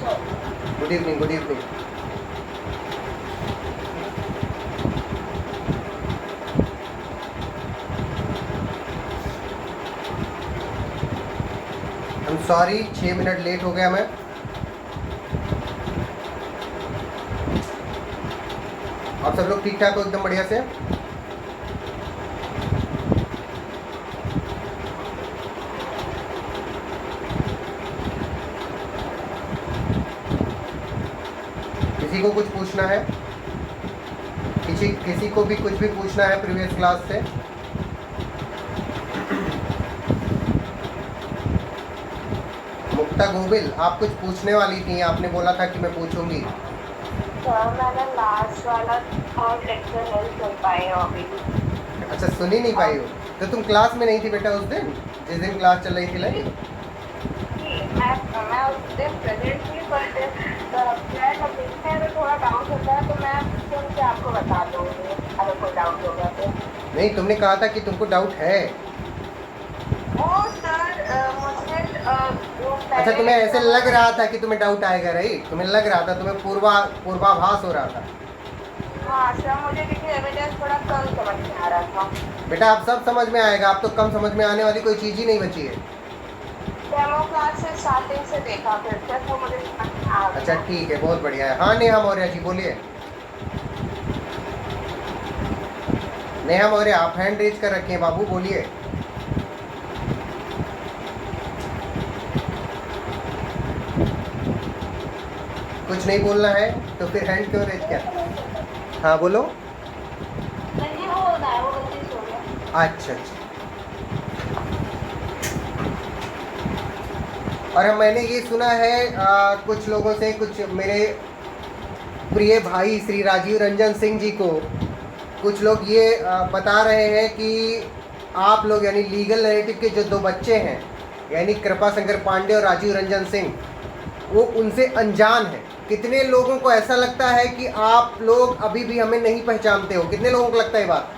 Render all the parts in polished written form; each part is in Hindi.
Good evening, good evening. I am sorry, 6 minute late हो गया मैं। आप सब लोग ठीक ठाक हो एकदम बढ़िया से? किसी को कुछ पूछना है? किसी को भी कुछ भी पूछना है प्रीवियस क्लास से? मुक्ता गोविल, आप कुछ पूछने वाली थी, आपने बोला था कि मैं पूछूंगी। मैंने लास्ट वाला और लेक्चर नहीं सुन पाई हूँ अभी। अच्छा, सुन ही नहीं पाई हो? तो तुम क्लास में नहीं थी बेटा उस दिन, जिस दिन क्लास चल रही थी? लाइक मैं उस दिन प्रेजेंट थी, बट देखते हैं थोड़ा डाउट होता है तो मैं सुन के आपको बता दूँगी अगर कोई डाउट होगा तो। नहीं, तुमने कहा था कि तुमको डाउट है। वो सर मुझे अच्छा, तुम्हें ऐसे लग रहा था कि तुम्हें डाउट आएगा, राइट? तुम्हें लग रहा था, तुम्हें पूर्वाभास हो रहा था। हाँ सर, मुझे क्योंकि एविडेंस थोड़ा कम समझ में आ रहा था। बेटा, आप सब समझ में आएगा, आप तो कम समझ में आने वाली कोई चीज़ ही नहीं बची है। डेमो क्लास से स्टार्टिंग से देखा फिर से तो मुझे आ गया। अच्छा ठीक है, बहुत बढ़िया है। हाँ नेहा मौर्य जी बोलिए। नेहा मौर्य, आप हैंड रेज कर रखे हैं बाबू, बोलिए। कुछ नहीं बोलना है तो फिर हैंड क्यों रेज किया? हाँ बोलो। नहीं वो होता है, वो गलती से हो गया। अच्छा अच्छा। और मैंने ये सुना है कुछ लोगों से, कुछ मेरे प्रिय भाई श्री राजीव रंजन सिंह जी को कुछ लोग ये बता रहे हैं कि आप लोग यानी लीगल नैरेटिव के जो 2 बच्चे हैं, यानी कृपा शंकर पांडे और राजीव रंजन सिंह, वो उनसे अनजान है। कितने लोगों को ऐसा लगता है कि आप लोग अभी भी हमें नहीं पहचानते हो? कितने लोगों को लगता है बात?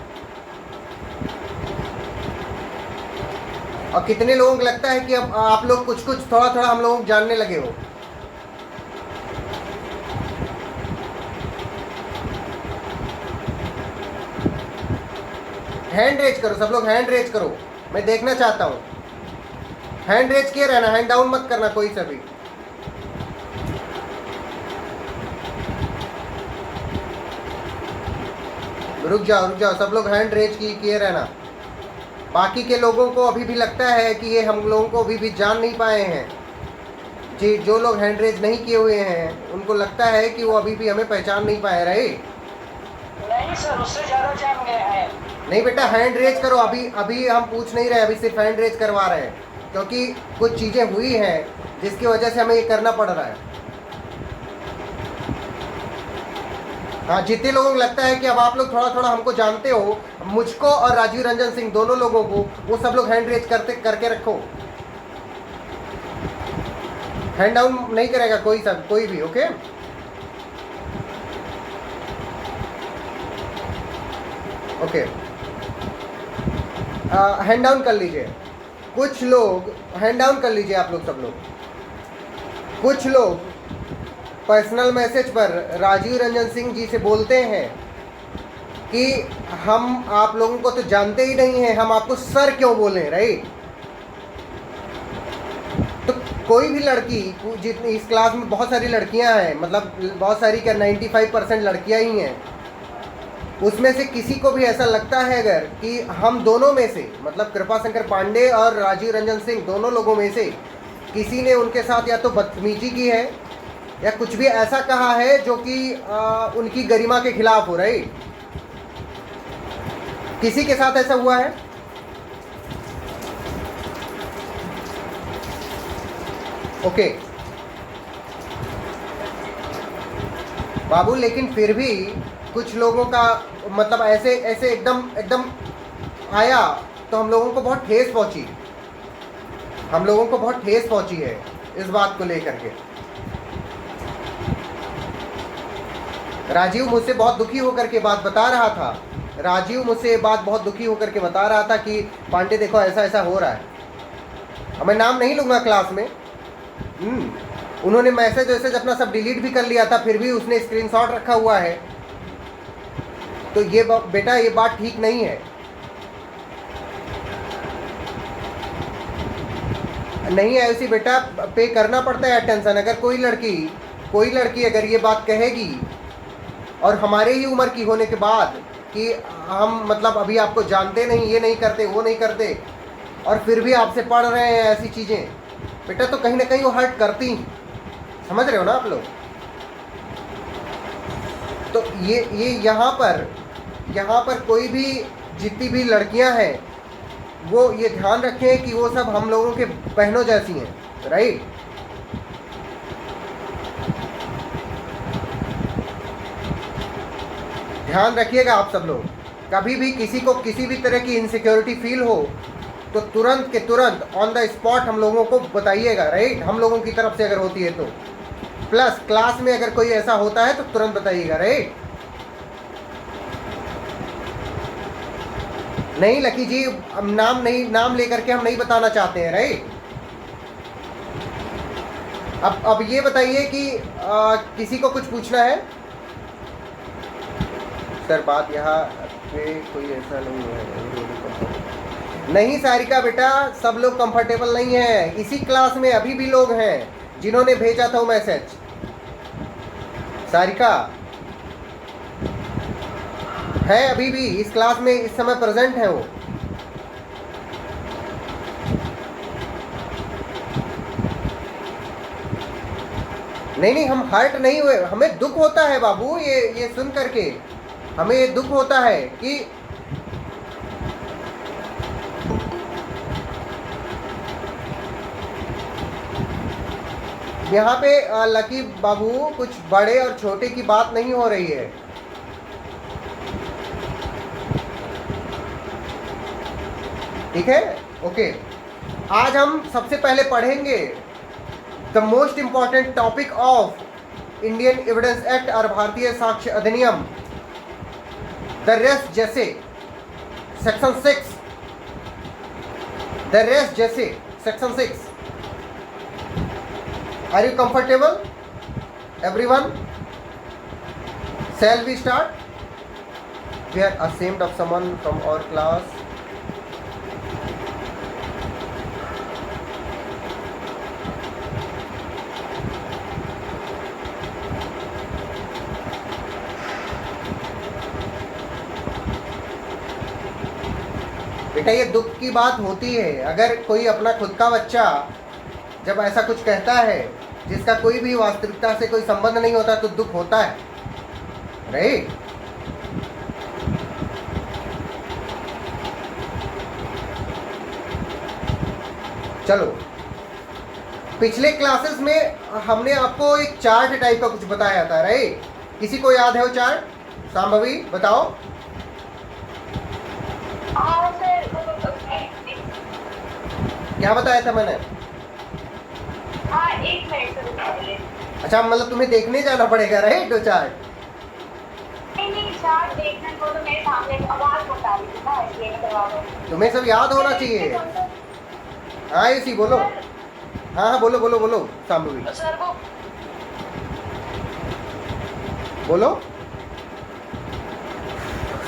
और कितने लोगों को लगता है कि अब आप लोग कुछ कुछ थोड़ा थोड़ा हम लोगों को जानने लगे हो? हैंड रेज करो सब लोग, हैंड रेज करो, मैं देखना चाहता हूँ। हैंड रेज किए रहना, हैंड डाउन मत करना कोई सा भी। रुक जाओ सब लोग, हैंड रेज किए रहना। बाकी के लोगों को अभी भी लगता है कि ये हम लोगों को अभी भी जान नहीं पाए हैं जी। जो लोग हैंड रेज नहीं किए हुए हैं उनको लगता है कि वो अभी भी हमें पहचान नहीं पाए, राइट? नहीं सर, उससे ज़्यादा जान गए हैं। नहीं बेटा, हैंड रेज करो। अभी हम पूछ नहीं रहे, अभी सिर्फ हैंड रेज करवा रहे हैं, क्योंकि कुछ चीज़ें हुई हैं जिसकी वजह से हमें ये करना पड़ रहा है। हाँ, जितने लोगों को लगता है कि अब आप लोग थोड़ा थोड़ा हमको जानते हो, मुझको और राजीव रंजन सिंह दोनों लोगों को, वो सब लोग हैंड रेज करके रखो। हैंड डाउन नहीं करेगा कोई भी, ओके? ओके, हैंड डाउन कर लीजिए। कुछ लोग हैंड डाउन कर लीजिए, आप लोग सब लोग। कुछ लोग पर्सनल मैसेज पर राजीव रंजन सिंह जी से बोलते हैं कि हम आप लोगों को तो जानते ही नहीं हैं, हम आपको सर क्यों बोलें, राइट? तो कोई भी लड़की, जितनी इस क्लास में बहुत सारी लड़कियां हैं, मतलब बहुत सारी क्या 95% लड़कियां ही हैं, उसमें से किसी को भी ऐसा लगता है अगर कि हम दोनों में से, मतलब कृपा शंकर पांडे और राजीव रंजन सिंह दोनों लोगों में से किसी ने उनके साथ या तो बदतमीजी की है या कुछ भी ऐसा कहा है जो कि उनकी गरिमा के खिलाफ हो, राइट? किसी के साथ ऐसा हुआ है? ओके बाबू, लेकिन फिर भी कुछ लोगों का मतलब ऐसे ऐसे एकदम आया तो हम लोगों को बहुत ठेस पहुंची, हम लोगों को बहुत ठेस पहुंची है इस बात को लेकर के। राजीव मुझसे बहुत दुखी होकर के बात बता रहा था, राजीव मुझसे बात बहुत दुखी होकर के बता रहा था कि पांडे देखो ऐसा ऐसा हो रहा है। अब मैं नाम नहीं लूँगा क्लास में, उन्होंने मैसेज वैसेज अपना सब डिलीट भी कर लिया था, फिर भी उसने स्क्रीनशॉट रखा हुआ है। तो ये बेटा ये बात ठीक नहीं है। नहीं आयुषी बेटा, पे करना पड़ता है अटेंशन। अगर कोई लड़की अगर ये बात कहेगी, और हमारे ही उम्र की होने के बाद, कि हम मतलब अभी आपको जानते नहीं, ये नहीं करते, वो नहीं करते, और फिर भी आपसे पढ़ रहे हैं ऐसी चीज़ें, बेटा तो कहीं ना कहीं वो हर्ट करती हैं। समझ रहे हो ना आप लोग? तो ये यहाँ पर कोई भी, जितनी भी लड़कियां हैं, वो ये ध्यान रखें कि वो सब हम लोगों के बहनों जैसी हैं, राइट? ध्यान रखिएगा आप सब लोग। कभी भी किसी को किसी भी तरह की इनसिक्योरिटी फील हो तो तुरंत के तुरंत ऑन द स्पॉट हम लोगों को बताइएगा, राइट? हम लोगों की तरफ से अगर होती है तो। प्लस क्लास में अगर कोई ऐसा होता है तो तुरंत बताइएगा, राइट? नहीं लकी जी, नाम लेकर के हम नहीं बताना चाहते हैं, राइट? अब ये बताइए कि किसी को कुछ पूछना है? सर बात यहाँ पे कोई ऐसा नहीं है। नहीं सारिका बेटा, सब लोग कंफर्टेबल नहीं है। इसी क्लास में अभी भी लोग हैं जिन्होंने भेजा था वो मैसेज। सारिका है अभी भी इस क्लास में, इस समय प्रेजेंट है वो। नहीं हम हर्ट नहीं हुए, हमें दुख होता है बाबू, ये सुन करके हमें ये दुख होता है कि यहाँ पे लकी बाबू कुछ बड़े और छोटे की बात नहीं हो रही है। ठीक है, ओके। आज हम सबसे पहले पढ़ेंगे the most important topic of Indian evidence act और भारतीय साक्ष्य अधिनियम, the res gestae section 6, the res gestae section 6। Are you comfortable everyone? Shall we start? We are ashamed of someone from our class. बेटा ये दुख की बात होती है, अगर कोई अपना खुद का बच्चा जब ऐसा कुछ कहता है जिसका कोई भी वास्तविकता से कोई संबंध नहीं होता तो दुख होता है, राइट? चलो, पिछले क्लासेस में हमने आपको एक चार्ट टाइप का कुछ बताया था, राइट? किसी को याद है वो चार्ट? सांभवी बताओ। क्या बताया था मैंने? हाँ, एक मिनट। अच्छा, मतलब तुम्हें देखने जाना पड़ेगा, राइट? वो चार्ट नहीं, चार्ट देखने को तो मेरे सामने आवाज बता रही थी ना, इसलिए मैं करवा रहा हूँ। तुम्हें सब याद होना चाहिए। हाँ इसी बोलो। हाँ बोलो सांभवी। सर वो बोलो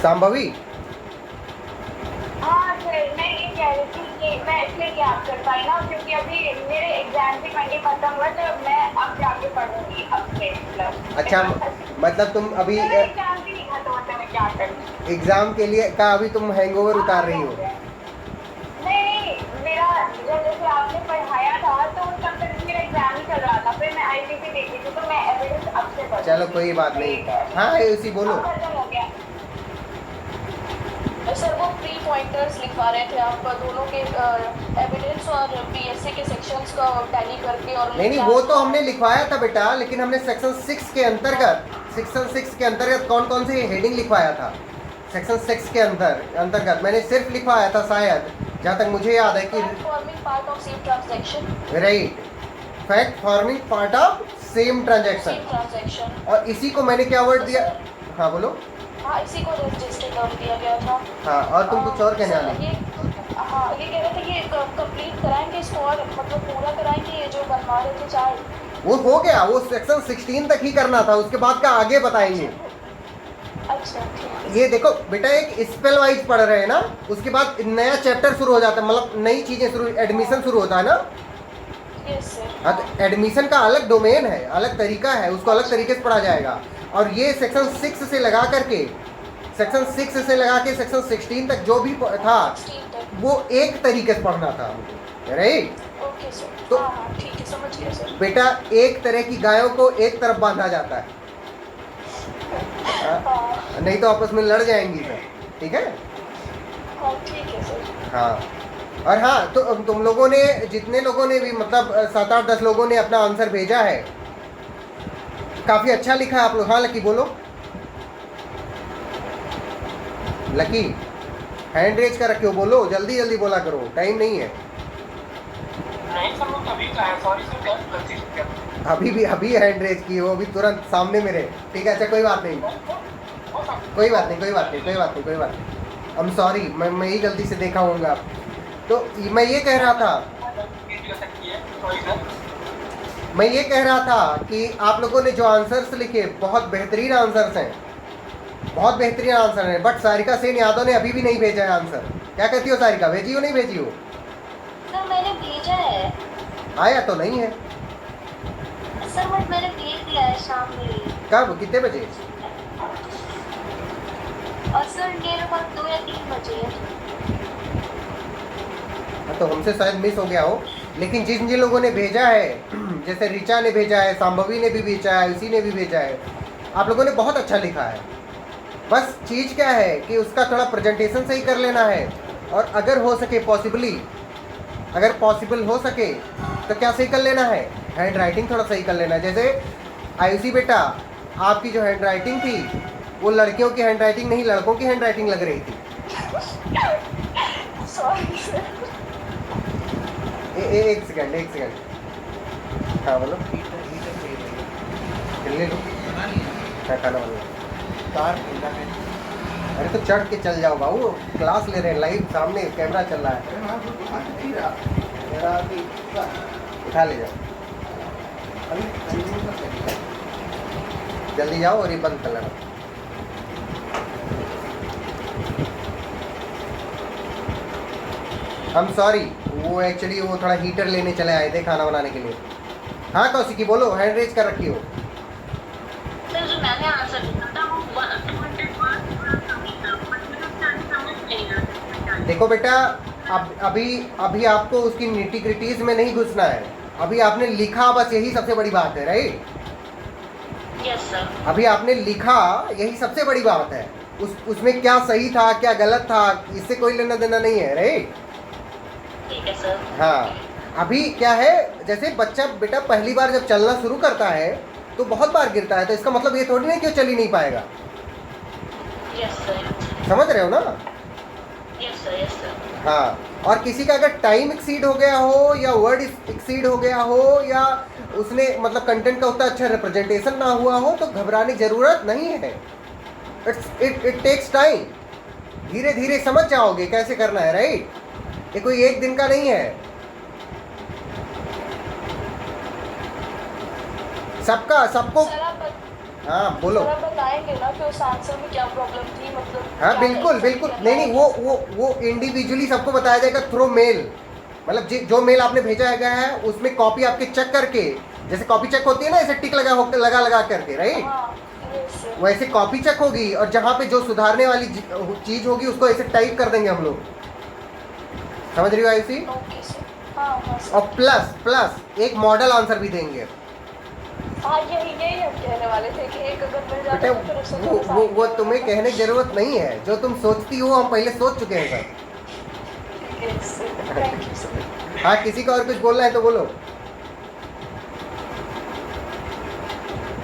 सांभवी। हाँ सर, मैं ये कह रही थी कि मैं इसलिए याद कर पाई ना क्योंकि अभी मेरे एग्जाम की मंडे खत्म हुआ, तो मैं अब जाके पढ़ूंगी अब से। अच्छा, मतलब तुम अभी एग्जाम भी नहीं खत्म होता, मैं क्या करूँ? एग्जाम के लिए का अभी तुम हैंगओवर उतार रही हो? नहीं, मेरा जैसे आपने पढ़ाया था तो उस तब तक मेरा एग्जाम ही चल रहा था, फिर मैं आईटीसी देखी थी तो मैं एविडेंस अब से पढ़। चलो कोई बात नहीं। हाँ इसी बोलो। खत्म हो गया। सर वो प्री पॉइंटर्स लिखवा रहे थे आप दोनों के एविडेंस और पीएससी के सेक्शंस का टैली करके। और नहीं वो तो हमने लिखवाया था बेटा, लेकिन हमने सेक्शन 6 के अंतर्गत कौन कौन से हेडिंग लिखवाया था? सेक्शन 6 के अंतर्गत मैंने सिर्फ लिखवाया था शायद, जहाँ तक मुझे याद है कि forming part of same transaction. Right, fact forming part of same transaction. और इसी को मैंने क्या वर्ड दिया? हाँ बोलो। हाँ, इसी को रजिस्टर टर्म दिया गया था। हाँ, और तुम कुछ और कहने वाले? ये कह रहे थे कि कंप्लीट कराएंगे इसको और मतलब पूरा कराएंगे ये जो बनवा रहे थे चार्ट। वो हो गया, वो सेक्शन 16 तक ही करना था, उसके बाद का आगे बताएंगे। अच्छा ठीक है। ये देखो बेटा, एक स्पेल वाइज पढ़ रहे हैं ना, उसके बाद नया चैप्टर शुरू हो जाता है, मतलब नई चीजें शुरू, एडमिशन शुरू होता है ना। Yes sir. हाँ, तो एडमिशन का अलग डोमेन है, अलग तरीका है, उसको अलग तरीके से पढ़ा जाएगा। और ये सेक्शन 6 से लगा करके, सेक्शन 6 से लगा के सेक्शन 16 तक जो भी था 16 तक। वो एक तरीके से पढ़ना था, राइट। Okay sir. तो- हाँ हाँ ठीक है, समझ गया सर। बेटा एक तरह की गायों को एक तरफ बांधा जाता है, हाँ नहीं तो आपस में लड़ जाएंगी सर, ठीक है। हाँ ठीक है सर। हाँ, और हाँ, तो तुम लोगों ने, जितने लोगों ने भी, मतलब 7-8-10 लोगों ने अपना आंसर भेजा है, काफी अच्छा लिखा है आप लोग। हाँ लकी बोलो, लकी हैंड रेज कर रखे हो, बोलो जल्दी जल्दी बोला करो, टाइम नहीं है। नहीं सर, वो तभी का है, सॉरी सर, क्या गलती से क्या अभी हैंड रेज की हो, अभी तुरंत सामने मेरे, ठीक है। अच्छा कोई बात नहीं, हो सकता कोई बात नहीं, कोई बात नहीं, कोई बात नहीं, कोई बात नहीं। आई एम सॉरी, मैं ही गलती से देखा होऊंगा। तो मैं ये कह रहा था, हो सकती है, सॉरी सर। मैं ये कह रहा था कि आप लोगों ने जो आंसर्स लिखे, बहुत बेहतरीन आंसर्स हैं, बहुत बेहतरीन आंसर हैं, बट सारिका सेन यादव ने अभी भी नहीं भेजा है आंसर। क्या कहती हो सारिका, भेजी हो नहीं भेजी हो? सर मैंने भेजा है आया तो नहीं है। सर, बट मैंने भेज दिया है शाम में ही। कब, कितने बजे? और सर मेरे पास 2 या 3 बजे है। तो हमसे शायद मिस हो गया हो, लेकिन जिन जिन लोगों ने भेजा है, जैसे रिचा ने भेजा है, सांभवी ने भी भेजा है, इसी ने भी भेजा है, आप लोगों ने बहुत अच्छा लिखा है। बस चीज़ क्या है कि उसका थोड़ा प्रेजेंटेशन सही कर लेना है, और अगर हो सके अगर पॉसिबल हो सके तो क्या सही कर लेना है, हैंड राइटिंग थोड़ा सही कर लेना है। जैसे आयुषी बेटा, आपकी जो हैंड राइटिंग थी वो लड़कियों की हैंड राइटिंग नहीं, लड़कों की हैंड राइटिंग लग रही थी। Sorry sir. एक सेकंड। हाँ बोलो। ले लो, हाँ खाना बना। अरे तो चढ़ के चल जाओ बाबू, क्लास ले रहे हैं, लाइव सामने कैमरा चल रहा है। उठा ले जाओ, जल्दी जाओ और ये बंद कर लेना। हम सॉरी, वो एक्चुअली वो थोड़ा हीटर लेने चले आए थे खाना बनाने के लिए। हाँ कौशिकी बोलो, हैंड रेज कर रखी हो। सर जो मैंने आंसर दिया था वो 200 मार्क्स पूरा सही था, बट मुझे समझ नहीं आया। देखो बेटा, अभी आपको उसकी निटी ग्रिटीज में नहीं घुसना है, अभी आपने लिखा, बस यही सबसे बड़ी बात है, राइट। Yes sir. अभी आपने लिखा, यही सबसे बड़ी बात है। उसमें क्या सही था क्या गलत था, इससे कोई लेना देना नहीं है, राइट। ठीक है सर। हाँ, अभी क्या है, जैसे बच्चा बेटा पहली बार जब चलना शुरू करता है तो बहुत बार गिरता है, तो इसका मतलब ये थोड़ी नहीं कि वो चल ही नहीं पाएगा। Yes sir. समझ रहे हो ना? Yes sir, yes sir. हाँ, और किसी का अगर टाइम एक्सीड हो गया हो या वर्ड एक्सीड हो गया हो या उसने मतलब कंटेंट का उतना अच्छा रिप्रेजेंटेशन ना हुआ हो तो घबराने की ज़रूरत नहीं है। इट टेक्स टाइम, धीरे धीरे समझ जाओगे कैसे करना है, राइट। ये कोई एक दिन का नहीं है, सबको। सर आप हाँ बोलो। सर आप बताएंगे ना कि उस आंसर में क्या प्रॉब्लम थी, मतलब हाँ क्या बिल्कुल है, बिल्कुल, क्या नहीं वो इंडिविजुअली सबको बताया जाएगा थ्रू मेल। मतलब जो मेल आपने भेजा है उसमें कॉपी आपके चेक करके, जैसे कॉपी चेक होती है ना, ऐसे टिक लगा करके, राइट। हाँ यस सर। वैसे कॉपी चेक होगी, और जहाँ पे जो सुधारने वाली चीज़ होगी उसको ऐसे टाइप कर देंगे हम लोग। समझ रही हो आयुषी? Okay sir. हाँ हाँ सर। और प्लस एक मॉडल आंसर भी देंगे। हाँ यही हम कहने वाले थे कि एक अगर मिल जाता बेटा तो फिर उससे थोड़ा सा वो आगे तुम्हें बढ़ना। कहने की जरूरत नहीं है, जो तुम सोचती हो हम पहले सोच चुके हैं sir. Yes, sir. Thank you, sir. हाँ, किसी का और कुछ बोलना है तो बोलो।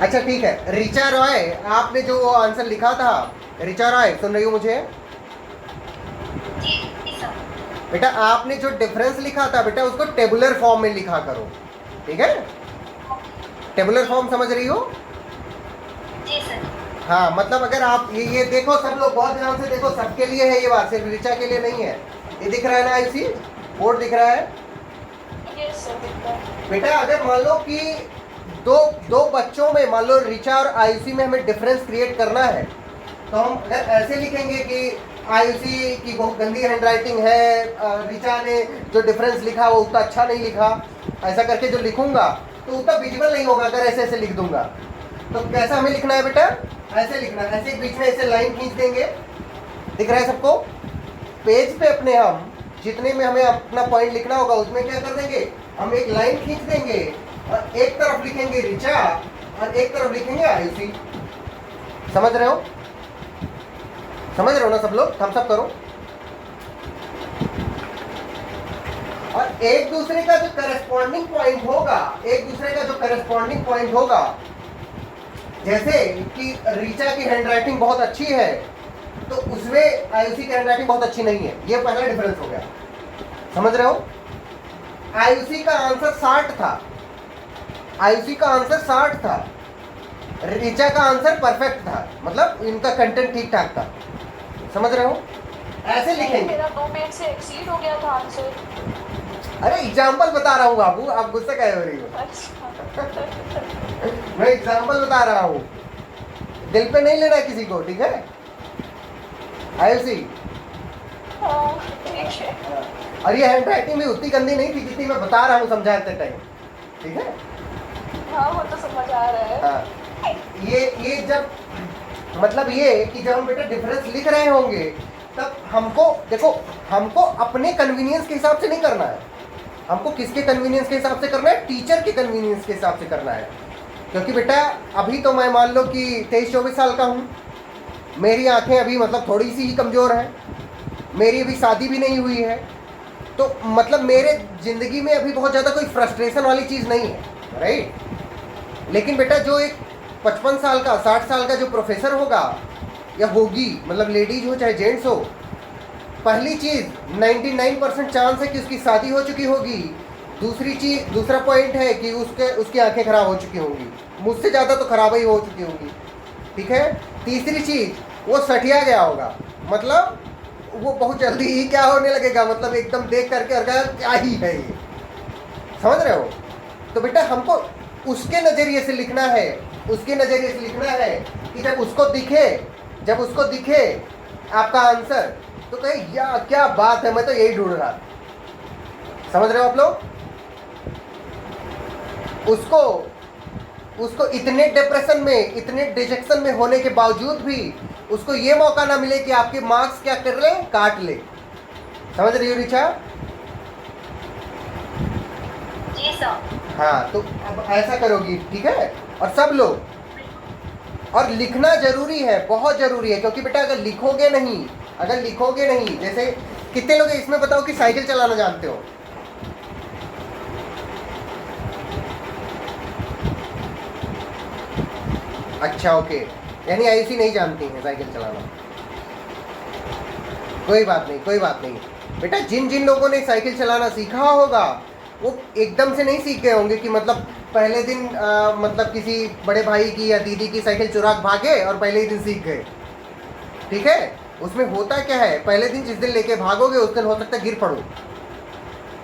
अच्छा ठीक है, रिचा रॉय, आपने जो आंसर लिखा था, रिचा रॉय सुन रही हो मुझे? जी सर। बेटा आपने जो डिफरेंस लिखा था बेटा, उसको टेबुलर फॉर्म में लिखा करो, ठीक है। टेबुलर फॉर्म समझ रही हो? जी सर। हाँ, मतलब अगर आप ये देखो, सब लोग बहुत ध्यान से देखो, सबके लिए है ये बात, सिर्फ रिचा के लिए नहीं है। ये दिख रहा है ना, इसी बोर्ड दिख रहा है Yes, sir. दिखता है। बेटा। अगर मान लो कि दो बच्चों में मान लो रिचा और आयुषी में हमें डिफरेंस क्रिएट करना है, तो हम अगर ऐसे लिखेंगे कि आयुषी की बहुत गंदी हैंडराइटिंग है, रिचा ने जो डिफरेंस लिखा वो उतना अच्छा नहीं लिखा, ऐसा करके जो लिखूंगा तो उतना विजिबल नहीं होगा अगर ऐसे ऐसे लिख दूंगा। तो कैसा हमें लिखना है बेटा, ऐसे लिखना है, ऐसे बीच में ऐसे लाइन खींच देंगे, दिख रहा है सबको। पेज पे अपने हम जितने में हमें अपना पॉइंट लिखना होगा उसमें क्या कर देंगे, हम एक लाइन खींच देंगे और एक तरफ लिखेंगे रिचा और एक तरफ लिखेंगे आयुषी। समझ रहे हो, समझ रहे हो ना सब लोग, थम्स अप करो। और एक दूसरे का जो करस्पॉन्डिंग पॉइंट होगा, एक दूसरे का जो करस्पॉन्डिंग पॉइंट होगा, जैसे कि रिचा की हैंडराइटिंग बहुत अच्छी है तो उसमें आयुषी की हैंडराइटिंग बहुत अच्छी नहीं है, ये पहला डिफरेंस हो गया। समझ रहे हो, आयुषी का आंसर 60 था, आयुषी का आंसर 60 था, रिचा का आंसर परफेक्ट था, मतलब इनका कंटेंट ठीक ठाक था। समझ रहे हो, ऐसे लिखेंगे। मेरा 2 पेज से एक्सीड हो गया था आंसर। अरे एग्जाम्पल बता रहा हूँ बाबू, आप गुस्सा काहे हो रही हो? अच्छा मैं एग्जाम्पल बता रहा हूँ, दिल पे नहीं लेना किसी को, ठीक है आयुषी? हाँ ठीक है। और ये हैंड राइटिंग भी उतनी गंदी नहीं थी जितनी मैं बता रहा हूँ समझाते टाइम, ठीक है? हाँ वो तो समझ आ रहा है। हाँ, ये जब मतलब ये कि जब हम बेटा डिफरेंस लिख रहे होंगे तब हमको देखो, हमको अपने कन्वीनियंस के हिसाब से नहीं करना है, हमको किसके कन्वीनियंस के हिसाब से करना है, टीचर के कन्वीनियंस के हिसाब से करना है। क्योंकि बेटा अभी तो मैं मान लो कि 23-24 साल का हूँ, मेरी आंखें अभी मतलब थोड़ी सी ही कमज़ोर हैं, मेरी अभी शादी भी नहीं हुई है, तो मतलब मेरे ज़िंदगी में अभी बहुत ज़्यादा कोई फ्रस्ट्रेशन वाली चीज़ नहीं है, राइट? लेकिन बेटा जो एक 55 साल का 60 साल का जो प्रोफेसर होगा या होगी, मतलब लेडीज हो चाहे जेंट्स हो, पहली चीज़ 99% चांस है कि उसकी शादी हो चुकी होगी। दूसरा पॉइंट है कि उसकी आंखें खराब हो चुकी होंगी, मुझसे ज़्यादा तो खराब ही हो चुकी होंगी, ठीक है? तीसरी चीज़ वो सठिया गया होगा, मतलब वो बहुत जल्दी ही क्या होने लगेगा, मतलब एकदम देख करके और क्या ही है ये, समझ रहे हो? तो बेटा हमको उसके नज़रिए से लिखना है, उसके नज़रिए से लिखना है कि जब उसको दिखे आपका आंसर तो कहे या क्या बात है, मैं तो यही ढूंढ रहा था। समझ रहे हो आप लोग? उसको इतने डिप्रेशन में, इतने डिजेक्शन में होने के बावजूद भी उसको ये मौका ना मिले कि आपके मार्क्स क्या कर ले, काट ले। समझ रही हो रिचा? जी सर। हाँ, तो अब ऐसा करोगी, ठीक है? और सब लोग, और लिखना जरूरी है, बहुत जरूरी है, क्योंकि बेटा अगर लिखोगे नहीं, जैसे कितने लोग इसमें बताओ कि साइकिल चलाना जानते हो? अच्छा ओके, यानी आयुषी नहीं जानती हैं साइकिल चलाना। कोई बात नहीं बेटा, जिन लोगों ने साइकिल चलाना सीखा होगा वो एकदम से नहीं सीख गए होंगे कि मतलब पहले दिन मतलब किसी बड़े भाई की या दीदी की साइकिल चुरा के भागे और पहले ही दिन सीख गए, ठीक है? उसमें होता क्या है, पहले दिन जिस दिन लेके भागोगे उस दिन हो सकता है गिर पड़ो।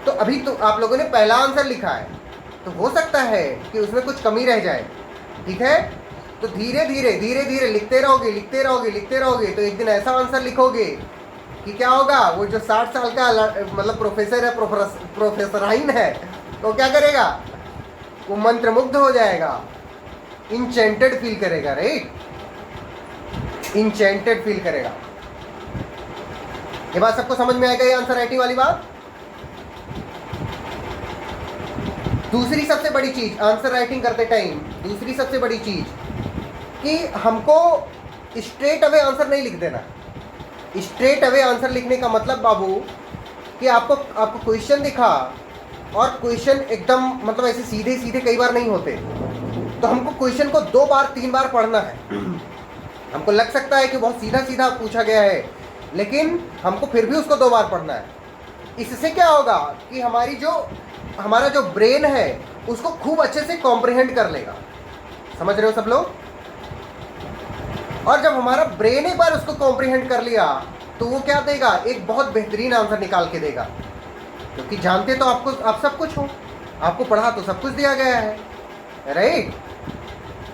तो अभी तो आप लोगों ने पहला आंसर लिखा है, तो हो सकता है कि उसमें कुछ कमी रह जाए, ठीक है? तो धीरे धीरे लिखते रहोगे तो एक दिन ऐसा आंसर लिखोगे कि क्या होगा, वो जो 60 साल का मतलब प्रोफेसर है, प्रोफेसराइन है, तो क्या करेगा, वो मंत्रमुग्ध हो जाएगा, इंचेंटेड फील करेगा, राइट? इंचेंटेड फील करेगा। ये बात सबको समझ में आएगा, ये आंसर राइटिंग वाली बात? दूसरी सबसे बड़ी चीज आंसर राइटिंग करते टाइम, दूसरी सबसे बड़ी चीज कि हमको स्ट्रेट अवे आंसर नहीं लिख देना। स्ट्रेट अवे आंसर लिखने का मतलब बाबू कि आपको क्वेश्चन दिखा और क्वेश्चन एकदम मतलब ऐसे सीधे सीधे कई बार नहीं होते, तो हमको क्वेश्चन को 2 बार 3 बार पढ़ना है। हमको लग सकता है कि बहुत सीधा सीधा पूछा गया है, लेकिन हमको फिर भी उसको 2 बार पढ़ना है। इससे क्या होगा कि हमारा जो ब्रेन है उसको खूब अच्छे से कॉम्प्रिहेंड कर लेगा। समझ रहे हो सब लोग? और जब हमारा ब्रेन एक बार उसको कॉम्प्रिहेंड कर लिया तो वो क्या देगा, एक बहुत बेहतरीन आंसर निकाल के देगा, क्योंकि जानते तो आप सब कुछ हो, आपको पढ़ा तो सब कुछ दिया गया है, राइट।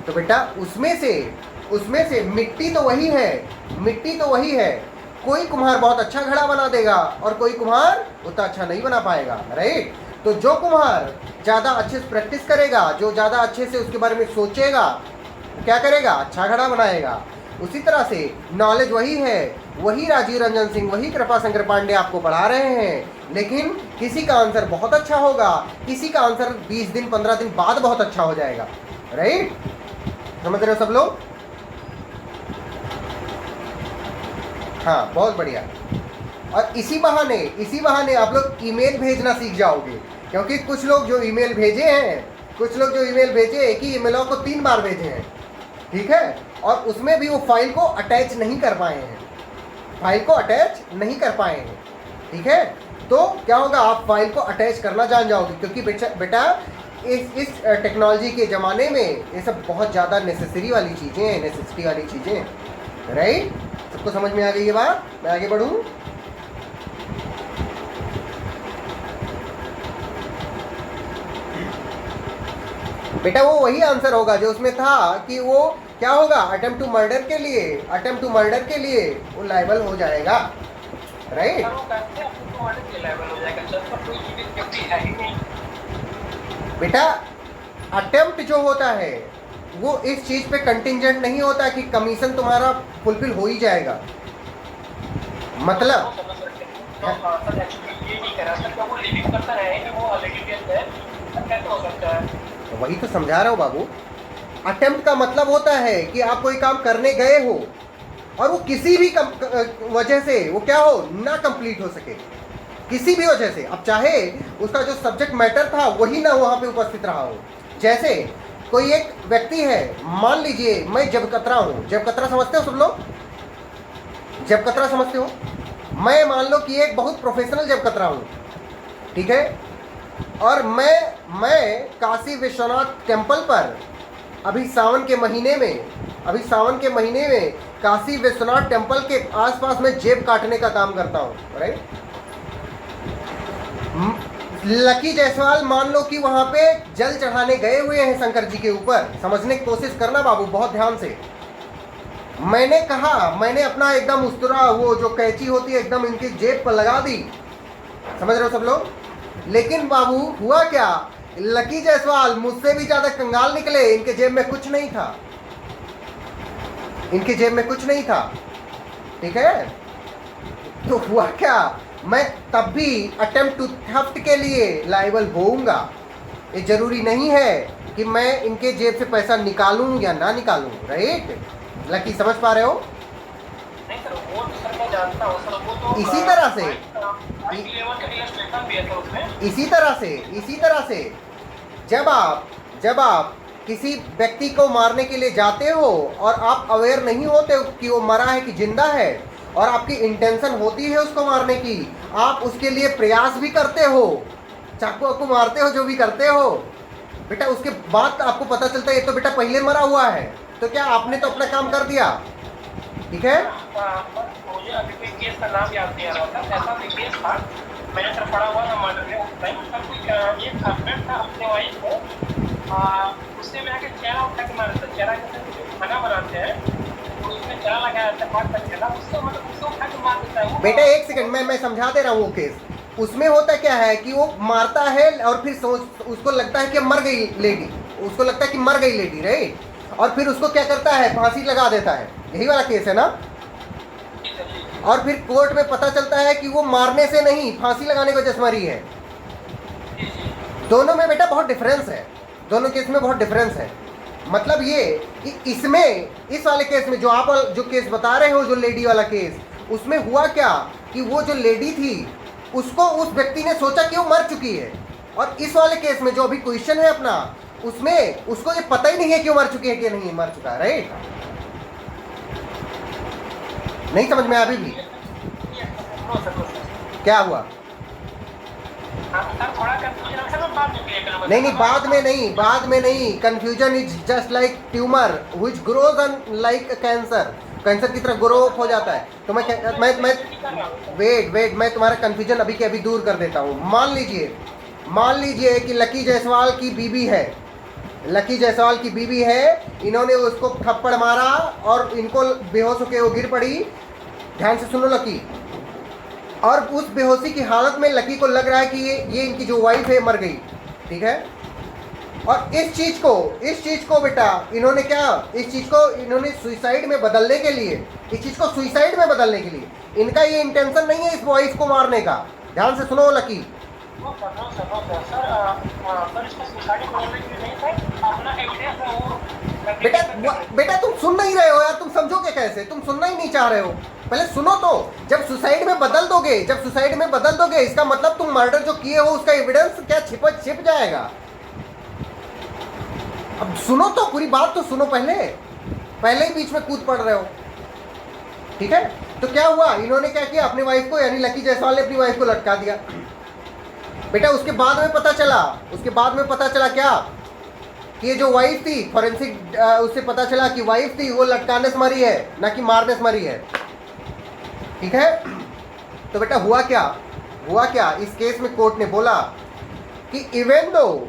तो बेटा उसमें से मिट्टी तो वही है। कोई कुम्हार बहुत अच्छा घड़ा बना देगा और कोई कुम्हार उतना अच्छा नहीं बना पाएगा, राइट। तो जो कुम्हार ज़्यादा अच्छे से प्रैक्टिस करेगा, जो ज़्यादा अच्छे से उसके बारे में सोचेगा, क्या करेगा, अच्छा घड़ा बनाएगा। उसी तरह से नॉलेज वही है, वही राजीव रंजन सिंह, वही कृपा शंकर पांडे आपको पढ़ा रहे हैं, लेकिन किसी का आंसर बहुत अच्छा होगा, किसी का आंसर 20 दिन 15 दिन बाद बहुत अच्छा हो जाएगा, राइट। समझ रहे हो सब लोग? हाँ, बहुत बढ़िया। और इसी बहाने आप लोग ईमेल भेजना सीख जाओगे, क्योंकि कुछ लोग जो ईमेल भेजे एक ही ईमेल को 3 बार भेजे हैं, ठीक है, और उसमें भी वो फाइल को अटैच नहीं कर पाए हैं, ठीक है। तो क्या होगा, आप फाइल को अटैच करना जान जाओगे, क्योंकि बेटा इस टेक्नोलॉजी के ज़माने में ये सब बहुत ज़्यादा नेसेसिटी वाली चीज़ें हैं, राइट। सबको समझ में आ गई ये बात? मैं आगे बढ़ूँ? बेटा वो वही आंसर होगा जो उसमें था कि वो क्या होगा, अटेम्प्ट टू मर्डर के लिए वो लायबल हो जाएगा, राइट। बेटा अटेम्प्ट जो होता है वो इस चीज पे कंटिंजेंट नहीं होता कि कमीशन तुम्हारा फुलफिल हो ही जाएगा, मतलब वही तो समझा रहा हूँ बाबू। अटेम्प्ट का मतलब होता है कि आप कोई काम करने गए हो और वो किसी भी वजह से वो क्या हो ना कंप्लीट हो सके, किसी भी वजह से। अब चाहे उसका जो सब्जेक्ट मैटर था वही ना वहाँ पे उपस्थित रहा हो। जैसे कोई एक व्यक्ति है, मान लीजिए मैं जबकतरा हूँ, जबकतरा समझते हो सब लोग? जबकतरा समझते हो? मैं मान लो कि एक बहुत प्रोफेशनल जबकतरा हूँ, ठीक है, और मैं काशी विश्वनाथ टेम्पल पर अभी सावन के महीने में काशी विश्वनाथ टेम्पल के आसपास में जेब काटने का काम करता हूँ, राइट। लकी जायसवाल मान लो कि वहाँ पे जल चढ़ाने गए हुए हैं शंकर जी के ऊपर। समझने की कोशिश करना बाबू बहुत ध्यान से। मैंने अपना एकदम उस्तरा वो जो कैंची होती है एकदम इनकी जेब पर लगा दी, समझ रहे हो सब लोग। लेकिन बाबू हुआ क्या, लकी जायसवाल मुझसे भी ज़्यादा कंगाल निकले, इनके जेब में कुछ नहीं था, ठीक है। तो हुआ क्या, मैं तब भी अटेम्प्ट टू थेफ्ट के लिए लायबल होऊंगा। ये जरूरी नहीं है कि मैं इनके जेब से पैसा निकालूं या ना निकालूं, राइट। लकी समझ पा रहे हो? नहीं सर, वो तो सर मैं जानता हूँ सर, वो तो इसी तरह से इसी तरह से जब आप किसी व्यक्ति को मारने के लिए जाते हो और आप अवेयर नहीं होते हो कि वो मरा है कि जिंदा है, और आपकी इंटेंशन होती है उसको मारने की, आप उसके लिए प्रयास भी करते हो, चाकू वाकू मारते हो, जो भी करते हो बेटा, उसके बाद आपको पता चलता है ये तो बेटा पहले मरा हुआ है, तो क्या आपने तो अपना काम कर दिया, ठीक है। मुझे अभी कोई केस का नाम याद नहीं आ रहा था, ऐसा कोई केस था, मैंने सर पढ़ा हुआ था मर्डर में। उस टाइम सर कोई एक हस्बैंड था अपने वाइफ को, उससे मैं आके चेहरा उठा के मारा था। चेहरा के साथ खाना बनाते हैं, उसमें चेहरा लगाया था, हाथ तक चला, उसको मतलब उसको उठा के मार देता है। बेटा एक सेकंड मैं समझा दे रहा हूँ वो केस। उसमें होता क्या है कि वो मारता है और फिर उसको लगता है कि मर गई लेडी, राइट, और फिर उसको क्या करता है, फांसी लगा देता है। यही वाला केस है ना। और फिर कोर्ट में पता चलता है कि वो मारने से नहीं, फांसी लगाने की वजह से मरी है। दोनों में बेटा बहुत डिफरेंस है, दोनों केस में बहुत डिफरेंस है। मतलब ये कि इस वाले केस में जो केस बता रहे हो, जो लेडी वाला केस, उसमें हुआ क्या कि वो जो लेडी थी उसको उस व्यक्ति ने सोचा कि वो मर चुकी है, और इस वाले केस में जो अभी क्वेश्चन है अपना, उसमें उसको ये पता ही नहीं है कि वो मर चुकी है कि नहीं मर चुका है, राइट। नहीं समझ में अभी भी क्या हुआ? नहीं, बाद में नहीं। Confusion is just like tumour which grows on like cancer की तरह ग्रो हो जाता है। तो मैं वेट मैं तुम्हारा कंफ्यूजन अभी के अभी दूर कर देता हूँ। मान लीजिए कि लकी जायसवाल की बीबी है, लकी जायसवाल की बीवी है, इन्होंने उसको थप्पड़ मारा और इनको बेहोश होकर वो गिर पड़ी। ध्यान से सुनो लकी। और उस बेहोशी की हालत में लकी को लग रहा है कि ये इनकी जो वाइफ है मर गई, ठीक है। और इस चीज़ को बेटा इन्होंने इन्होंने सुसाइड में बदलने के लिए, इनका ये इंटेंशन नहीं है इस वाइफ को मारने का। ध्यान से सुनो लकी। बेटा तुम सुन नहीं रहे हो यार, तुम समझोगे कैसे? तुम सुनना ही नहीं चाह रहे हो, पहले सुनो तो। जब सुसाइड में बदल दोगे इसका मतलब तुम मर्डर जो किए हो उसका एविडेंस क्या छिप जाएगा। अब सुनो तो, पूरी बात तो सुनो पहले ही बीच में कूद पड़ रहे हो, ठीक है। तो क्या हुआ, इन्होंने क्या किया, अपनी वाइफ को, यानी लकी जायसवाल ने अपनी वाइफ को लटका दिया। बेटा उसके बाद में पता चला क्या कि ये जो वाइफ थी, फॉरेंसिक उससे पता चला कि वाइफ थी वो लटकाने से मरी है, ना कि मारने से मरी है, ठीक है। तो बेटा हुआ क्या इस केस में कोर्ट ने बोला कि इवन दो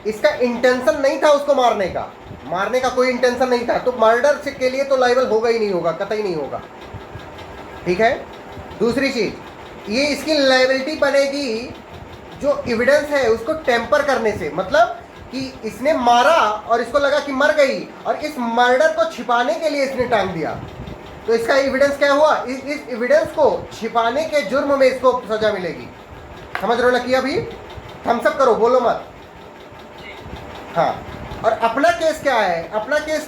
इसका इंटेंशन नहीं था उसको मारने का कोई इंटेंशन नहीं था, तो मर्डर के लिए तो लायबल होगा ही नहीं होगा, कतई नहीं होगा, ठीक है। दूसरी चीज, ये इसकी लायबिलिटी बनेगी जो एविडेंस है उसको टेम्पर करने से, मतलब कि इसने मारा और इसको लगा कि मर गई और इस मर्डर को छिपाने के लिए इसने टांग दिया, तो इसका एविडेंस क्या हुआ, इस एविडेंस को छिपाने के जुर्म में इसको सजा मिलेगी। समझ रहे हो लकी? अभी थम्स अप करो, बोलो मत। हाँ, और अपना केस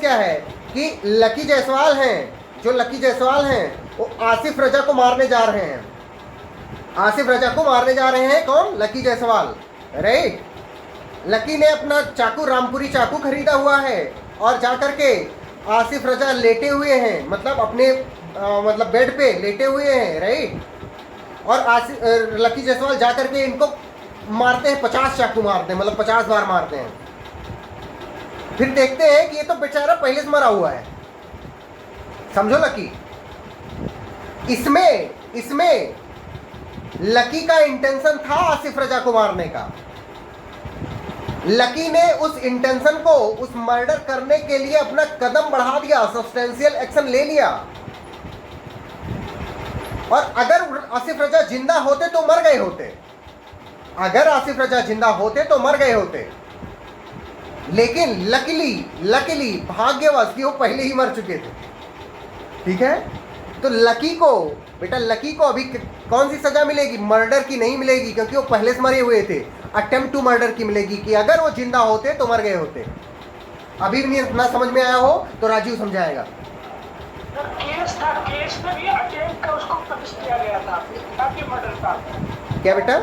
क्या है कि लकी जायसवाल हैं वो आसिफ रजा को मारने जा रहे हैं। कौन? Lucky Jaiswal, right. लकी ने अपना रामपुरी चाकू खरीदा हुआ है और जाकर के आसिफ रजा लेटे हुए हैं, मतलब अपने बेड पे लेटे हुए हैं, राइट। और लकी जायसवाल जाकर के इनको मारते हैं, 50 चाकू मारते हैं, मतलब 50 बार मारते हैं। फिर देखते हैं कि ये तो बेचारा पहले से मरा हुआ है, समझो लकी। इसमें लकी का इंटेंशन था आसिफ रजा को मारने का। लकी ने उस इंटेंशन को, उस मर्डर करने के लिए अपना कदम बढ़ा दिया, सब्सटेंशियल एक्शन ले लिया। और अगर आसिफ रजा जिंदा होते तो मर गए होते, लेकिन लकीली भाग्यवश कि वो पहले ही मर चुके थे, ठीक है। तो लकी को अभी कौन सी सजा मिलेगी? मर्डर की नहीं मिलेगी, क्योंकि वो पहले से मरे हुए थे। अटेम्प्ट टू मर्डर की मिलेगी कि अगर वो जिंदा होते तो मर गए होते। अभी भी ना समझ में आया हो तो राजीव समझाएगा। केस में भी अटेम्प्ट का उसको पनिश किया गया था, ताकि मर्डर था। क्या बेटा?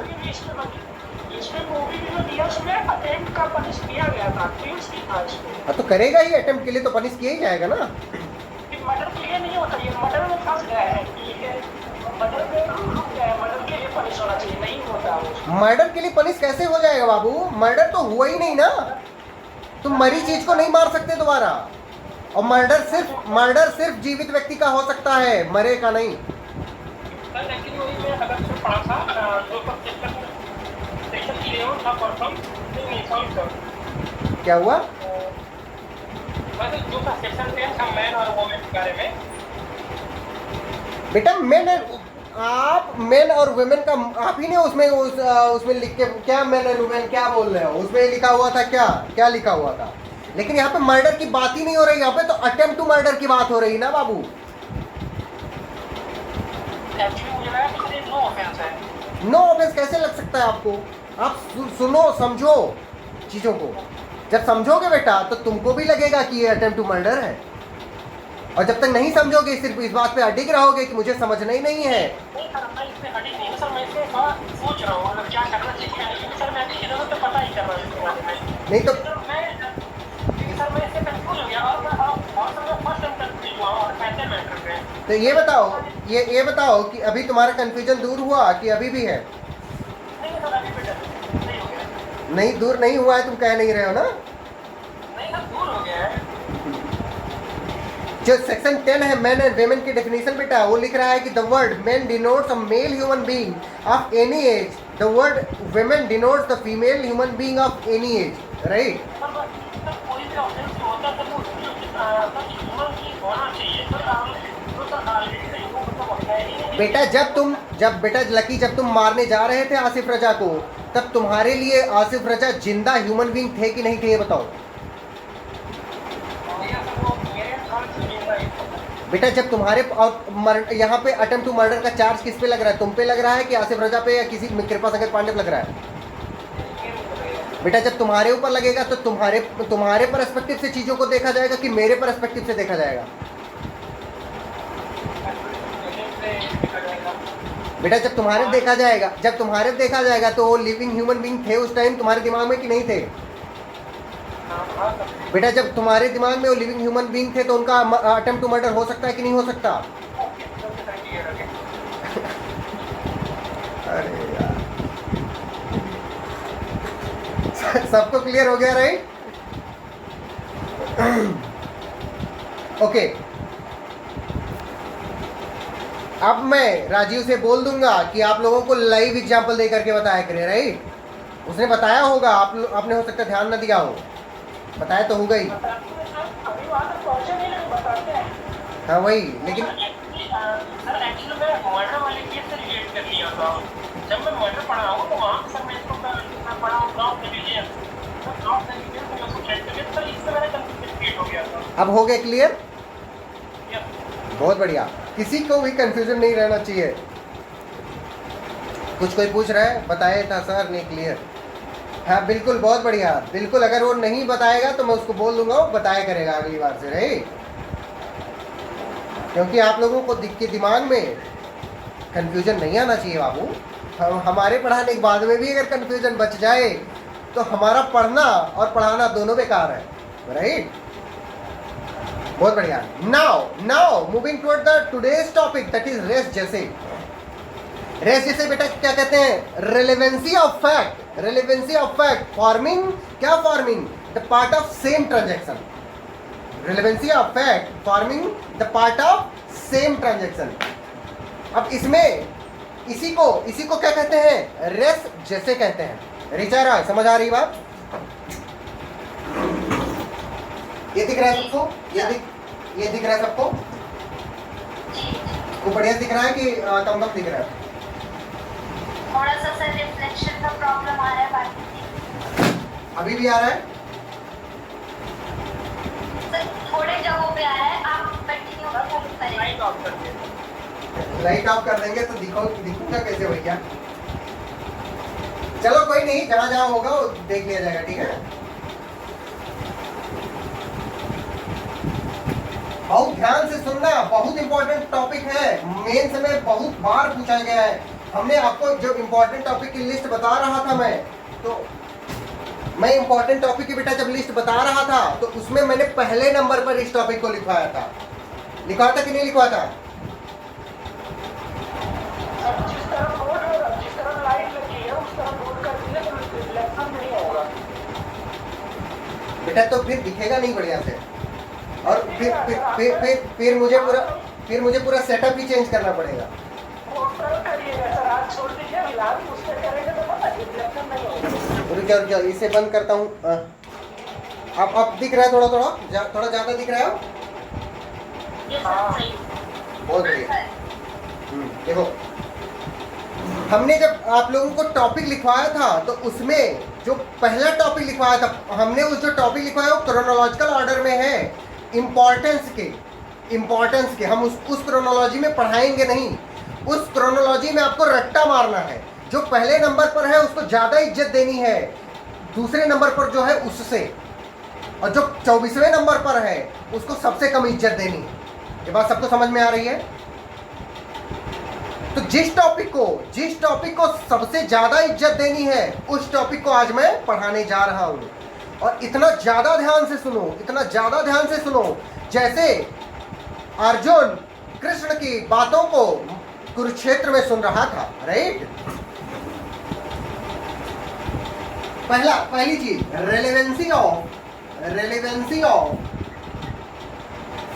इसमें मूवी में जो दिया उसमें अटेम्प्ट का पनिश किया गया था, केस नहीं था इसमें। हाँ तो करेगा ही, अटेम्प्ट के लिए तो पनिश किया ही जाएगा ना। मर्डर के लिए नहीं होता, ये मर्डर में फंस गया है, मर्डर के लिए पनिश होना चाहिए, नहीं होता। मर्डर के लिए पनिश कैसे हो जाएगा बाबू? मर्डर तो हुआ ही नहीं ना, तुम मरी चीज को नहीं मार सकते दोबारा। और मर्डर सिर्फ जीवित व्यक्ति का हो सकता है, मरे का नहीं। लेकिन वही मैं अगर से पढ़ा था जो सेक्शन 11 था परफॉर्म नहीं सॉरी सर। क्या हुआ? मतलब जो था सेक्शन 10 था मैन और वुमेन के बारे में। बेटा मेन और वुमेन का आप ही ने उसमें लिख के क्या मेन और वुमेन क्या बोल रहे हो? उसमें लिखा हुआ था क्या लिखा हुआ था? लेकिन यहाँ पे मर्डर की बात ही नहीं हो रही, यहाँ पे तो अटेम्प्ट टू मर्डर की बात हो रही ना बाबू। नो ऑफेंस कैसे लग सकता है आपको? आप सुनो समझो चीजों को। जब समझोगे बेटा तो तुमको भी लगेगा कि ये अटेम्प्ट टू मर्डर है, और जब तक नहीं समझोगे सिर्फ इस बात पे अडिग रहोगे कि मुझे समझना ही नहीं है। नहीं तो ये बताओ कि अभी तुम्हारा कंफ्यूजन दूर हुआ कि अभी भी है? नहीं दूर नहीं हुआ है, तुम कह नहीं रहे हो ना। नहीं सर दूर हो गया है। जो सेक्शन 10 है मैन एंड वेमेन की डेफिनेशन बेटा, वो लिख रहा है कि the word man denotes a male human being of any age, the word women denotes the female human being of any age, right. बेटा जब तुम मारने जा रहे थे आसिफ रजा को, तब तुम्हारे लिए आसिफ रजा जिंदा ह्यूमन बीइंग थे कि नहीं थे, ये बताओ। बेटा जब तुम्हारे और यहाँ पे अटेम्प्ट टू मर्डर का चार्ज किस पे लग रहा है, तुम पे लग रहा है कि आसिफ रजा पे या किसी कृपा शंकर पांडे पे लग रहा है? बेटा जब तुम्हारे ऊपर लगेगा तो तुम्हारे पर्सपेक्टिव से चीजों को देखा जाएगा कि मेरे पर्सपेक्टिव से देखा जाएगा? बेटा जब तुम्हारे देखा जाएगा तो वो लिविंग ह्यूमन बीइंग थे उस टाइम तुम्हारे दिमाग में कि नहीं थे? बेटा जब तुम्हारे दिमाग में वो लिविंग ह्यूमन बीइंग थे तो उनका अटेम्प्ट टू मर्डर हो सकता है कि नहीं हो सकता? अरे यार, सबको क्लियर हो गया राइट? ओके, अब मैं राजीव से बोल दूंगा कि आप लोगों को लाइव एग्जांपल दे करके बताया करें, राइट? उसने बताया होगा, आपने हो सकता है ध्यान न दिया हो, बताया तो होगा ही। हाँ वही, लेकिन सर एक्चुअली मैं मर्डर वाले केस से रिलेट कर लिया था। जब मैं मर्डर पढ़ा हूँ तो वहाँ पे सर मैं इसको पढ़ा हूँ क्रॉस नेग्लिजेंस, तो क्रॉस नेग्लिजेंस में उसको चेक करके सर इससे मेरा कंफ्यूजन क्रिएट हो गया था। अब हो गया क्लियर? बहुत बढ़िया, किसी को भी कंफ्यूजन नहीं रहना चाहिए। कुछ कोई पूछ रहा है, बताया था सर नहीं क्लियर? हाँ बिल्कुल, बहुत बढ़िया, बिल्कुल। अगर वो नहीं बताएगा तो मैं उसको बोल दूंगा, वो बताया करेगा अगली बार से, राइट? क्योंकि आप लोगों को के दिमाग में कंफ्यूजन नहीं आना चाहिए बाबू। हमारे पढ़ाने के बाद में भी अगर कंफ्यूजन बच जाए तो हमारा पढ़ना और पढ़ाना दोनों बेकार है, राइट? बहुत बढ़िया। Now moving toward the today's topic, that is res gestae. Res gestae बेटा क्या कहते हैं? Relevancy of fact. Relevancy of fact forming, क्या forming? The part of same transaction. Relevancy of fact forming the part of same transaction. अब इसमें इसी को क्या कहते हैं? रेस जैसे कहते हैं। रिचा राय, समझ आ रही बात? ये दिख रहा है सबको? ये दिख रहा है सबको? वो बढ़िया दिख रहा है कि कम दिख रहा है? थोड़ा सा सर रिफ्लेक्शन का प्रॉब्लम आ रहा है, बाकी अभी भी आ रहा है? सर थोड़े जगहों पे आ रहा है, आप कंटिन्यू करें। लाइट ऑफ कर देंगे तो दिखूंगा कैसे भैया? चलो कोई नहीं, जहां जहां होगा वो देख लिया जाएगा, ठीक है? बहुत ध्यान से सुनना, बहुत इंपॉर्टेंट टॉपिक है, मेंस में बहुत बार पूछा गया है। हमने आपको जो इंपॉर्टेंट टॉपिक की लिस्ट बता रहा था मैं इंपॉर्टेंट टॉपिक की बेटा जब लिस्ट बता रहा था तो उसमें मैंने पहले नंबर पर इस टॉपिक को लिखवाया था। लिखवाया था कि नहीं लिखवाया था? जिस तरह लाइट लगी है उस तरह नोट कर दिया तो रिफ्लेक्शन नहीं होगा बेटा, तो फिर दिखेगा नहीं बढ़िया से, और फिर मुझे पूरा सेटअप ही चेंज करना पड़ेगा। रुक, इसे बंद करता हूँ। अब दिख रहा है थोड़ा ज्यादा दिख रहा है? बहुत बढ़िया। देखो, हमने जब आप लोगों को टॉपिक लिखवाया था तो उसमें जो पहला टॉपिक लिखवाया था, हमने उस जो टॉपिक लिखवाया वो क्रोनोलॉजिकल ऑर्डर में है, इम्पोर्टेंस के। हम उस क्रोनोलॉजी में पढ़ाएंगे नहीं, उस क्रोनोलॉजी में आपको रट्टा मारना है। जो पहले नंबर पर है उसको ज़्यादा इज्जत देनी है दूसरे नंबर पर जो है उससे, और जो 24वें नंबर पर है उसको सबसे कम इज्जत देनी है। ये बात सबको समझ में आ रही है? तो जिस टॉपिक को सबसे ज़्यादा इज्जत देनी है उस टॉपिक को आज मैं पढ़ाने जा रहा हूँ। और इतना ज़्यादा ध्यान से सुनो जैसे अर्जुन कृष्ण की बातों को कुरुक्षेत्र में सुन रहा था, राइट? पहली चीज, relevancy of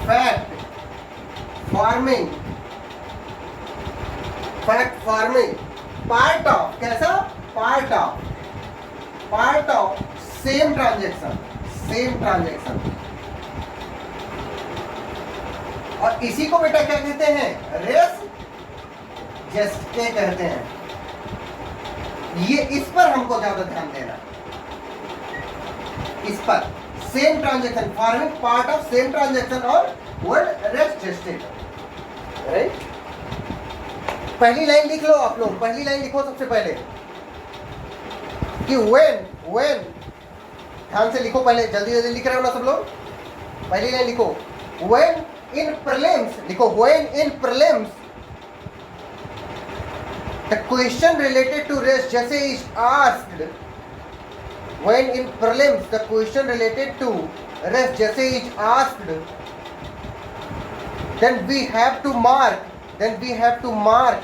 fact forming part of, कैसा? Part of same transaction. और इसी को बेटा क्या कहते हैं? रेस जेस्टे कहते हैं। ये इस पर हमको ज्यादा ध्यान देना, इस पर। Same transaction, forming part of same transaction और वर्ड रेस्ट जेस्टेड, राइट। पहली लाइन लिख लो आप लोग, पहली लाइन लिखो सबसे पहले कि when, ध्यान से लिखो, पहले जल्दी जल्दी लिख रहे हो ना सब लोग। पहली लाइन लिखो, when in prelims, लिखो when in prelims the question related to race जैसे is asked, when in prelims the question related to race जैसे is asked, then we have to mark,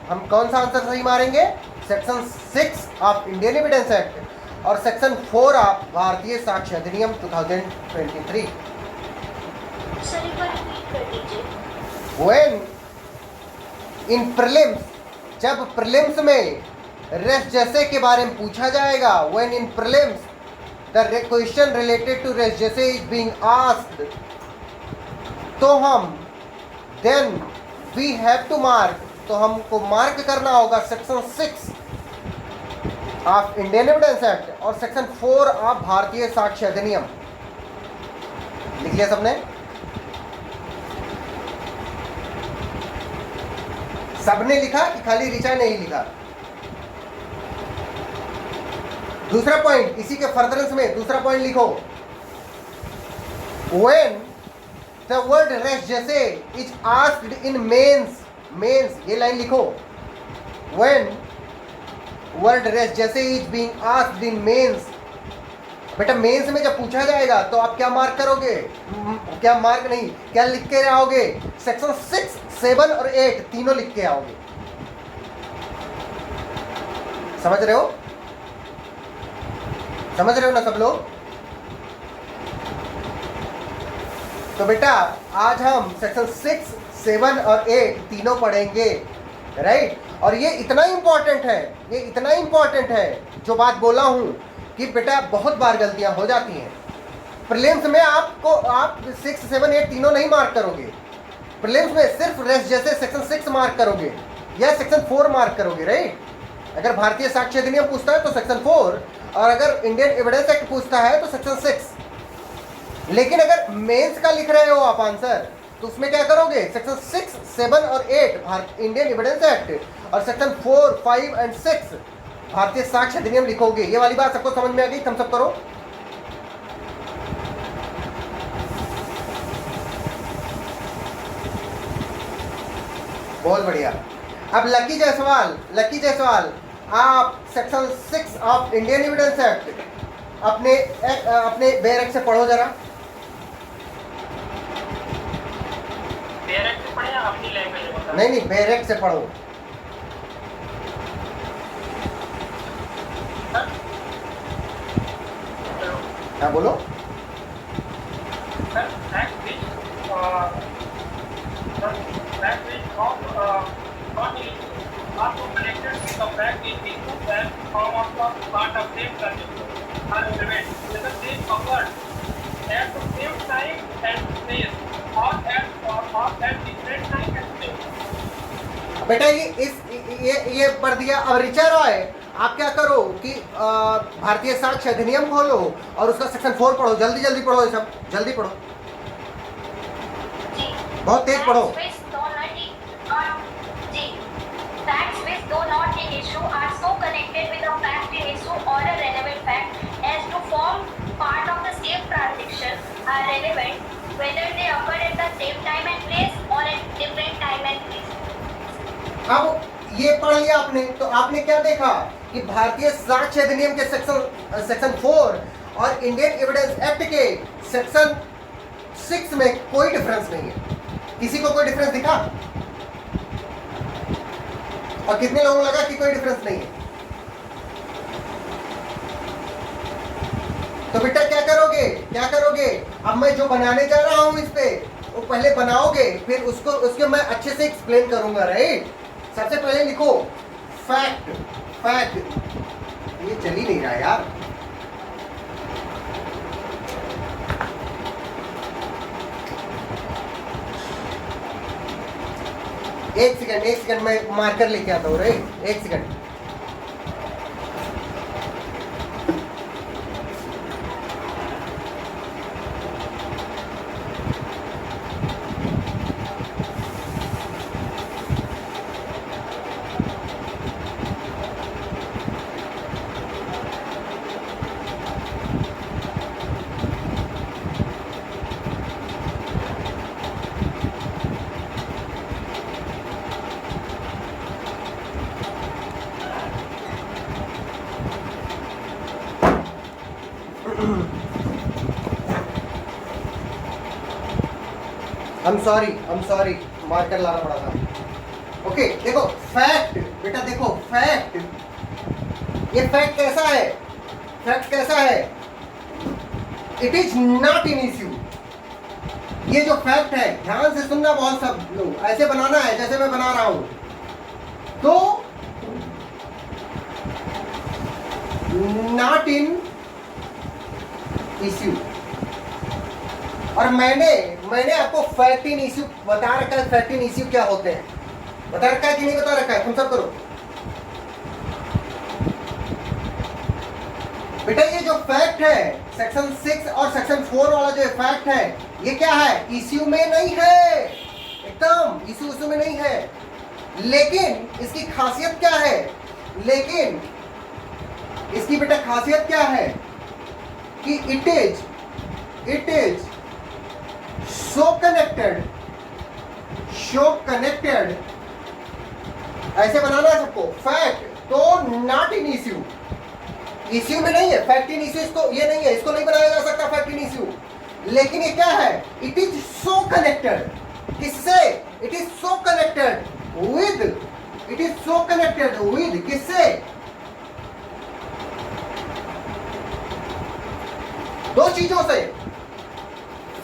हम कौन सा आंसर सही मारेंगे? Section 6 of Indian evidence act और सेक्शन 4 ऑफ भारतीय साक्ष्य अधिनियम 2023। सर एक बार रिपीट कर दीजिए। When in prelims, जब प्रीलिम्स में रेस जैसे के बारे में पूछा जाएगा, when in prelims the question related to res gestae is being asked, तो हम then we have to mark, तो हमको मार्क करना होगा section 6 of Indian evidence act और सेक्शन 4 ऑफ भारतीय साक्ष्य अधिनियम। लिख लिया सबने? सबने लिखा कि खाली ऋचा नहीं लिखा? दूसरा पॉइंट, इसी के फर्दरेंस में दूसरा पॉइंट लिखो, when the word res gestae is asked in mains, ये लाइन लिखो, when word res gestae is being asked in mains. बेटा मेंस में जब पूछा जाएगा तो आप क्या मार्क करोगे? क्या मार्क नहीं, क्या लिख के आओगे? सेक्शन 6, 7 और 8 तीनों लिख के आओगे। समझ रहे हो? समझ रहे हो ना सब लोग? तो बेटा आज हम सेक्शन 6, 7 और 8 तीनों पढ़ेंगे, राइट। और ये इतना इंपॉर्टेंट है, जो बात बोला हूं कि बेटा बहुत बार गलतियां हो जाती हैं। प्रीलिम्स में आप 6, 7, 8 तीनों नहीं मार्क करोगे। प्रीलिम्स में सिर्फ रेस जैसे सेक्शन 6 मार्क करोगे या सेक्शन 4 मार्क करोगे, राइट। अगर भारतीय साक्ष्य अधिनियम पूछता है तो सेक्शन 4, और अगर इंडियन एविडेंस एक्ट पूछता है तो सेक्शन 6। लेकिन अगर मेंस का लिख रहे हो आप आंसर, तो उसमें क्या करोगे? सेक्शन 6, 7 और 8 इंडियन एविडेंस एक्ट और सेक्शन 4, 5 एंड 6 भारतीय साक्ष्य अधिनियम लिखोगे। ये वाली बात सबको समझ में आ गई? थम्स अप करो। बहुत बढ़िया। अब लकी जायसवाल, आप section 6 of Indian evidence act अपने बैरक से पढ़ो जरा। बैरक से पढ़े या अपनी लैंग्वेज में? नहीं, बैरक से पढ़ो। हाँ बोलो। Sir fact which of not are connected with the fact is equal and form of the part of same transaction are relevant whether they occurred at the same time and place or at different time and place। बेटा ये पढ़ दिया। अब ऋचा रॉय, आप क्या करो कि भारतीय साक्ष्य अधिनियम खोलो और उसका सेक्शन 4 पढ़ो। जल्दी पढ़ो, ये सब जल्दी पढ़ो, बहुत तेज पढ़ो। Facts which though not in issue are so connected with a fact in issue or a relevant fact as to form part of the same transaction are relevant whether they occur at the same time and place or at different time and place। अब ये पढ़ लिया आपने, तो आपने क्या देखा कि भारतीय साक्ष्य अधिनियम के सेक्शन 4 और इंडियन एविडेंस एक्ट के सेक्शन 6 में कोई डिफरेंस नहीं है। किसी को कोई डिफरेंस दिखा? और कितने लोगों को लगा कि कोई डिफरेंस नहीं है? तो बेटा क्या करोगे? अब मैं जो बनाने जा रहा हूं इस पे, वो पहले बनाओगे, फिर उसके मैं अच्छे से एक्सप्लेन करूंगा, राइट। सबसे पहले लिखो फैक्ट। ये चल ही नहीं रहा यार। एक सेकंड मैं मार्कर लेके आता हूँ रे, एक सेकंड। I'm sorry, मार्कर लाना पड़ा था। ओके देखो फैक्ट, बेटा देखो फैक्ट, ये फैक्ट कैसा है, फैक्ट कैसा है, it is not in issue. ये जो फैक्ट है, ध्यान से सुनना बहुत सब लोग, ऐसे बनाना है जैसे मैं बना रहा हूं, तो नॉट इन इश्यू। और मैंने आपको फैक्ट इन इश्यू बता रखा है, फैक्ट इन इश्यू क्या होते हैं बता रखा है कि नहीं बता रखा है, तुम सब करो। बेटा ये जो फैक्ट है सेक्शन 6 और सेक्शन 4 वाला जो फैक्ट है, ये क्या है, इश्यू में नहीं है, एकदम इश्यू में नहीं है। लेकिन इसकी खासियत क्या है, लेकिन इसकी बेटा खासियत क्या है कि इट इज so connected, ऐसे बनाना है सबको। फैक्ट तो नॉट इन इश्यू, इश्यू में नहीं है, फैक्ट इन इश्यू इसको ये नहीं है, इसको नहीं बनाया जा सकता फैक्ट इन इश्यू। लेकिन ये क्या है, इट इज सो कनेक्टेड, किससे, it is so connected with, it is so connected with किससे, दो चीजों से।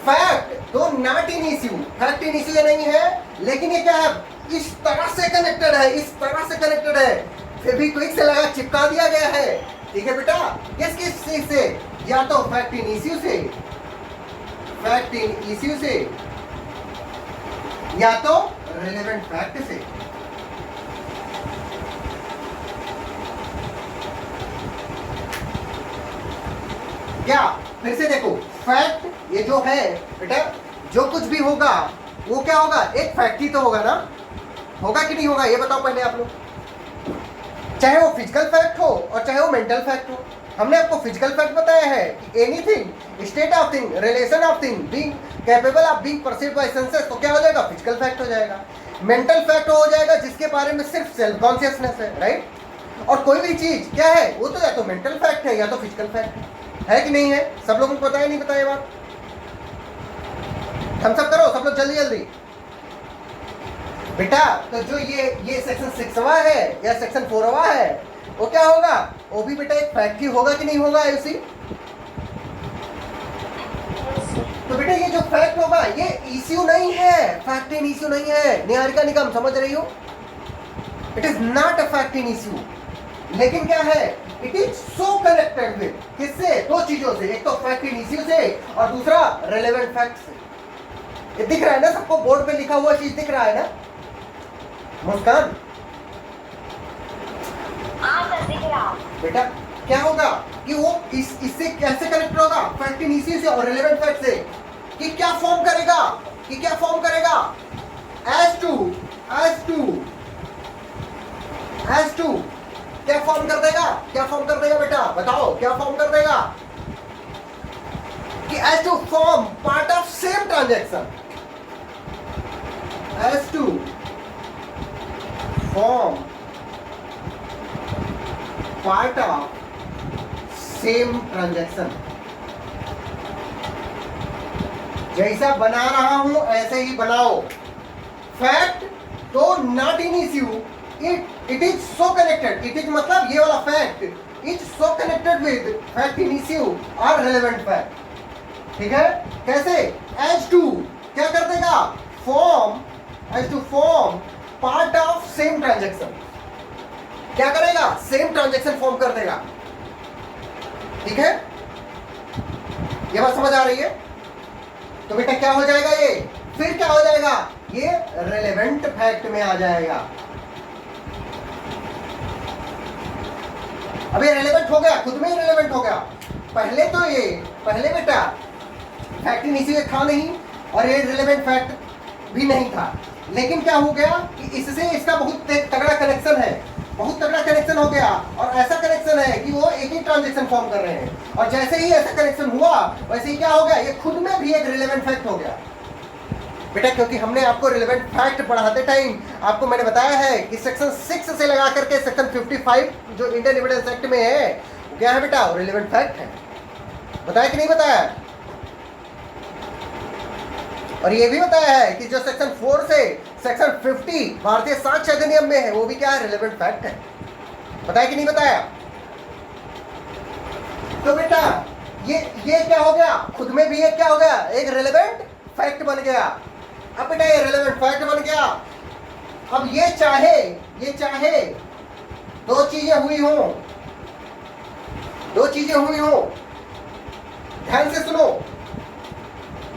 फैक्ट तो not in issue, fact in issue नहीं है, लेकिन ये क्या है, इस तरह से कनेक्टेड है, इस तरह से कनेक्टेड है, फिर भी क्विक से लगा चिपका दिया गया है। ठीक है बेटा, किस चीज से, या तो फैक्ट इन इश्यू से, फैक्ट इन इश्यू से, या तो रिलेवेंट फैक्ट से। क्या, फिर से देखो, फैक्ट ये जो है बेटा, जो कुछ भी होगा वो क्या होगा, एक फैक्ट ही तो होगा ना, होगा कि नहीं होगा, ये बताओ पहले आप लोग। चाहे वो फिजिकल फैक्ट हो और चाहे वो मेंटल फैक्ट हो। हमने आपको फिजिकल फैक्ट बताया है कि anything, state of thing, relation of thing being capable of being perceived bye senses, तो क्या हो जाएगा, फिजिकल फैक्ट हो जाएगा। मेंटल फैक्ट हो जाएगा जिसके बारे में सिर्फ सेल्फ कॉन्शियसनेस है, राइट। और कोई भी चीज क्या है, वो तो या तो मेंटल फैक्ट है या तो फिजिकल फैक्ट है कि नहीं है। सब लोगों को पता है नहीं पता ये बात, हम सब करो सब लोग जल्दी जल्दी बेटा। तो जो ये सेक्शन 6वां है या सेक्शन 4वां है, वो क्या होगा, वो भी बेटा एक फैक्ट ही होगा कि नहीं होगा ऐसी। तो बेटा ये जो फैक्ट होगा ये इश्यू नहीं है, फैक्ट इन इश्यू नहीं है। निहारिका निगम समझ रही हो, it is not a fact in issue, लेकिन क्या है, it is so connected with किससे, दो चीजों से, एक तो फैक्ट इन इश्यू से और दूसरा रेलेवेंट फैक्ट से। ये दिख रहा है ना सबको, बोर्ड पे लिखा हुआ चीज दिख रहा है ना मुस्कान, दिख रहा बेटा क्या होगा कि वो इससे कैसे कनेक्ट होगा, फैक्ट इन इश्यू से और रेलेवेंट फैक्ट से, कि क्या फॉर्म करेगा, कि क्या फॉर्म करेगा, एज टू क्या फॉर्म कर देगा, क्या फॉर्म कर देगा बेटा बताओ, क्या फॉर्म कर देगा, कि as to form part of same transaction, as to form part of same transaction. जैसा बना रहा हूं ऐसे ही बनाओ। फैक्ट तो not in issue, it is so connected, it is मतलब ये वाला fact is so connected with fact in issue और रेलेवेंट फैक्ट। ठीक है, कैसे, एज टू क्या कर देगा, form, as to form part of same transaction, क्या करेगा, सेम ट्रांजैक्शन फॉर्म कर देगा। ठीक है, ये बात समझ आ रही है। तो बेटा क्या हो जाएगा ये, फिर क्या हो जाएगा, ये रेलेवेंट फैक्ट में आ जाएगा। अब ये रेलेवेंट हो गया, खुद में ही रेलेवेंट हो गया। पहले बेटा फैक्ट इनिशियो ये था नहीं और ये रिलेवेंट फैक्ट भी नहीं था, लेकिन क्या हो गया कि इससे इसका बहुत तगड़ा कनेक्शन है, बहुत तगड़ा कनेक्शन हो गया और ऐसा कनेक्शन है कि वो एक ही ट्रांजैक्शन फॉर्म कर रहे हैं। और जैसे ही ऐसा कनेक्शन हुआ वैसे ही क्या हो गया, ये खुद में भी एक रिलेवेंट फैक्ट हो गया बेटा। क्योंकि हमने आपको रिलेवेंट फैक्ट पढ़ाते टाइम आपको मैंने बताया है कि सेक्शन 6 से लगा करके सेक्शन 55 जो इंडियन एविडेंस एक्ट में है क्या है बेटा, रिलेवेंट फैक्ट है। बताया कि नहीं बताया? और ये भी बताया है कि जो सेक्शन 4 से सेक्शन 50 भारतीय साक्ष्य अधिनियम में है वो भी क्या है, रिलेवेंट फैक्ट है। बताया कि नहीं बताया? तो बेटा ये क्या हो गया, खुद में भी एक क्या हो गया, एक रिलेवेंट फैक्ट बन गया। अब बेटा ये रिलेवेंट फैक्ट बन गया। अब ये चाहे दो चीजें हुई हो, ध्यान से सुनो,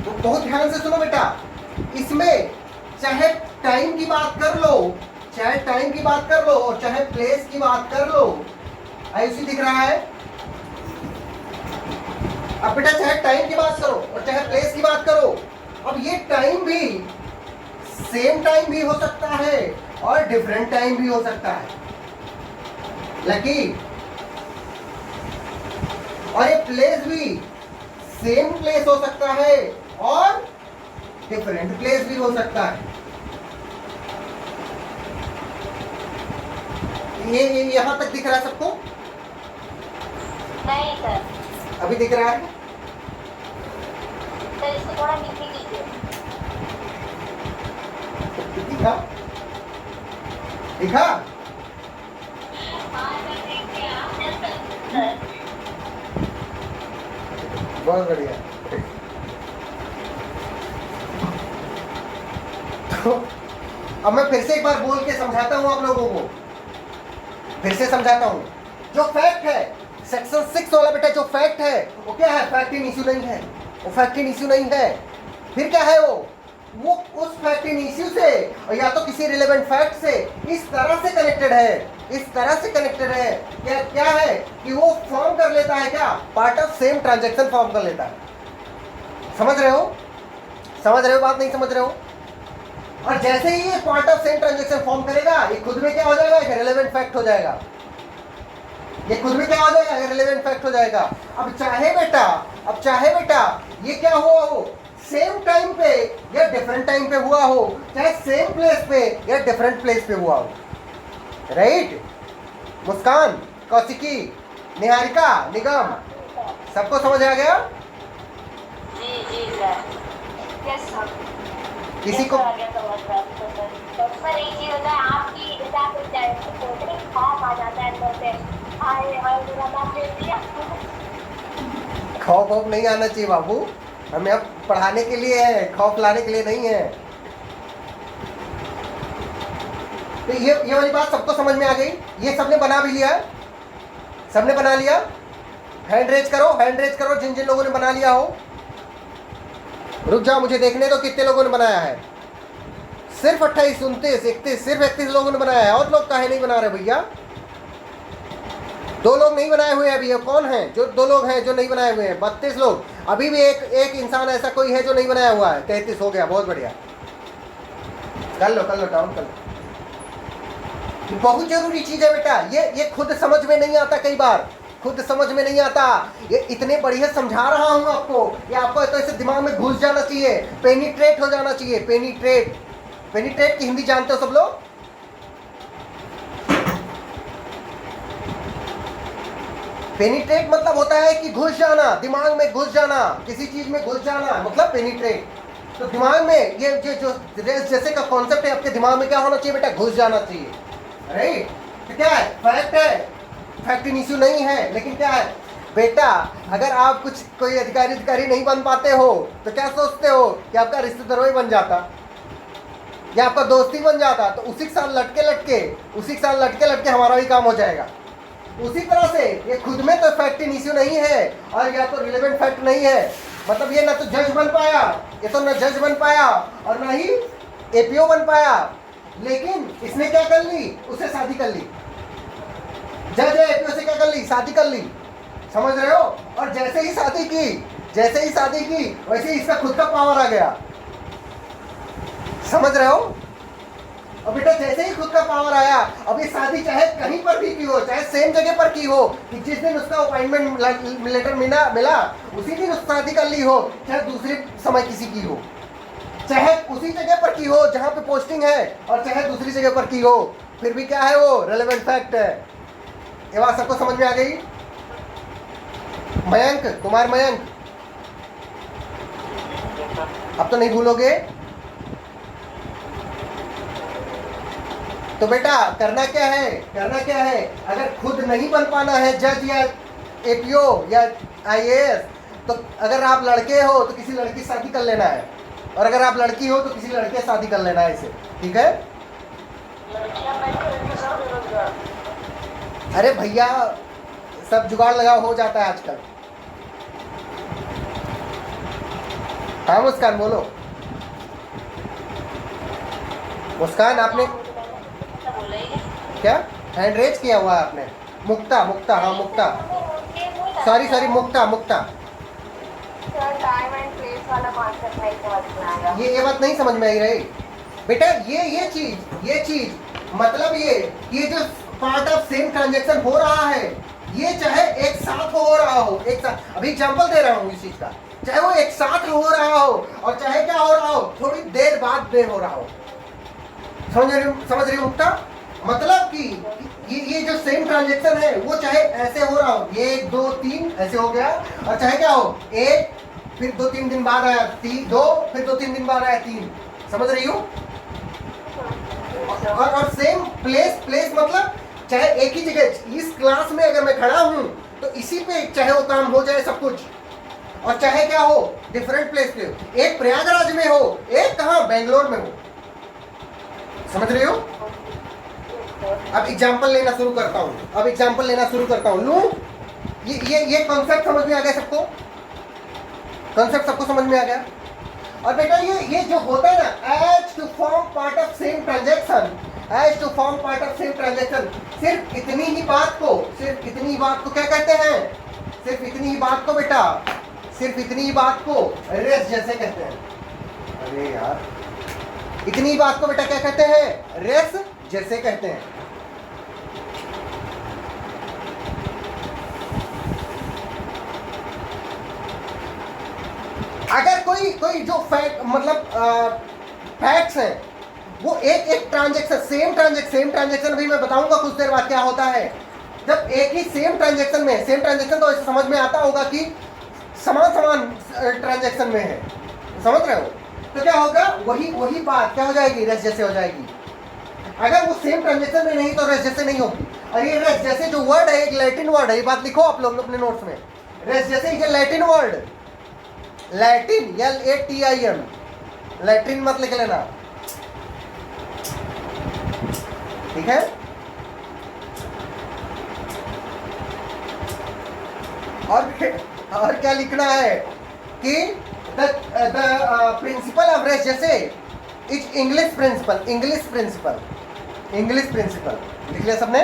तो बहुत ध्यान से सुनो बेटा। इसमें चाहे टाइम की बात कर लो और चाहे प्लेस की बात कर लो, ऐसी दिख रहा है। अब बेटा चाहे टाइम की बात करो और चाहे प्लेस की बात करो, अब ये टाइम भी सेम टाइम भी हो सकता है और डिफरेंट टाइम भी हो सकता है, लकी। और ये प्लेस भी सेम प्लेस हो सकता है और डिफरेंट प्लेस भी हो सकता है। ये यहां तक दिख रहा है सबको? नहीं सर। अभी दिख रहा है? सर इसको थोड़ा नीचे कीजिए। दिखा? हाँ सर देखिए आप सर। बहुत बढ़िया। तो अब मैं फिर से एक बार बोल के समझाता हूं आप लोगों को, फिर से समझाता हूं। जो फैक्ट है सेक्शन 6 वाला बेटा, जो फैक्ट है वो क्या है, फैक्ट इन इश्यू नहीं है, वो फैक्ट इन इश्यू नहीं है। फिर क्या है वो उस फैक्ट इन इश्यू से और या तो किसी रिलेवेंट फैक्ट से इस तरह से कनेक्टेड है, क्या है कि वो फॉर्म कर लेता है, क्या part of same transaction form कर लेता है। समझ रहे हो बात, नहीं समझ रहे हो? और जैसे ही ये part of same transaction form करेगा ये खुद में क्या हो जाएगा, एक रिलेवेंट फैक्ट हो जाएगा। ये खुद में क्या हो जाएगा, एक रिलेवेंट फैक्ट हो जाएगा। अब चाहे बेटा ये क्या हुआ हो, सेम टाइम पे या डिफरेंट टाइम पे हुआ हो, चाहे सेम प्लेस पे या डिफरेंट प्लेस पे हुआ हो, राइट? मुस्कान, कौशिकी, निहारिका, निगम, सबको समझ आ गया? जी सर। Yes sir. किसी को सर एक चीज होता है आपकी खौफ आ जाता है अंदर से, मेरा नाम ले दिया। खौफ नहीं आना चाहिए बाबू, हमें अब पढ़ाने के लिए है, खौफ लाने के लिए नहीं है। तो ये वाली बात सबको समझ में आ गई? ये सबने बना भी लिया? सबने बना लिया? हैंड रेज करो जिन जिन लोगों ने बना लिया हो। रुक जाओ, मुझे देखने दो कितने लोगों ने बनाया है। सिर्फ 28, 29, 31, सिर्फ 31 लोगों ने बनाया है। और लोग काहे नहीं बना रहे भैया? 2 लोग नहीं बनाए हुए अभी। कौन है जो 2 लोग हैं जो नहीं बनाए हुए हैं? 32 लोग। अभी भी एक इंसान ऐसा कोई है जो नहीं बनाया हुआ है। 33 हो गया, बहुत बढ़िया। कर लो डाउन कर लो। बहुत जरूरी चीज है बेटा, ये खुद समझ में नहीं आता, कई बार खुद समझ में नहीं आता। ये इतने बढ़िया समझा रहा हूं आपको, ये आपको तो ऐसे दिमाग में घुस जाना चाहिए, पेनिट्रेट हो जाना चाहिए। पेनिट्रेट की हिंदी जानते हो सब लोग? पेनिट्रेट मतलब होता है कि घुस जाना, दिमाग में घुस जाना, किसी चीज में घुस जाना, मतलब पेनिट्रेट। तो दिमाग में ये जो जैसे का कॉन्सेप्ट है आपके दिमाग में क्या होना चाहिए बेटा, घुस जाना चाहिए, राइट? तो क्या है, फैक्ट इन इश्यू नहीं है, लेकिन क्या है बेटा, अगर आप कोई अधिकारी नहीं बन पाते हो तो क्या सोचते हो कि आपका रिश्तेदार ही बन जाता या आपका दोस्ती बन जाता, तो उसी के साथ लटके हमारा भी काम हो जाएगा। उसी तरह से ये खुद में तो फैक्ट इन इश्यू नहीं है और या तो रिलेवेंट फैक्ट नहीं है। मतलब ये ना तो जज बन पाया, ये तो ना जज बन पाया और ना ही एपीओ बन पाया, लेकिन इसने क्या कर ली, उससे शादी कर ली। जज है, एपीओ से क्या कर ली, शादी कर ली, समझ रहे हो। और जैसे ही शादी की वैसे ही इसका खुद का पावर आ गया, समझ रहे हो। और बेटा जैसे ही खुद का पावर आया, अब ये शादी चाहे कहीं पर भी की हो, चाहे सेम जगह पर की हो, कि जिस दिन उसका अपॉइंटमेंट लेटर मिला उसी दिन उस शादी कर ली हो, चाहे दूसरे समय किसी की हो, चाहे उसी जगह पर की हो जहां पे पोस्टिंग है, और चाहे दूसरी जगह पर की हो, फिर भी क्या है, वो रेलेवेंट फैक्ट है। ये बात सबको समझ में आ गई। मयंक, कुमार मयंक, अब तो नहीं भूलोगे। तो बेटा करना क्या है, अगर खुद नहीं बन पाना है जज या एपीओ या आईएएस, तो अगर आप लड़के हो तो किसी लड़की से शादी कर लेना है, और अगर आप लड़की हो तो किसी लड़के से शादी कर लेना है इसे, ठीक है। अरे भैया सब जुगाड़ लगा हो जाता है आजकल। हाँ मुस्कान बोलो। मुस्कान आपने क्या हैंड रेज किया हुआ है आपने? मुक्ता, हाँ Mukta, sorry Mukta. Time and place वाला कॉन्सेप्ट नहीं समझ में आया। ये बात नहीं समझ में आई रही बेटा। ये चीज मतलब ये जो पार्ट ऑफ सेम ट्रांजैक्शन हो रहा है, ये चाहे एक साथ हो रहा हो, एक साथ, अभी एग्जांपल दे रहा हूँ इस चीज का, चाहे वो एक साथ हो रहा हो और चाहे क्या हो रहा हो, थोड़ी देर बाद हो रहा हो। समझ रही हो मुक्ता? मतलब कि ये जो सेम ट्रांजैक्शन है वो चाहे ऐसे हो रहा हो, 1 2 3 ऐसे हो गया, और चाहे क्या हो, 1 फिर 2-3 दिन बाद आया 2 फिर 2-3 दिन बाद आया 3। समझ रही हो? और सेम प्लेस मतलब चाहे एक ही जगह, इस क्लास में अगर मैं खड़ा हूं तो इसी पे चाहे वो काम हो जाए सब कुछ, और चाहे क्या हो डिफरेंट प्लेस पे, एक प्रयागराज में हो, एक कहां बेंगलोर में हो। समझ रही हो? अब एग्जांपल लेना शुरू करता हूं। लूं ये कॉन्सेप्ट समझ में आ गया सबको? कॉन्सेप्ट सबको समझ में आ गया? और बेटा ये जो होता है ना, as to form part of same transaction, सिर्फ इतनी ही बात को क्या कहते हैं? सिर्फ इतनी ही बात को रेस जैसे कहते हैं। अरे यार, इतनी ही बात को बेटा क्या कहते हैं? रेस जैसे कहते हैं। अगर कोई जो फैक्ट्स हैं वो एक ट्रांजैक्शन, सेम ट्रांजैक्शन भी मैं बताऊंगा कुछ देर बाद क्या होता है। जब एक ही सेम ट्रांजैक्शन तो ऐसे समझ में आता होगा कि समान ट्रांजैक्शन में है, समझ रहे हो? तो क्या होगा, वही बात क्या हो जाएगी, रेस जैसे हो जाएगी। अगर वो सेम ट्रांजैक्शन में नहीं तो रेस जैसे नहीं होगी। और ये रेस जैसे जो वर्ड है, एक लैटिन वर्ड है, ये बात लिखो आप लोग अपने नोट्स में। रेस जैसे ये Latin word, Latin LATIN, Latin मत लिख लेना, ठीक है। और क्या लिखना है कि द प्रिंसिपल ऑफ रेस जैसे इज इंग्लिश प्रिंसिपल लिख लिया सबने?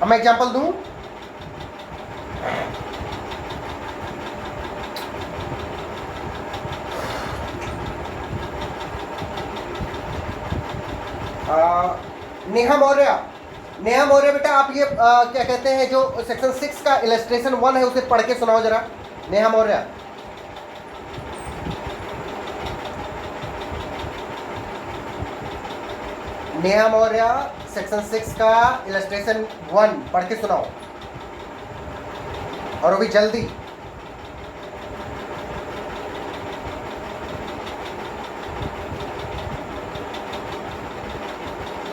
अब मैं एग्जांपल दूं। नेहा मौर्य बेटा, आप ये क्या कहते हैं, जो सेक्शन 6 का इलस्ट्रेशन 1 है उसे पढ़ के सुनाओ जरा। नेहा मौर्य सेक्शन 6 का इलस्ट्रेशन 1 पढ़ के सुनाओ, और वो भी जल्दी।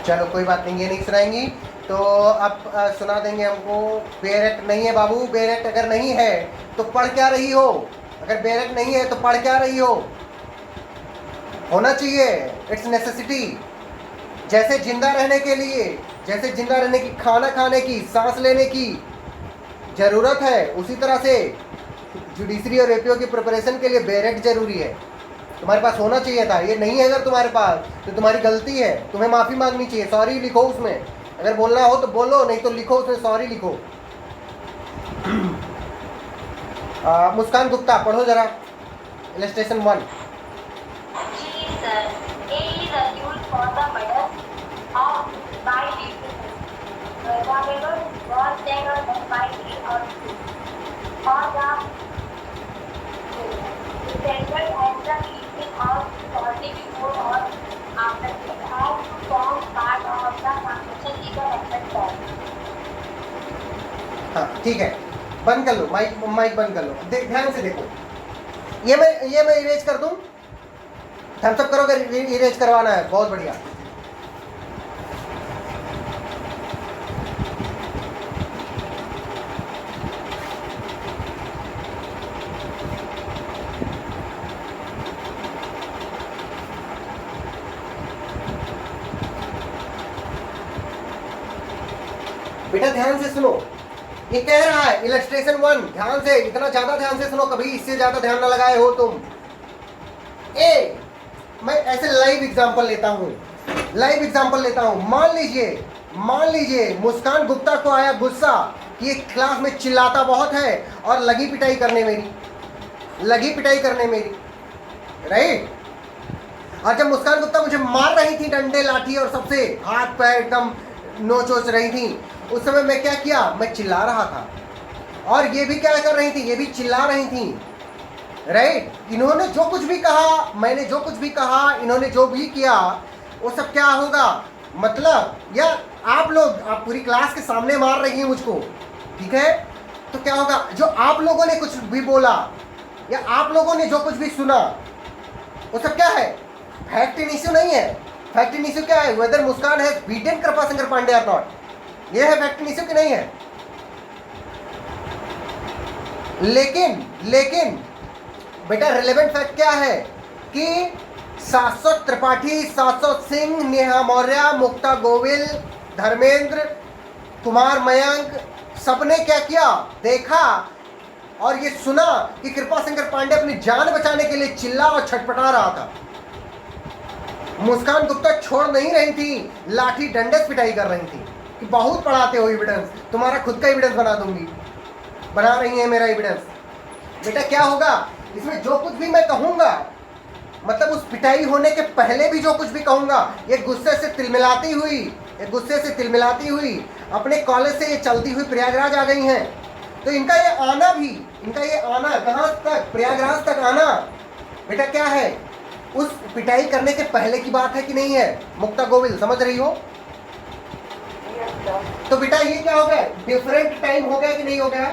चलो कोई बात नहीं, ये नहीं सुनाएंगी तो आप सुना देंगे हमको। बेरेट नहीं है बाबू, बेरेट अगर नहीं है तो पढ़ क्या रही हो? अगर बेरेट नहीं है तो पढ़ क्या रही हो? होना चाहिए, इट्स नेसेसिटी। जैसे जिंदा रहने के लिए, जैसे जिंदा रहने की, खाना खाने की, सांस लेने की ज़रूरत है, उसी तरह से जुडिशरी और एपीओ की प्रिपरेशन के लिए बेरेट जरूरी है। तुम्हारे पास होना चाहिए था, ये नहीं है अगर तुम्हारे पास तो तुम्हारी गलती है, तुम्हें माफ़ी मांगनी चाहिए, सॉरी लिखो उसमें, अगर बोलना हो तो बोलो, नहीं तो लिखो उसमें सॉरी लिखो। मुस्कान गुप्ता पढ़ो जरा इलस्ट्रेशन 1। जी sir, A is accused for the murder of by whatever was said or done by he or she, or the defendant has the meaning of shortly before or after it has to form part of the transaction legal aspect. हाँ ठीक है, बंद कर लो माइक बंद कर लो, ध्यान से देखो। ये मैं इरेज कर दूं, थम्स अप करो अगर इरेज करवाना है, बहुत बढ़िया। बेटा ध्यान से सुनो, ये कह रहा है इलस्ट्रेशन 1, ध्यान से, इतना ज्यादा ध्यान से सुनो, कभी इससे ज्यादा ध्यान ना लगाए हो तुम। मैं ऐसे लाइव एग्जांपल लेता हूँ, मान लीजिए मुस्कान गुप्ता को आया गुस्सा कि ये क्लास में चिल्लाता बहुत है और लगी पिटाई करने मेरी, राइट। और जब मुस्कान गुप्ता मुझे मार रही थी डंडे लाठी और सबसे हाथ पैर एकदम नोच रही थी, उस समय मैं क्या किया, मैं चिल्ला रहा था, और ये भी क्या कर रही थी, ये भी चिल्ला रही थी, राइट। इन्होंने जो कुछ भी कहा, मैंने जो कुछ भी कहा, इन्होंने जो भी किया, वो सब क्या होगा, मतलब या आप पूरी क्लास के सामने मार रही हैं मुझको, ठीक है, तो क्या होगा, जो आप लोगों ने कुछ भी बोला या आप लोगों ने जो कुछ भी सुना, वो सब क्या है, फैक्ट इन इश्यू नहीं है। फैक्ट इन इश्यू क्या है, whether Muskan has beaten Kripashankar Pandey or not, ये है फैक्ट इन इश्यू की नहीं है। लेकिन बेटा रिलेवेंट फैक्ट क्या है कि शाश्वत त्रिपाठी, शाश्वत सिंह, नेहा मौर्य, मुक्ता गोविल, धर्मेंद्र, कुमार मयंक, सबने क्या किया, देखा और ये सुना कि कृपाशंकर पांडे अपनी जान बचाने के लिए चिल्ला और छटपटा रहा था। मुस्कान गुप्ता छोड़ नहीं रही थी, लाठी डंडे से पिटाई कर रही थी कि बहुत पढ़ाते हो एविडेंस, तुम्हारा खुद का एविडेंस बना दूंगी, बना रही है मेरा एविडेंस। बेटा क्या होगा, इसमें जो कुछ भी मैं कहूँगा, मतलब उस पिटाई होने के पहले भी जो कुछ भी कहूँगा, ये गुस्से से तिलमिलाती हुई अपने कॉलेज से ये चलती हुई प्रयागराज आ गई हैं, तो इनका ये आना कहाँ तक, प्रयागराज तक आना, बेटा क्या है, उस पिटाई करने के पहले की बात है कि नहीं है, मुक्ता गोविल समझ रही हो। तो बेटा ये क्या हो गया, डिफरेंट टाइम हो गया कि नहीं हो गया,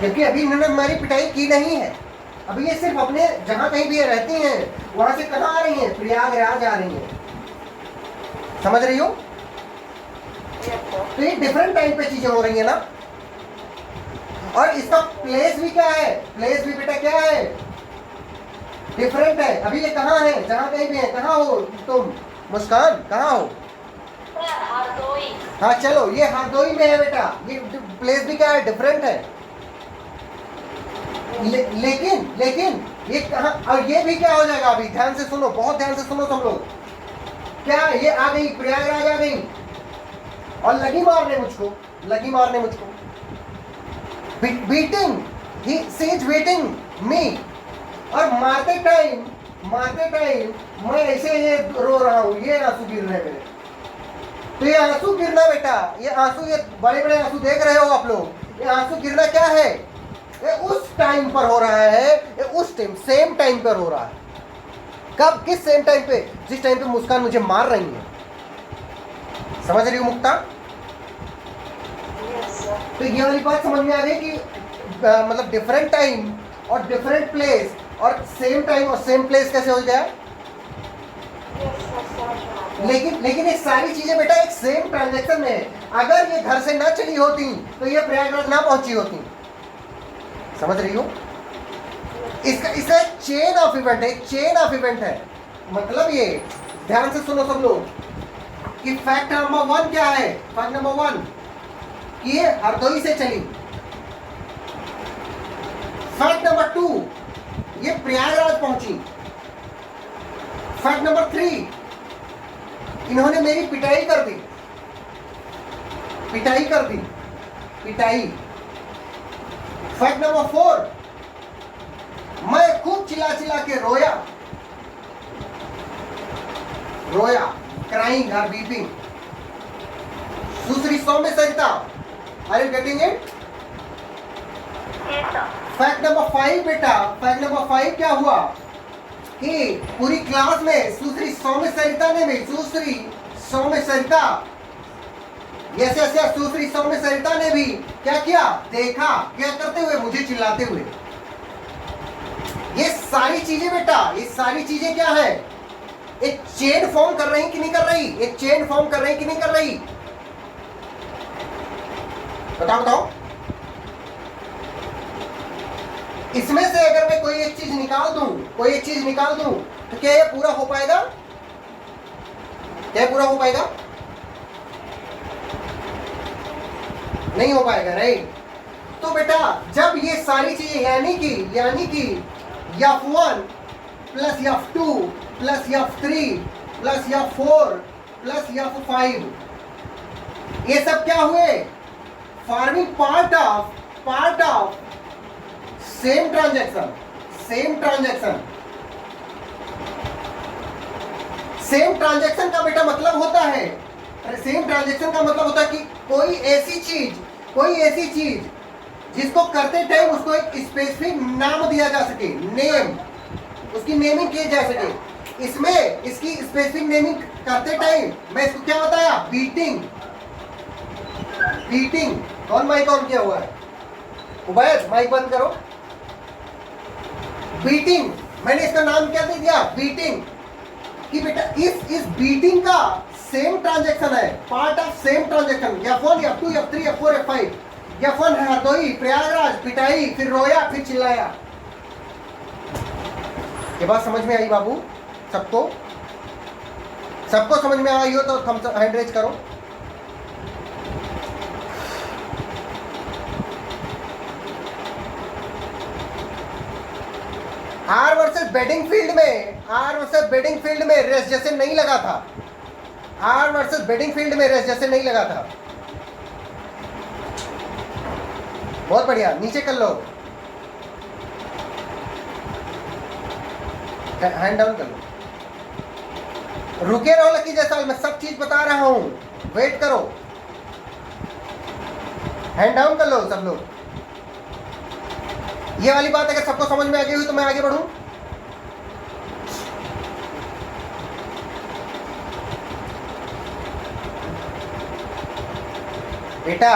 क्योंकि अभी इन्होंने हमारी पिटाई की नहीं है, अभी ये सिर्फ अपने जहां कहीं भी रहती हैं वहां से कहाँ आ रही हैं, प्रयागराज आ रही हैं, समझ रही हो। तो ये डिफरेंट टाइम पे चीजें हो रही है ना, और इसका प्लेस भी क्या है, प्लेस भी बेटा क्या है, डिफरेंट है। अभी ये कहाँ है, जहाँ कहीं भी है, कहाँ हो तुम मुस्कान, कहाँ हो, हरदोई। हाँ चलो, ये हरदोई में है बेटा, ये प्लेस भी क्या है, डिफरेंट है। लेकिन ये कहाँ, और ये भी क्या हो जाएगा, अभी ध्यान से सुनो, बहुत ध्यान से सुनो तुम लोग, क्या ये आ गई, प्रयागराज आ गई और लगी मारने मुझको, बीटिंग, शी इज बीटिंग मी, और मारते टाइम मैं ऐसे ये रो रहा हूँ, ये आंसू गिर रहे हैं मेरे, तो ये आंसू गिरना बेटा, ये बड़े आंसू देख रहे हो आप लोग, ये आंसू गिरना क्या है, ये उस टाइम पर हो रहा है, ये उस टाइम सेम टाइम पर हो रहा है। कब, किस सेम टाइम पे, जिस टाइम पे मुस्कान मुझे मार रही है, समझ रही हो मुक्ता। तो ये वाली बात समझ में आ गई कि मतलब डिफरेंट टाइम और डिफरेंट प्लेस और सेम टाइम और सेम प्लेस कैसे हो गया। लेकिन ये सारी चीजें बेटा एक सेम ट्रांजैक्शन में है, अगर ये घर से ना चली होती तो ये प्रयागराज ना पहुंची होती, समझ रही हो। इसका चेन ऑफ इवेंट है, मतलब ये ध्यान से सुनो सब लोग कि फैक्ट नंबर 1 क्या है, फैक्ट नंबर 1 कि ये हरदोई से चली, फैक्ट नंबर 2 ये प्रयागराज पहुंची। फैक्ट नंबर 3, इन्होंने मेरी पिटाई कर दी, पिटाई कर दी, पिटाई। फैक्ट नंबर 4, मैं खूब चिल्ला चिल्ला के रोया, रोया, क्राइंग और वीपिंग। दूसरी Saumya Sarita, are you getting it? Yes, sir. Fact number 5 बेटा, फैक्ट नंबर 5 क्या हुआ कि पूरी क्लास में सुश्री सौम्य सरिता ने भी, सुश्री सौम्य सरिता, यस यस यस, सुश्री सौम्य सरिता ने भी क्या किया, देखा, क्या करते हुए, मुझे चिल्लाते हुए। ये सारी चीजें बेटा, ये सारी चीजें क्या है, एक चेन फॉर्म कर रही कि नहीं कर रही, एक चेन फॉर्म कर रही कि नहीं कर रही, बताओ बताओ। इसमें से अगर मैं कोई एक चीज निकाल दूं, कोई एक चीज निकाल दूं, तो क्या ये पूरा हो पाएगा, क्या पूरा हो पाएगा, नहीं हो पाएगा, राइट। तो बेटा जब ये सारी चीजें यानी कि F1 plus F2 plus F3 plus F4 plus F5, ये सब क्या हुए, forming part of same transaction, same transaction. Same transaction का बेटा मतलब होता है, सेम ट्रांजैक्शन का मतलब होता है कि कोई ऐसी चीज जिसको करते टाइम उसको एक स्पेसिफिक नाम दिया जा सके, नेम, उसकी नेमिंग की जा सके। इसमें इसकी स्पेसिफिक नेमिंग करते टाइम मैं इसको क्या बताया, बीटिंग, बीटिंग। कौन माइक ऑन किया हुआ है, उबैद माइक बंद करो। बीटिंग, मैंने इसका नाम क्या दे दिया, बीटिंग, कि बेटा इस बीटिंग का सेम ट्रांजैक्शन है, part of same transaction. F1 F2 F3 F4 F5। F1 है हरदोई, प्रयागराज, पिटाई, फिर रोया, फिर चिल्लाया। ये बात समझ में आई बाबू सबको? सबको समझ में आई हो तो थम्स हैंड रेज करो। आर वर्सेस बेडिंगफील्ड में रेस जैसे नहीं लगा था, आर वर्सेस बेडिंगफील्ड में रेस जैसे नहीं लगा था। बहुत बढ़िया, नीचे कर लो, हैंड डाउन कर लो, रुके रहो लकी जैसा, मैं सब चीज बता रहा हूं, वेट करो, हैंड डाउन कर लो सब लोग। ये वाली बात अगर सबको समझ में आ गई हुई तो मैं आगे बढ़ूं। बेटा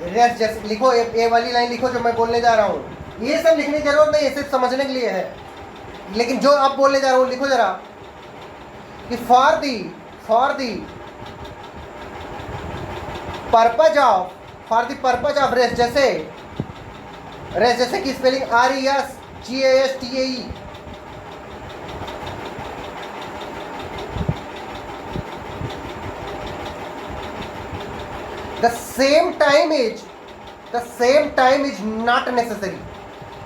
रेस जैसे लिखो, ए वाली लाइन लिखो जो मैं बोलने जा रहा हूं। ये सब लिखने की जरूरत नहीं है, सिर्फ समझने के लिए है, लेकिन जो आप बोलने जा रहा हूं लिखो जरा, कि for the purpose of res gestae की spelling RESGASTAE। The same time is not necessary.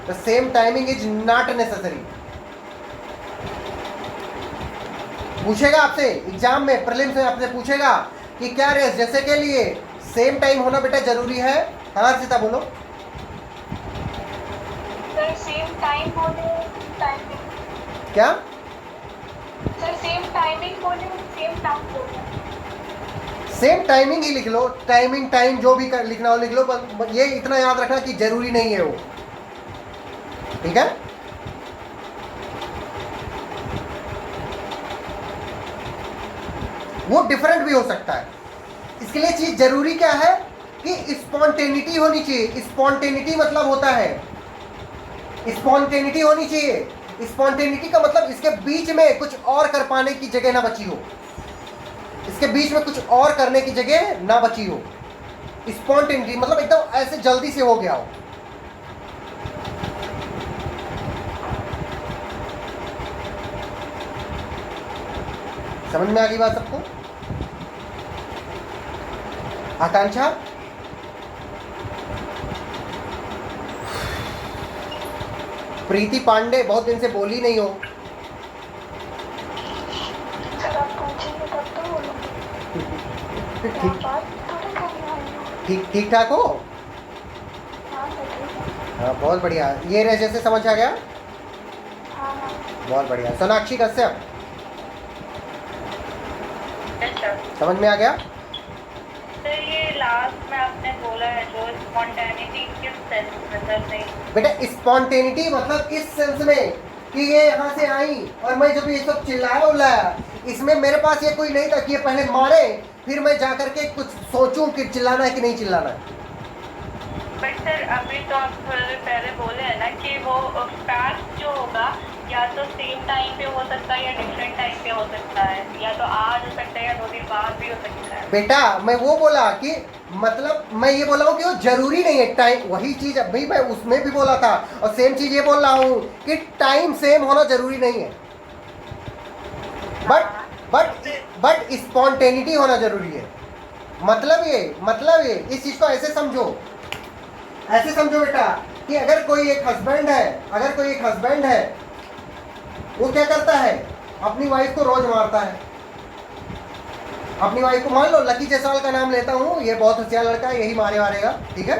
The same timing is not necessary. पूछेगा आपसे एग्जाम में, प्रीलिम्स में आपसे पूछेगा कि क्या रेस जैसे के लिए सेम टाइम होना बेटा जरूरी है? हाँ सीता बोलो। सर सेम टाइम बोले, टाइमिंग, क्या सर सेम टाइमिंग बोले, सेम टाइम बोले, सेम टाइमिंग ही लिख लो, टाइमिंग टाइम जो भी लिखना हो लिख लो, पर ये इतना याद रखना कि जरूरी नहीं है वो, ठीक है? वो डिफरेंट भी हो सकता है। इसके लिए चीज जरूरी क्या है कि स्पॉन्टेनिटी होनी चाहिए। स्पॉन्टेनिटी मतलब होता है, स्पॉन्टेनिटी होनी चाहिए। स्पॉन्टेनिटी का मतलब इसके बीच में कुछ और कर पाने की जगह ना बची हो, इसके बीच में कुछ और करने की जगह ना बची हो। स्पॉन्टेनिटी मतलब एकदम ऐसे जल्दी से हो गया हो। समझ में आ गई बात सबको? आकांक्षा, प्रीति पांडे, बहुत दिन से बोली नहीं हो। सर आप पूछेंगे तब तो बोलूँगी। ठीक बात थोड़ी करने आई हूँ। ठीक ठाक हो? हाँ सर ठीक है। हाँ बहुत बढ़िया। ये रहे से समझ आ गया? हाँ हाँ बहुत बढ़िया। सोनाक्षी कश्यप अच्छा समझ में आ गया? सर ये लास्ट में आपने बोला है जो स्पॉन्टेनिटी किस सेंस में सर नहीं बेटा स्पॉन्टेनिटी मतलब इस सेंस में कि ये यहाँ से आई और मैं जब ये सब चिल्लाया उल्लाया, इसमें मेरे पास ये कोई नहीं था कि ये पहले मारे फिर मैं जा करके कुछ सोचूं कि चिल्लाना है कि नहीं चिल्लाना है। बट सर अभी तो आप थोड़ी देर पहले बोले हैं ना कि वो फैक्ट जो होगा या तो सेम टाइम पे हो सकता है या डिफरेंट टाइम पे हो सकता है, या तो आज हो सकता है या 2 दिन बाद भी हो सकता है। बेटा मैं वो बोला कि मतलब मैं ये बोला हूँ कि वो जरूरी नहीं है टाइम, वही चीज अभी मैं उसमें भी बोला था और सेम चीज ये बोल रहा हूँ कि टाइम सेम होना जरूरी नहीं है, बट स्पॉन्टेनिटी होना जरूरी है। मतलब ये इस चीज को ऐसे समझो बेटा कि अगर कोई एक हस्बैंड है वो क्या करता है, अपनी वाइफ को रोज मारता है। अपनी वाइफ को मान लो लकी जायसवाल का नाम लेता हूँ, ये बहुत होशियार लड़का है, यही मारेगा, ठीक है?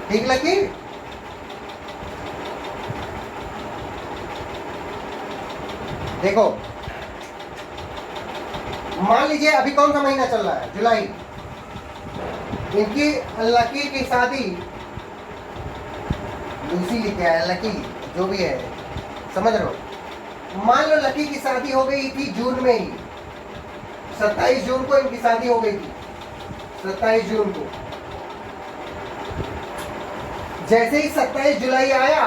ठीक लकी? देखो मान लीजिए अभी कौन सा महीना चल रहा है, जुलाई। इनकी लकी की शादी, लूसी लिखे है, लकी जो भी है समझ रहे हो। मान लो लकी की शादी हो गई थी जून में ही, 27 जून को इनकी शादी हो गई थी, 27 जून को। जैसे ही 27 जुलाई आया,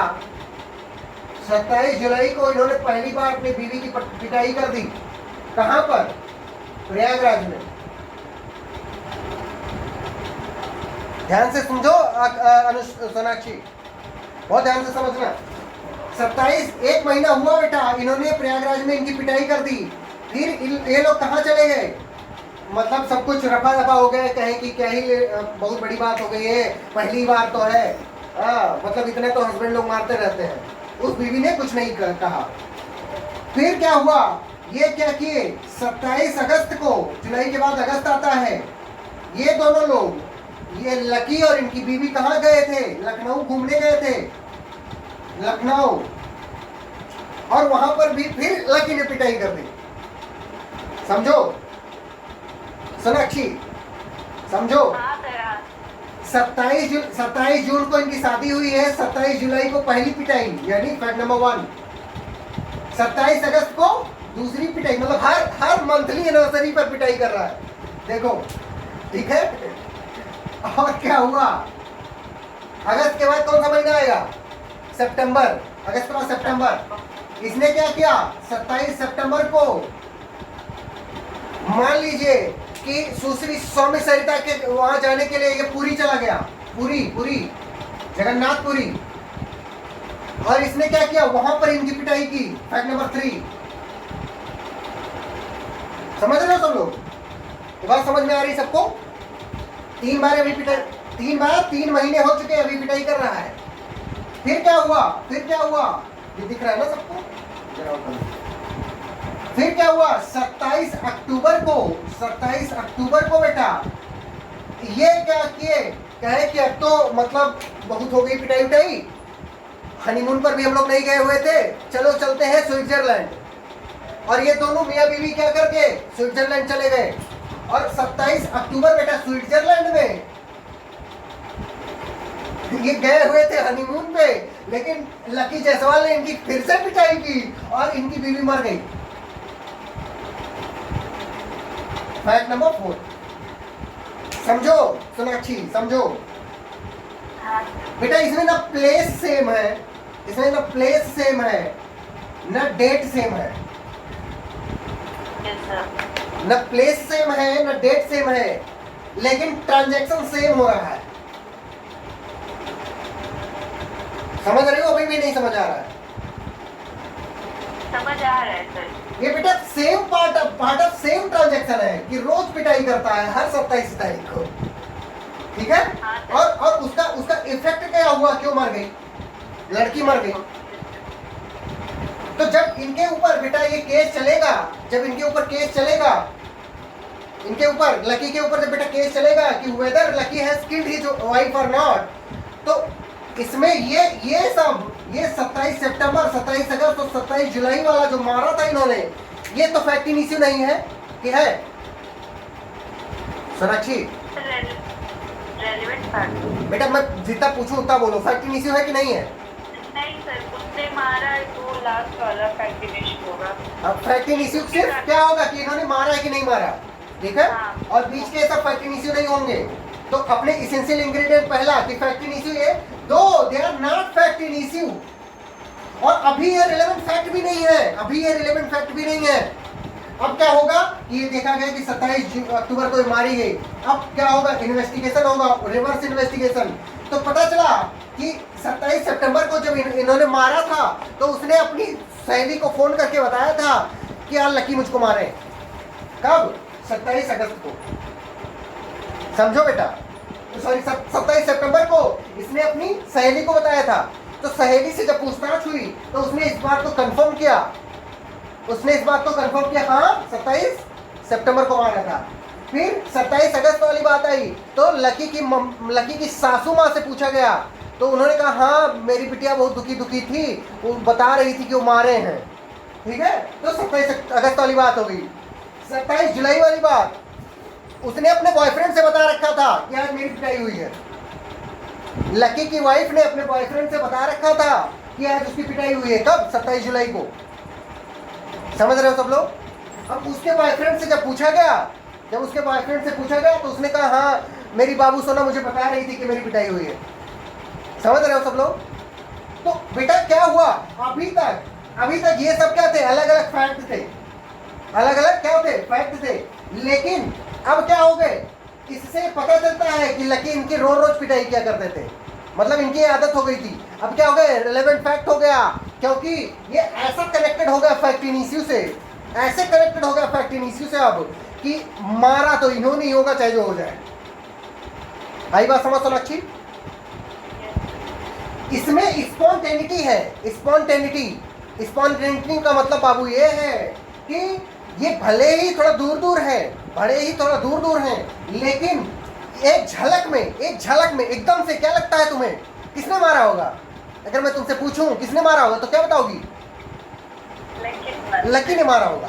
27 जुलाई को इन्होंने पहली बार अपनी बीवी की पिटाई कर दी। कहां पर? प्रयागराज में। ध्यान से समझो सोनाक्षी, बहुत ध्यान से समझना। 27 एक महीना हुआ बेटा, इन्होंने प्रयागराज में इनकी पिटाई कर दी। फिर ये लोग कहाँ चले गए, मतलब सब कुछ रफा दफा हो गए, कहें कि क्या ही बहुत बड़ी बात हो गई है, पहली बार तो है, मतलब इतने तो हस्बैंड लोग मारते रहते हैं। उस बीवी ने कुछ नहीं कहा। फिर क्या हुआ, ये क्या किए, 27 अगस्त को, जुलाई के बाद अगस्त आता है, ये दोनों लोग, ये लकी और इनकी बीवी कहाँ गए थे, लखनऊ घूमने गए थे, लखनऊ। और वहां पर भी फिर लकी ने पिटाई कर दी। समझो सोनाक्षी, समझो। 27 जून को इनकी शादी हुई है, 27 जुलाई को पहली पिटाई, यानी फैक्ट नंबर 1। 27 अगस्त को दूसरी पिटाई, मतलब हर मंथली एनिवर्सरी पर पिटाई कर रहा है। देखो ठीक है। और क्या हुआ, अगस्त के बाद कौन सा महीना आएगा, सितंबर। अगस्त के बाद सितंबर। इसने क्या किया, 27 सितंबर को मान लीजिए कि सुश्री स्वामी सरिता के वहां जाने के लिए ये पुरी चला गया, पुरी जगन्नाथपुरी। और इसने क्या किया, वहां पर इनकी पिटाई की। Fact number 3। समझ रहे हो सब लोग, ये बात समझ में आ रही सबको? 3 बार अभी पिटाई, 3 महीने हो चुके अभी पिटाई कर रहा है। फिर क्या हुआ, ये दिख रहा है ना सबको? फिर क्या हुआ, 27 अक्टूबर को बेटा ये क्या किए, कहे कि अब तो मतलब बहुत हो गई पिटाई उटाई, हनीमून पर भी हम लोग नहीं गए हुए थे, चलो चलते हैं स्विट्जरलैंड। और ये दोनों मियाँ बीवी क्या करके स्विट्जरलैंड चले गए। और 27 अक्टूबर बेटा स्विट्जरलैंड में ये गए हुए थे हनीमून पे, लेकिन लकी जायसवाल ने इनकी फिर से पिटाई की और इनकी बीवी मर गई। Fact number 4। समझो सोनाक्षी, समझो बेटा, इसमें ना प्लेस सेम है, ना डेट सेम है। न प्लेस सेम है, न डेट सेम है, लेकिन ट्रांजैक्शन सेम हो रहा है। समझ रहे हो? अभी भी नहीं समझ आ रहा है? समझ आ रहा है सर। ये बेटा same part of same transaction है कि रोज पिटाई करता है हर 27 तारीख को, ठीक है? और उसका उसका इफेक्ट क्या हुआ, क्यों मर गई लड़की, मर गई। तो जब इनके ऊपर बेटा ये केस चलेगा, जब इनके ऊपर केस चलेगा, इनके ऊपर लकी के ऊपर जब बेटा केस चलेगा कि whether Lucky has killed his wife or not, तो इसमें ये सब ये 27 सितंबर, 27 अगस्त और 27 जुलाई वाला जो मारा था इन्होंने, ये तो फैक्टिंग इश्यू नहीं है कि है सोनाक्षी? रेलेवेंट फैक्ट बेटा मैं जितना पूछूं उतना बोलो, फैक्टिंग इश्यू है कि नहीं है? नहीं सर, उसने मारा वो लास्ट वाला फैक्टिंग इश्यू होगा। अब फैक्टिंग इश्यू सिर्फ क्या होगा कि इन्होंने मारा है कि नहीं मारा, ठीक है? हाँ। और बीच के सब फैक्टिंग इश्यू नहीं होंगे। तो अपने इसेंशियल इंग्रेडिएंट पहला कि फैक्टिंग इश्यू है, दो दे आर नॉट फैक्टिंग इश्यू, और अभी ये रिलेवेंट फैक्ट भी नहीं है, अभी ये रिलेवेंट फैक्ट भी नहीं है। अब क्या होगा कि ये देखा गया कि 27 अक्टूबर को मारी गई, अब क्या होगा, इन्वेस्टिगेशन होगा, रिवर्स इन्वेस्टिगेशन। तो पता चला कि 27 सितंबर को जब इन्होंने मारा था तो उसने अपनी सहेली को फोन करके बताया था कि यार लकी मुझको मारे। कब? 27 अगस्त को, समझो बेटा, सॉरी 27 सितंबर को इसने अपनी सहेली को बताया था। तो सहेली से जब पूछताछ हुई तो उसने इस बात को कंफर्म किया, हाँ 27 सितंबर को मारा था। फिर 27 अगस्त वाली बात आई तो लकी की सासू माँ से पूछा गया तो उन्होंने कहा हाँ मेरी बिटिया बहुत दुखी थी, वो बता रही थी कि वो मारे हैं, ठीक है? तो 27 अगस्त वाली बात हो गई। 27 जुलाई वाली बात, उसने अपने बॉयफ्रेंड से बता रखा था कि आज मेरी पिटाई हुई है। लकी की वाइफ ने अपने बॉयफ्रेंड से बता रखा था कि आज उसकी पिटाई हुई है। कब? 27 जुलाई को। समझ रहे हो सब लोग? अब उसके बॉयफ्रेंड से जब पूछा गया तो उसने कहा हाँ मेरी बाबू सोना मुझे बता रही थी कि मेरी पिटाई हुई है। समझ रहे हो सब लोग? तो बेटा क्या हुआ, अभी तक ये सब क्या थे, अलग अलग फैक्ट थे, फैक्ट थे। लेकिन अब क्या हो गए, इससे पता चलता है कि लकी इनकी रोज पिटाई किया करते थे, मतलब इनकी आदत हो गई थी। अब क्या हो गया, रिलेवेंट फैक्ट हो गया, क्योंकि ये ऐसा कनेक्टेड हो गया फैक्टिंग इश्यू से, अब कि मारा तो इन्होंने ही होगा चाहे जो हो जाए। आई बात समझ सोनाक्षी? इसमें स्पॉन्टेनिटी है, स्पॉन्टेनिटी का मतलब बाबू ये है कि ये भले ही थोड़ा दूर दूर है, लेकिन एक झलक में एकदम से क्या लगता है तुम्हें, किसने मारा होगा? अगर मैं तुमसे पूछूं किसने मारा होगा तो क्या बताओगी? लकी ने मारा होगा।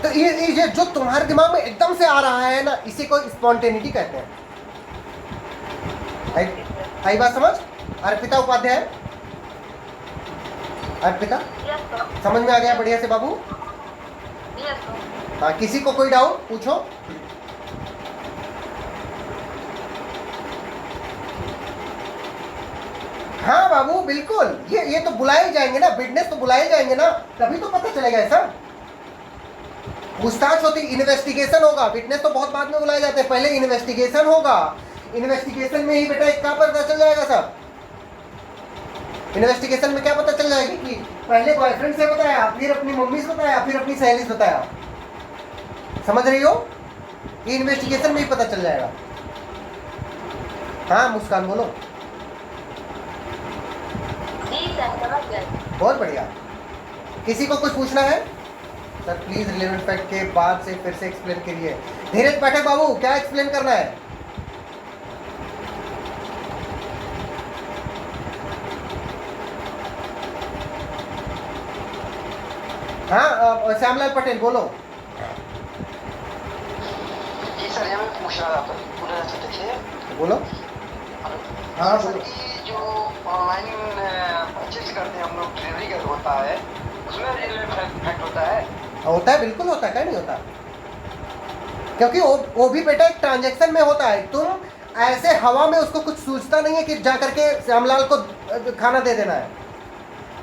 तो ये जो तुम्हारे दिमाग में एकदम से आ रहा है ना, इसी को स्पॉन्टेनिटी कहते हैं। आई बात समझ? अर्पिता उपाध्याय, अर्पिता समझ में आ गया बढ़िया से बाबू? हाँ, किसी को कोई डाउट पूछो। हाँ बाबू बिल्कुल, ये तो बुलाए जाएंगे ना, विटनेस तो बुलाए जाएंगे ना, तभी तो पता चलेगा। ऐसा पूछताछ होती, इन्वेस्टिगेशन होगा, विटनेस तो बहुत बाद में बुलाए जाते हैं, पहले इन्वेस्टिगेशन होगा। इन्वेस्टिगेशन में ही बेटा क्या पता चल जाएगा सब, इन्वेस्टिगेशन में क्या पता चल जाएगा कि पहले बॉयफ्रेंड से बताया, फिर अपनी मम्मी से बताया, फिर अपनी सहेली से बताया। समझ रही हो? ये इन्वेस्टिगेशन में ही पता चल जाएगा। हाँ मुस्कान बोलो। बहुत बढ़िया। किसी को कुछ पूछना है? सर प्लीज रिलेवेंट फैक्ट के बाद से फिर से एक्सप्लेन करिए। धीरज पाठक बाबू क्या एक्सप्लेन करना है? हाँ श्यामलाल पटेल बोलो। जी सर, ये मैं पूछना चाहते थे। बोलो। हाँ बोलो। जो ऑनलाइन परचेज करते हैं हम लोग, डिलीवरी का होता है, उसमें रिलेवेंट फैक्ट होता है, बिल्कुल होता है, क्या नहीं होता? क्योंकि वो भी बेटा एक ट्रांजैक्शन में होता है। तुम ऐसे हवा में उसको कुछ सूझता नहीं है कि जा करके श्यामलाल को खाना दे देना है,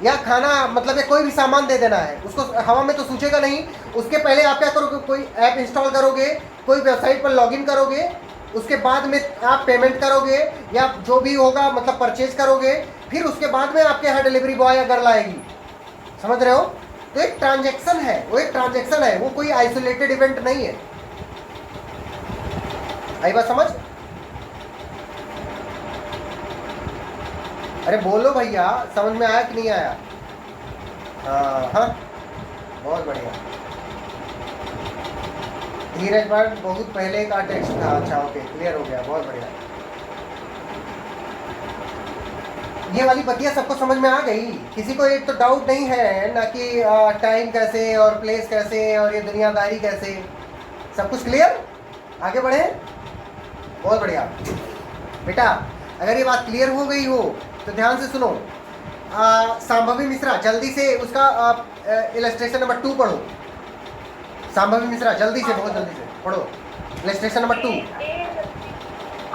या खाना मतलब कोई भी सामान दे देना है, उसको हवा में तो सूझेगा नहीं। उसके पहले आप क्या करोगे, कोई ऐप इंस्टॉल करोगे, कोई वेबसाइट पर लॉगिन करोगे, उसके बाद में आप पेमेंट करोगे या जो भी होगा मतलब परचेज करोगे, फिर उसके बाद में आपके यहाँ डिलीवरी बॉय या घर लाएगी। समझ रहे हो? तो एक ट्रांजैक्शन है, वो कोई आइसोलेटेड इवेंट नहीं है। आई बात समझ? अरे बोलो भैया, समझ में आया कि नहीं आया? हाँ हाँ, बहुत बढ़िया। धीरज भट्ट बहुत पहले का टेक्स्ट था। अच्छा ओके, क्लियर हो गया, बहुत बढ़िया। ये वाली बतिया सबको समझ में आ गई? किसी को एक तो डाउट नहीं है ना कि टाइम कैसे और प्लेस कैसे और ये दुनियादारी कैसे? सब कुछ क्लियर? आगे बढ़े, बहुत बढ़िया। बेटा अगर ये बात क्लियर हो गई हो तो ध्यान से सुनो। संभवी मिश्रा जल्दी से उसका इलस्ट्रेशन नंबर 2 पढ़ो। संभवी मिश्रा जल्दी से, बहुत जल्दी से पढ़ो इलस्ट्रेशन नंबर 2।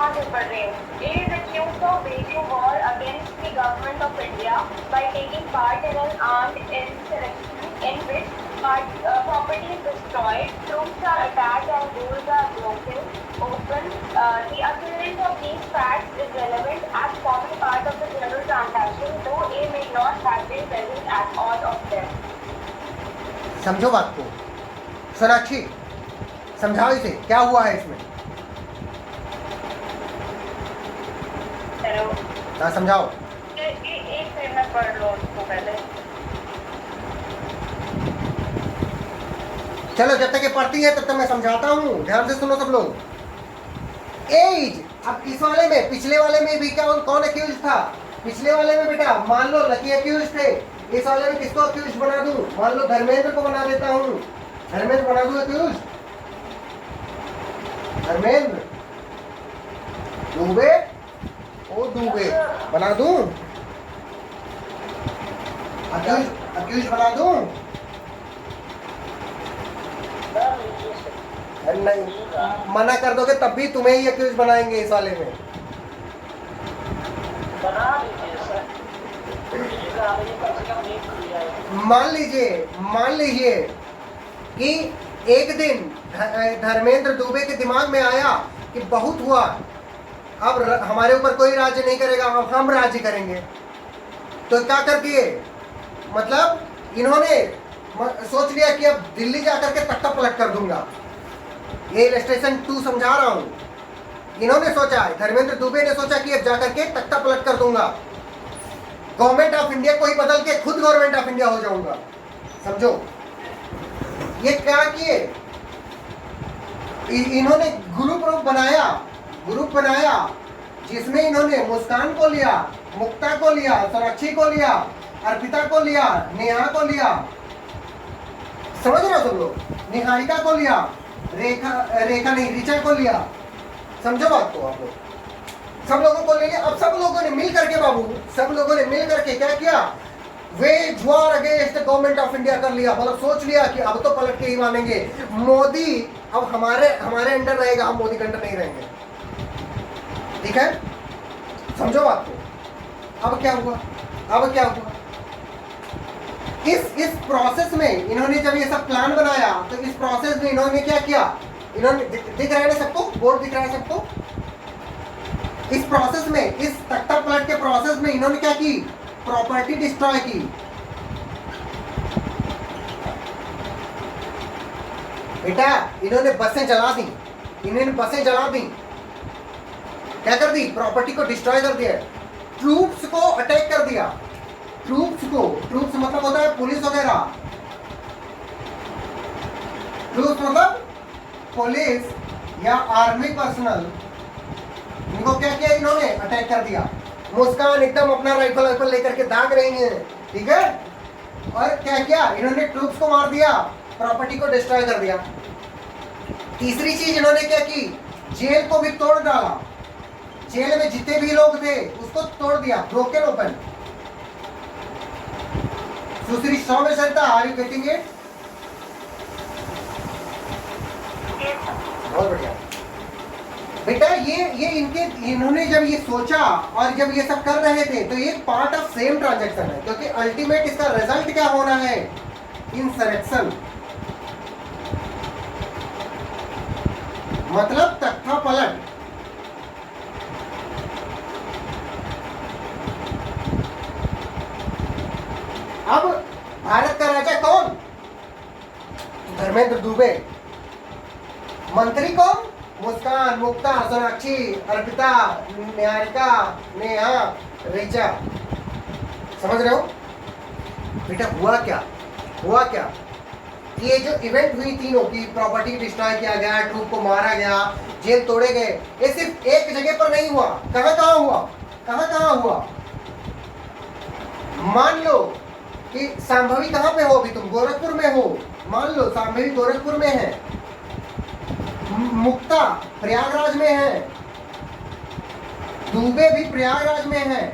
आगे बढ़ रहे हैं। It is accused of waging war against the government of India by taking part in an armed insurrection in which property is destroyed, troops are attacked and doors are broken open. The occurrence of these facts is relevant as forming part of the general transaction, though it may not have been present at all of them. समझो बात को। सोनाक्षी समझाओ इसे, क्या हुआ है इसमें? हेलो, हाँ समझाओ। एक मिनट में पढ़ लो उसको पहले। चलो जब तक ये पढ़ती है तब तक मैं समझाता हूँ, ध्यान से सुनो सब लोग। एज, अब इस वाले में, पिछले वाले में भी क्या कौन अक्यूज था? पिछले वाले में बेटा मान लो लकी अक्यूज थे। इस वाले में किसको अक्यूज बना दूं? मान लो धर्मेंद्र को बना देता हूँ। धर्मेंद्र बना दूं अक्यूज? धर्मेंद्र दुबे, ओ दुबे बना दूं? अक्यूज बना दूं? नहीं, मना कर दोगे तब भी तुम्हें ही अक्यूज बनाएंगे इस वाले में। मान लीजिए कि एक दिन धर्मेंद्र दुबे के दिमाग में आया कि बहुत हुआ, अब हमारे ऊपर कोई राज्य नहीं करेगा, अब हम राज्य करेंगे। तो क्या कर दिए, मतलब इन्होंने सोच लिया कि अब दिल्ली जाकर के तख्ता पलट कर दूंगा। ये इलस्ट्रेशन 2 समझा रहा हूं। इन्होंने सोचा, धर्मेंद्र दुबे ने सोचा कि अब जाकर के तख्ता पलट कर दूंगा, गवर्नमेंट ऑफ इंडिया को ही बदल के खुद गवर्नमेंट ऑफ इंडिया हो जाऊंगा। समझो ये क्या किए, इन्होंने ग्रुप बनाया जिसमें इन्होंने मुस्कान को लिया, मुक्ता को लिया, सोनाक्षी को लिया, अर्पिता को लिया, नेहा को लिया, समझ रहे हो सब लोग? निहारिका को लिया, रेखा नहीं, ऋचा को लिया। समझो बात को आप लोग, सब लोगों को ले लिया। अब सब लोगों ने मिल करके बाबू, सब लोगों ने मिल करके क्या किया, veg war against the government of India कर लिया। मतलब सोच लिया कि अब तो पलट के ही मानेंगे, मोदी अब हमारे अंडर रहेगा, हम मोदी के अंडर नहीं रहेंगे। ठीक है, समझो बात को। अब क्या हुआ, इस प्रोसेस में इन्होंने जब ये सब प्लान बनाया तो इस प्रोसेस में इन्होंने क्या किया, इन्होंने दिख रहा है ना सबको, बोर्ड दिख रहा है सबको? इस प्रोसेस में, इस तख्ता पलट के प्रोसेस में इन्होंने क्या की, प्रॉपर्टी डिस्ट्रॉय की। बेटा इन्होंने बसें जला दी, क्या कर दी, प्रॉपर्टी को डिस्ट्रॉय कर दिया, ट्रूप्स को अटैक कर दिया। ट्रूप्स मतलब होता है पुलिस वगैरह, ट्रूप्स मतलब पुलिस या आर्मी पर्सनल, इनको क्या किया, इन्होंने अटैक कर दिया। मुस्कान एकदम अपना राइफल लेकर के भाग रही है, ठीक है। और क्या किया, इन्होंने ट्रूप्स को मार दिया, प्रॉपर्टी को डिस्ट्रॉय कर दिया। तीसरी चीज इन्होंने क्या की, जेल को भी तोड़ डाला, जेल में जितने भी लोग थे उसको तोड़ दिया, ब्रोकन ओपन। दूसरी Saumya Sarita, are you getting it? बहुत बढ़िया बेटा। ये इन्होंने जब ये सोचा और जब ये सब कर रहे थे तो ये पार्ट ऑफ सेम ट्रांजैक्शन है, क्योंकि अल्टीमेट इसका रिजल्ट क्या होना है, इंसरेक्शन, मतलब तख्ता पलट। अब भारत का राजा कौन, धर्मेंद्र दुबे। मंत्री कौन, मुस्कान, मुक्ता, सोनाक्षी, अर्पिता, निहारिका, नेहा, ऋचा। समझ रहे हो बेटा? हुआ क्या ये जो इवेंट हुई तीनों की, प्रॉपर्टी डिस्ट्रॉय किया गया, ट्रूप को मारा गया, जेल तोड़े गए, ये सिर्फ एक जगह पर नहीं हुआ। कहाँ हुआ? मान लो कि संभवी कहाँ पे हो? अभी तुम गोरखपुर में हो, मान लो संभवी गोरखपुर में है, मुक्ता प्रयागराज में है, दुबे भी प्रयागराज में है,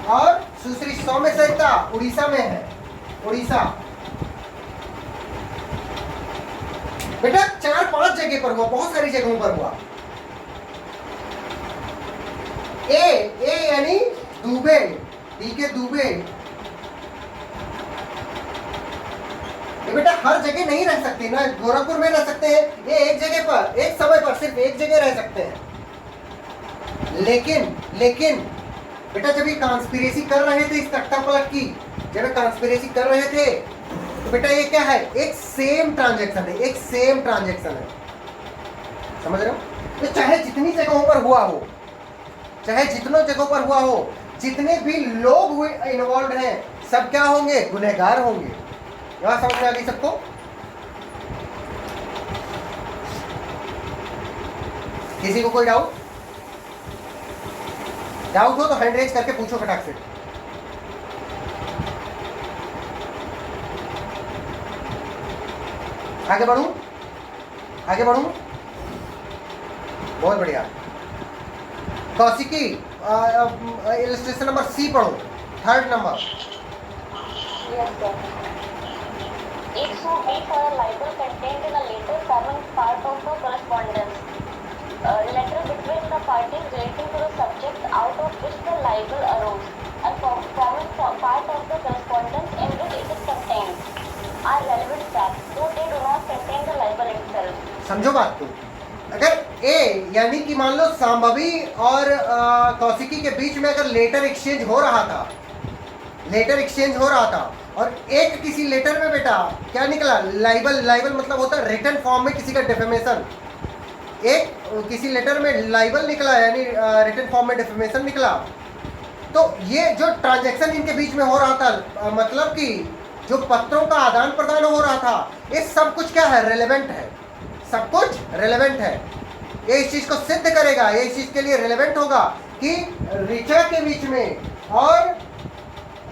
और सुश्री सौम्य सरिता उड़ीसा में है। उड़ीसा बेटा 4-5 जगह पर हुआ, बहुत सारी जगहों पर हुआ। ए यानी दुबे, डी के दुबे। ये बेटा हर जगह नहीं रह सकते ना, गोरखपुर में रह सकते हैं, ये एक जगह पर, एक समय पर सिर्फ एक जगह रह सकते हैं। लेकिन बेटा जब ये कॉन्स्पिरेसी कर रहे थे इस तख्ता पलट की, जब कॉन्स्पिरेसी कर रहे थे तो बेटा ये क्या है? एक सेम ट्रांजैक्शन है, समझ रहे हो? तो चाहे जितनी जगहों पर हुआ हो, जितने भी लोग हुए इन्वॉल्व हैं, सब क्या होंगे? गुनहगार होंगे। यहां समझ में आ गई सबको? किसी को कोई डाउट हो तो हैंड रेज करके पूछो फटाक से। आगे बढ़ूं? बहुत बढ़िया। कौशिकी इलस्ट्रेशन नंबर सी पढ़ो, 3rd number. Yes, sir. If so be for a libel contained in a later forming part of the correspondence, letter between the parties relating to the subject out of which the libel arose, and forming part of the correspondence in which it is contained, are relevant facts, though they do not contain the libel itself. समझो बात को। अगर ए यानी कि मान लो सांभवी और कौशिकी के बीच में अगर लेटर एक्सचेंज हो रहा था और एक किसी लेटर में बेटा क्या निकला? लाइबल मतलब होता है रिटन फॉर्म में किसी का डिफेमेशन। एक किसी लेटर में लाइबल निकला यानी रिटन फॉर्म में डिफेमेशन निकला, तो ये जो ट्रांजैक्शन इनके बीच में हो रहा था, मतलब कि जो पत्रों का आदान प्रदान हो रहा था, ये सब कुछ क्या है? रेलेवेंट है, सब कुछ रेलेवेंट है। ये इस चीज को सिद्ध करेगा, ये इस चीज के लिए रेलेवेंट होगा कि ऋचा के बीच में और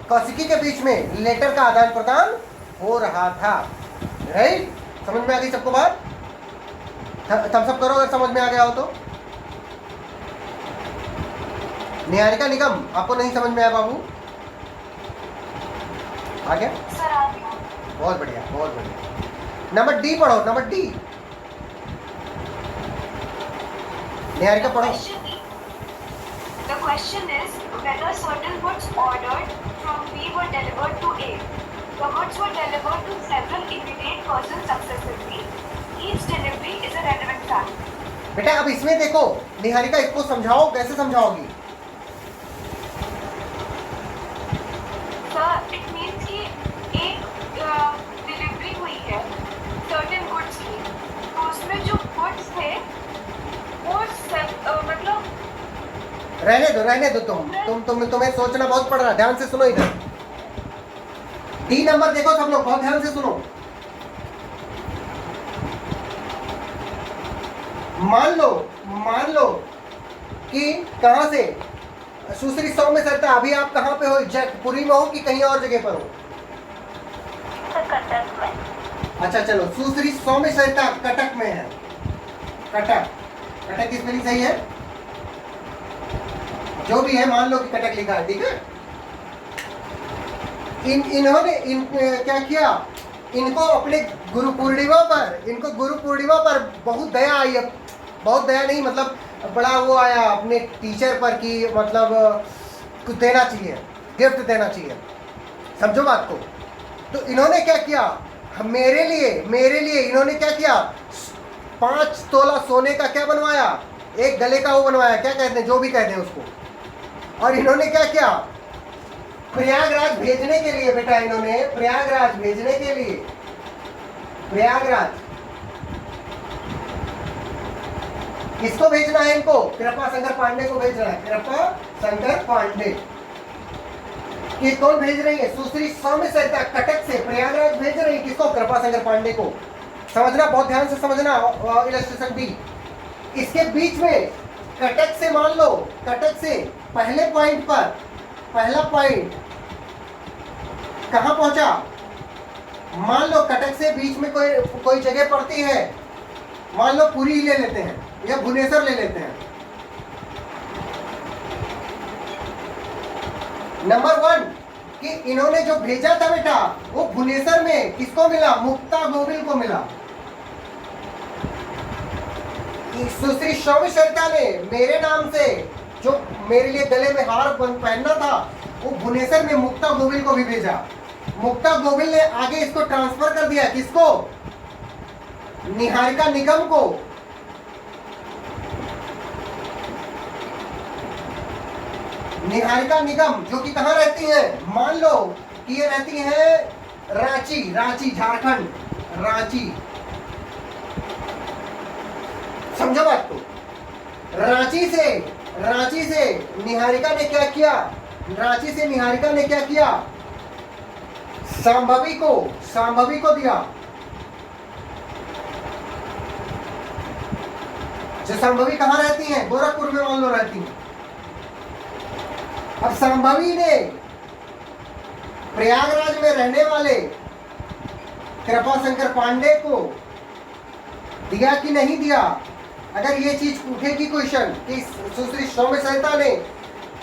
कौशिकी के बीच में लेटर का आदान प्रदान हो रहा था। राइट? समझ में आ गई सबको बात? थम्स अप करो अगर समझ में आ गया हो तो। निहारिका निगम, आपको नहीं समझ में आया बाबू? आ गया? सर आ गया। बहुत बढ़िया। नंबर डी पढ़ो, नंबर डी। निहारिका पढ़ो। The question is whether certain goods ordered from B were delivered to A. The goods were delivered to several immediate persons successively. Each delivery is a relevant fact. बेटा अब इसमें देखो निहारिका, इसको समझाओ, कैसे समझाओगी? Sir, it means कि एक डिलीवरी हुई है certain goods की, तो उसमें जो goods थे वो मतलब रहने दो तुम्हें सोचना बहुत पड़ रहा है। ध्यान से सुनो इधर। डी नंबर देखो सब लोग, बहुत ध्यान से सुनो। मान लो कि कहां से? सुश्री सौम्य सरिता, अभी आप कहां पे हो? जगपुरी में हो कि कहीं और जगह पर हो? कटक में। अच्छा चलो, सुश्री सौम्य सरिता कटक में है। कटक की स्पेलिंग सही है? जो भी है मान लो कि कटक लिखा है, ठीक है? इन्होंने क्या किया? इनको अपने गुरु पूर्णिमा पर बहुत दया आई। बहुत दया नहीं, मतलब बड़ा वो आया अपने टीचर पर कि मतलब कुछ देना चाहिए, गिफ्ट देना चाहिए। समझो बात को। तो इन्होंने क्या किया? मेरे लिए इन्होंने क्या किया? 5 तोला सोने का क्या बनवाया? एक गले का वो बनवाया, क्या कहते हैं, जो भी कहते हैं उसको। और इन्होंने क्या किया? प्रयागराज भेजने के लिए बेटा, इन्होंने प्रयागराज भेजने के लिए, प्रयागराज किसको भेजना है? इनको कृपा शंकर पांडे को भेजना है। कृपा शंकर पांडे कि कौन भेज रही है? सुश्री सौम्य सरिता कटक से प्रयागराज भेज रही है। किसको? कृपाशंकर पांडे को। समझना, बहुत ध्यान से समझना इलस्ट्रेशन बी। इसके बीच में कटक से, मान लो कटक से पहले पॉइंट पर, पहला पॉइंट कहां पहुंचा? मान लो कटक से बीच में कोई जगह पड़ती है, मान लो पुरी ले लेते हैं या भुवनेश्वर ले लेते हैं। नंबर 1 कि इन्होंने जो भेजा था बेटा वो भुवनेश्वर में किसको मिला? मुक्ता गोविल को मिला। सुश्री सौम्य सरिता ने मेरे नाम से जो मेरे लिए गले में हार पहनना था वो भुवनेश्वर में मुक्ता गोविल को भी भेजा। मुक्ता गोविल ने आगे इसको ट्रांसफर कर दिया। किसको? निहारिका निगम को। निहारिका निगम जो कि कहाँ रहती है? मान लो कि ये रहती है रांची, रांची झारखंड, रांची। समझो बात को। रांची से निहारिका ने क्या किया? रांची से निहारिका ने क्या किया? संभवी को दिया। जो संभवी कहाँ रहती हैं? गोरखपुर में मान लो रहती हैं। अब संभवी ने प्रयागराज में रहने वाले कृपाशंकर पांडे को दिया कि नहीं दिया? अगर ये चीज उठेगी क्वेश्चन कि सुश्री सौम्य सरिता ने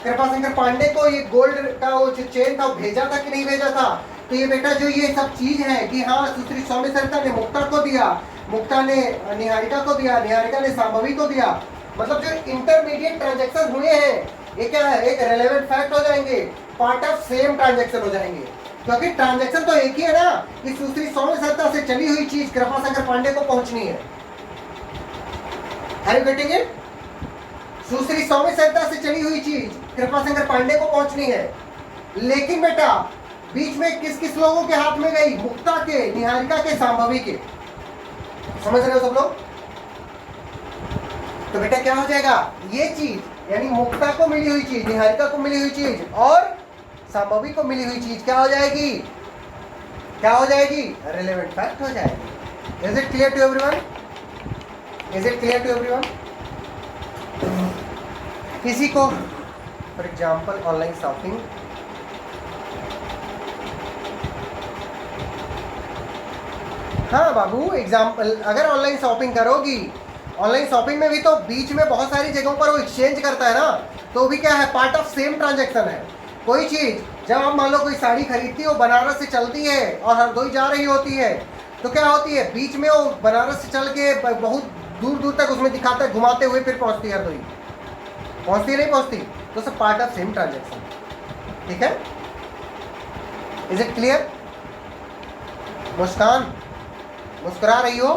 कृपाशंकर पांडे को ये गोल्ड का वो जो चेन था वो भेजा था कि नहीं भेजा था, तो ये बेटा जो ये सब चीज है कि हाँ सुश्री सौम्य सरिता ने मुक्ता को दिया, मुक्ता ने निहारिका को दिया, निहारिका ने संभवी को दिया, मतलब जो इंटरमीडिएट ट्रांजैक्शन हुए हैं ये क्या है? एक रेलेवेंट फैक्ट हो जाएंगे, पार्ट ऑफ सेम ट्रांजैक्शन हो जाएंगे। क्योंकि ट्रांजैक्शन तो एक ही है ना कि सुश्री सौम्य सरिता से चली हुई चीज कृपाशंकर पांडे को पहुंचनी है। Are you getting it? सुश्री सौम्य सरिता से चली हुई चीज कृपाशंकर पांडे को पहुंचनी है। लेकिन बेटा बीच में किस किस लोगों के हाथ में गई? मुक्ता के, निहारिका के, संभवी के। समझ रहे हो सब लोग? तो बेटा क्या हो जाएगा? ये चीज यानी मुक्ता को मिली हुई चीज, निहारिका को मिली हुई चीज और संभवी को मिली हुई चीज क्या हो जाएगी? क्या हो जाएगी? रेलेवेंट फैक्ट हो जाएगी। Is it clear to everyone? Is it clear to everyone? किसी को फॉर एग्जाम्पल ऑनलाइन शॉपिंग, हाँ बाबू एग्जाम्पल, अगर ऑनलाइन शॉपिंग करोगी, ऑनलाइन शॉपिंग में भी तो बीच में बहुत सारी जगहों पर वो एक्सचेंज करता है ना, तो भी क्या है? पार्ट ऑफ सेम ट्रांजैक्शन है। कोई चीज जब आप मान लो कोई साड़ी खरीदती हो, बनारस से चलती है और हरदोई जा रही होती है, तो क्या होती है? बीच में वो बनारस से चल के बहुत दूर दूर तक उसमें दिखाता है, घुमाते हुए फिर पहुंचती है हरदोई। पहुंचती नहीं पहुंचती? तो सब पार्ट ऑफ सेम ट्रांजैक्शन। ठीक है? Is it clear? मुस्कान मुस्कुरा रही हो?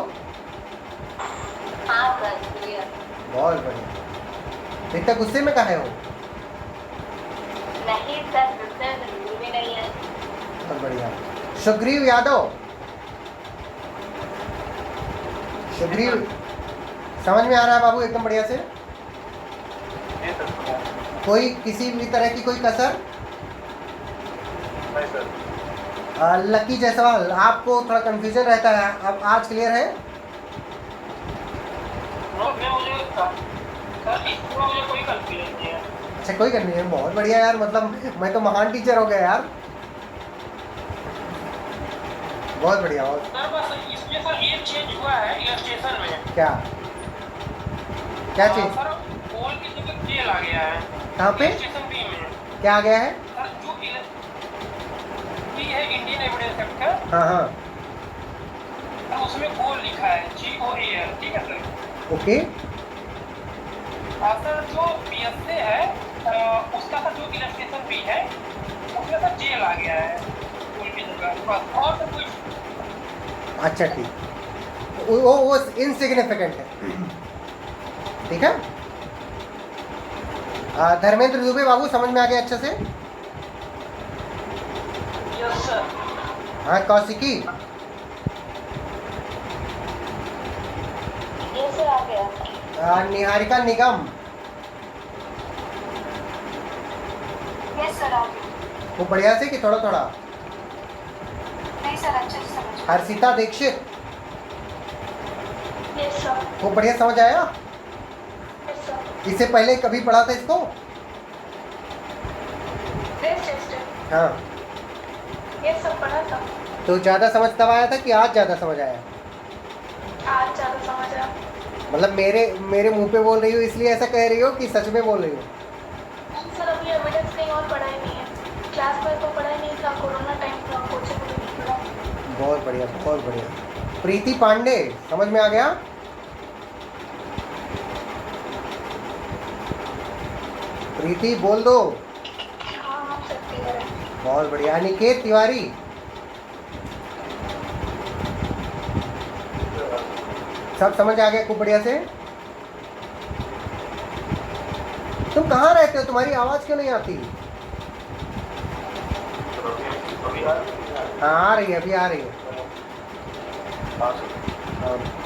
हाँ सर, क्लियर। बहुत बढ़िया। इतना गुस्से में काहे हो? नहीं सर, गुस्से बिल्कुल भी नहीं है। बहुत बढ़िया। सुग्रीव यादव, सुग्रीव समझ में आ रहा है बाबू एकदम बढ़िया से? कोई किसी भी तरह की कोई कसर? नहीं सर। लकी जायसवाल, आपको थोड़ा कंफ्यूजन रहता है, अब आज क्लियर है? मुझे कोई कंफ्यूजन नहीं है। अच्छा कोई कंफ्यूजन, बहुत बढ़िया यार, मतलब मैं तो महान टीचर हो गया यार। बहुत बढ़िया। और सर बस इसमें सर एक चेंज हुआ है इलस्ट्रेशन में। क्या क्या चीज? सर पोल की जगह जेल आ गया है। कहाँ पे? इलस्ट्रेशन बी में क्या आ गया है? सर जो बी है इंडियन एविडेंस एक्ट का, हाँ हाँ सर उसमें गोल लिखा है GOAL। ठीक है सर? ओके। सर जो BSA है उसका सर जो इलस्ट्रेशन बी है उसमें सर जेल आ गया है पोल की जगह, बस और तो कोई। अच्छा ठीक, वो इनसिग्निफिकेंट है। ठीक है? धर्मेंद्र दुबे बाबू समझ में आ गया अच्छे से? Yes sir. हाँ कौशिकी? ये सर आ गया। निहारिका निगम? यस सर, आ गया। वो बढ़िया से कि थोड़ा थोड़ा? नहीं सर, अच्छे से समझ। Harshita Dikshit, yes sir. वो बढ़िया समझ आया? Yes sir. इससे पहले कभी पढ़ा था इसको? Yes test. हाँ, यस सर, पढ़ा था। तो ज़्यादा समझ तब आया था कि आज ज़्यादा समझ आया? आज ज़्यादा समझ आया। मतलब मेरे मुंह पे बोल रही हो इसलिए ऐसा कह रही हो कि सच में बोल रही हो? सर अभी एविडेंस कहीं और पढ़ा ही नहीं है, क्लास में तो पढ़ा ही नहीं था, कोरोना टाइम था, कोचिंग में नहीं पढ़ा। बहुत बढ़िया, बहुत बढ़िया। प्रीति पांडे, समझ में आ गया? प्रीति बोल दो। हाँ हाँ सर, क्लियर है। बहुत बढ़िया। अनिकेत तिवारी, सब समझ आ गया खूब बढ़िया से? तुम कहाँ रहते हो? तुम्हारी आवाज क्यों नहीं आती? हाँ आ रही है, अभी आ रही है। हाँ,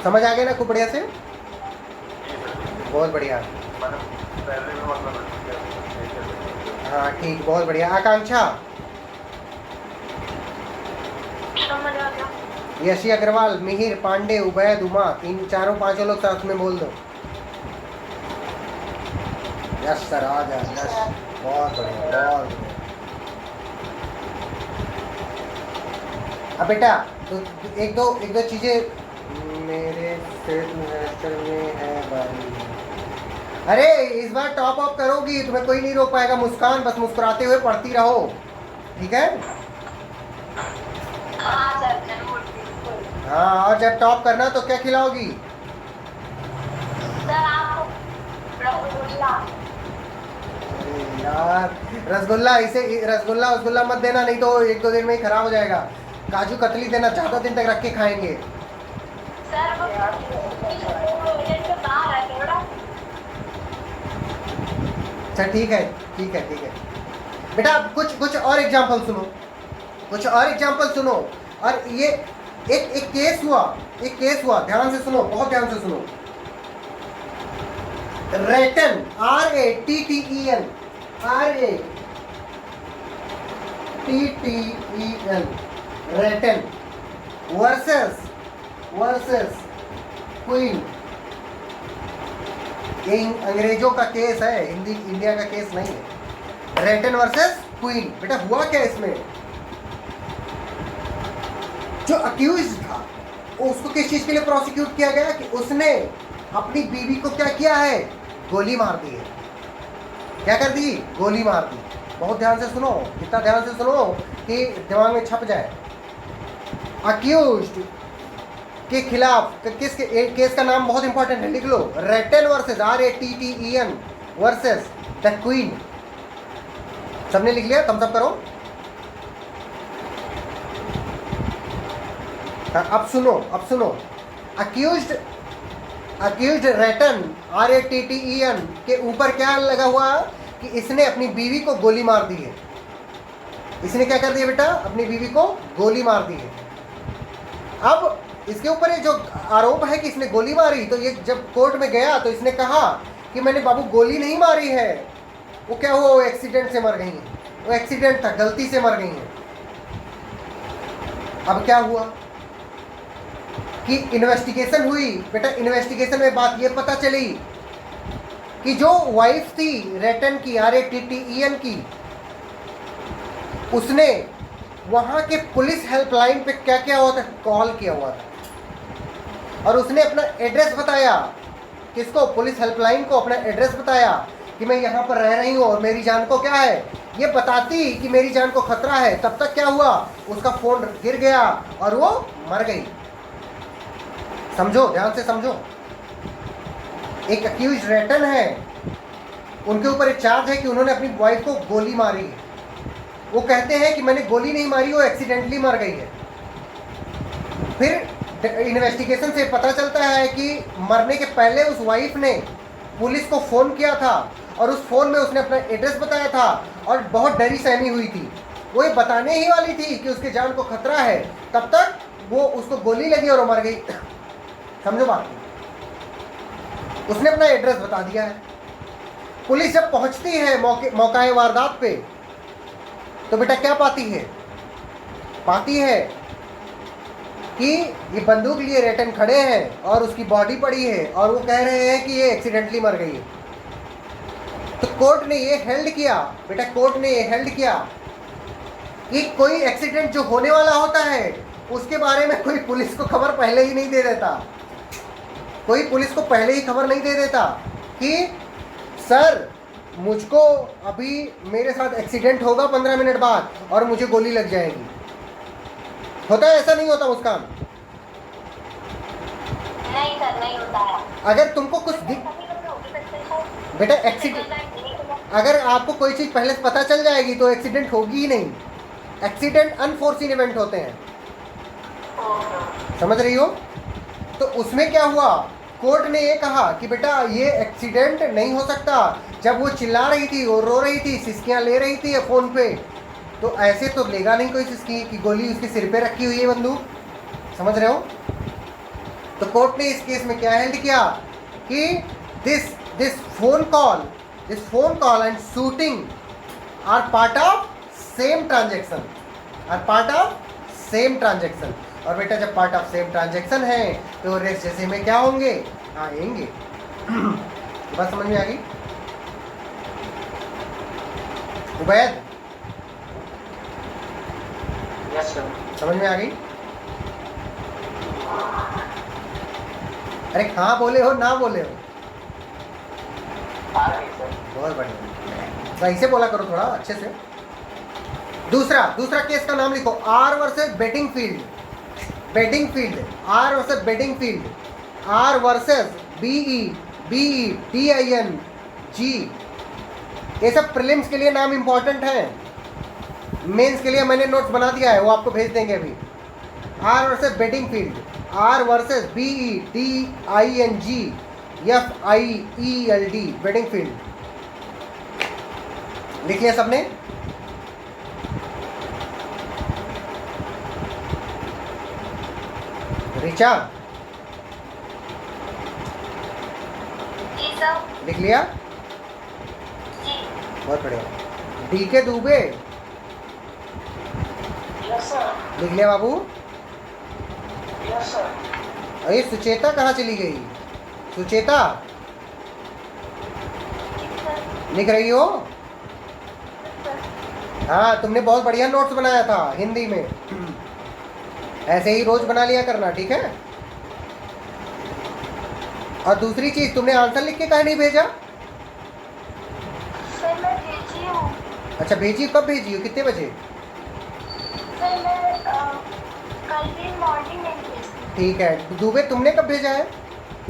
समझ आ गया ना खूब बढ़िया से? बहुत बढ़िया। हाँ ठीक, बहुत बढ़िया। आकांक्षा, समझ आ गया। यशी अग्रवाल, मिहिर, पांडे, उबैद, उमा, इन चारों पांचों लोग साथ में बोल दो। यस सर, आ जाए। यस, बहुत बढ़िया, बहुत बढ़िया। अब बेटा तो एक दो चीजें मेरे सेमेस्टर में है भाई। अरे इस बार टॉप अप करोगी, तुम्हें कोई नहीं रोक पाएगा। मुस्कान, बस मुस्कुराते हुए पढ़ती रहो, ठीक है? हाँ सर, जरूर, बिल्कुल। हाँ, और जब टॉप करना तो क्या खिलाओगी? सर आपको रसगुल्ला। अरे यार, रसगुल्ला इसे रसगुल्ला मत देना, नहीं तो 1-2 दिन में ही खराब हो जाएगा। काजू कतली देना, 4 दिन तक रख के खाएंगे। सर वो मिनट के बाहर है थोड़ा। अच्छा ठीक है, ठीक है, ठीक है बेटा। कुछ और एग्जाम्पल सुनो, कुछ और एग्जाम्पल सुनो। और ये एक केस हुआ, ध्यान से सुनो, बहुत ध्यान से सुनो। रेटन, RATTEN, रेटन वर्सेस क्वीन। ये अंग्रेजों का केस है, इंडिया का केस नहीं है। रेटन वर्सेस क्वीन। बेटा हुआ क्या इसमें? जो अक्यूज था उसको किस चीज के लिए प्रोसिक्यूट किया गया कि उसने अपनी बीवी को क्या किया है? गोली मार दी है। क्या कर दी? गोली मार दी। बहुत ध्यान से सुनो, इतना ध्यान से सुनो कि दिमाग में छप जाए। अक्यूज्ड के खिलाफ केस का नाम बहुत इंपॉर्टेंट है, लिख लो। Ratten versus RATTEN versus the Queen. सबने लिख लिया? थम्स अप करो। अब सुनो। अक्यूज्ड रेटन RATTEN के ऊपर क्या लगा हुआ कि इसने अपनी बीवी को गोली मार दी है। इसने क्या कर दिया बेटा? अपनी बीवी को गोली मार दी है। अब इसके ऊपर ये जो आरोप है कि इसने गोली मारी, तो ये जब कोर्ट में गया तो इसने कहा कि मैंने बाबू गोली नहीं मारी है। वो क्या हुआ? वो एक्सीडेंट से मर गई है। वो एक्सीडेंट था, गलती से मर गई है। अब क्या हुआ कि इन्वेस्टिगेशन हुई बेटा। इन्वेस्टिगेशन में बात ये पता चली कि जो वाइफ थी रेटन की, RATTEN की, उसने वहां के पुलिस हेल्पलाइन पे क्या क्या हुआ था? कॉल किया हुआ था। और उसने अपना एड्रेस बताया। किसको? पुलिस हेल्पलाइन को अपना एड्रेस बताया कि मैं यहाँ पर रह रही हूँ और मेरी जान को क्या है। ये बताती कि मेरी जान को खतरा है, तब तक क्या हुआ? उसका फोन गिर गया और वो मर गई। समझो, ध्यान से समझो। एक अक्यूज रेटन है, उनके ऊपर एक चार्ज है कि उन्होंने अपनी वाइफ को गोली मारी है। वो कहते हैं कि मैंने गोली नहीं मारी, वो एक्सीडेंटली मर गई है। फिर इन्वेस्टिगेशन से पता चलता है कि मरने के पहले उस वाइफ ने पुलिस को फ़ोन किया था और उस फ़ोन में उसने अपना एड्रेस बताया था और बहुत डरी सहमी हुई थी। वो ये बताने ही वाली थी कि उसके जान को खतरा है, तब तक वो उसको गोली लगी और वो मर गई। समझो बात, उसने अपना एड्रेस बता दिया है। पुलिस जब पहुंचती है मौके वारदात पे, तो बेटा क्या पाती है कि ये बंदूक लिए रेटन खड़े हैं और उसकी बॉडी पड़ी है और वो कह रहे हैं कि ये एक्सीडेंटली मर गई है। तो कोर्ट ने ये हेल्ड किया बेटा, कोर्ट ने ये हेल्ड किया कि कोई एक्सीडेंट जो होने वाला होता है उसके बारे में कोई पुलिस को खबर पहले ही नहीं दे देता, कोई पुलिस को पहले ही खबर नहीं दे देता कि सर मुझको अभी मेरे साथ एक्सीडेंट होगा 15 मिनट बाद और मुझे गोली लग जाएगी। होता है ऐसा? नहीं होता मुस्कान? नहीं सर, नहीं होता है। अगर तुमको कुछ बेटा एक्सीडेंट, अगर आपको कोई चीज़ पहले से पता चल जाएगी तो एक्सीडेंट होगी ही नहीं। एक्सीडेंट अनफोर्सीन इवेंट होते हैं, समझ रही हो? तो उसमें क्या हुआ, कोर्ट ने ये कहा कि बेटा ये एक्सीडेंट नहीं हो सकता। जब वो चिल्ला रही थी और रो रही थी, सिसकियाँ ले रही थी फ़ोन पे, तो ऐसे तो लेगा नहीं कोई सिसकी कि गोली उसके सिर पे रखी हुई है बंदूक, समझ रहे हो? तो कोर्ट ने इस केस में क्या हेल्ड किया कि this phone call and shooting are part of same transaction, और बेटा जब पार्ट ऑफ सेम ट्रांजेक्शन है तो रेस जैसे में क्या होंगे, आएंगे। बात समझ में आ गई? Ubaid, yes sir. समझ में आ गई? अरे हाँ बोले हो ना बोले हो? आ रही है सर। बहुत बढ़िया, सही से बोला करो थोड़ा अच्छे से। दूसरा केस का नाम लिखो, R versus Bedingfield, R versus Bedingfield, R versus BEDING। ये सब प्रीलिम्स के लिए नाम इंपॉर्टेंट है, मेंस के लिए मैंने नोट्स बना दिया है, वो आपको भेज देंगे अभी। R versus Bedingfield, R versus BEDING FIELD, Bedingfield. लिख लिया सबने? रिचा जी सर। लिख लिया? जी। बहुत बढ़िया। DK Dubey yes sir. लिख लिया बाबू? Yes sir. अरे सुचेता कहाँ चली गई? सुचेता लिख रही हो? हाँ, तुमने बहुत बढ़िया नोट्स बनाया था हिंदी में, ऐसे ही रोज बना लिया करना, ठीक है? और दूसरी चीज, तुमने आंसर लिख के कहाँ नहीं भेजा? सर मैं भेजी हूँ। अच्छा भेजी, कब भेजी हो, कितने बजे? सर मैं कल भी मॉर्निंग में भेजी। ठीक है। दुबे तुमने कब भेजा है?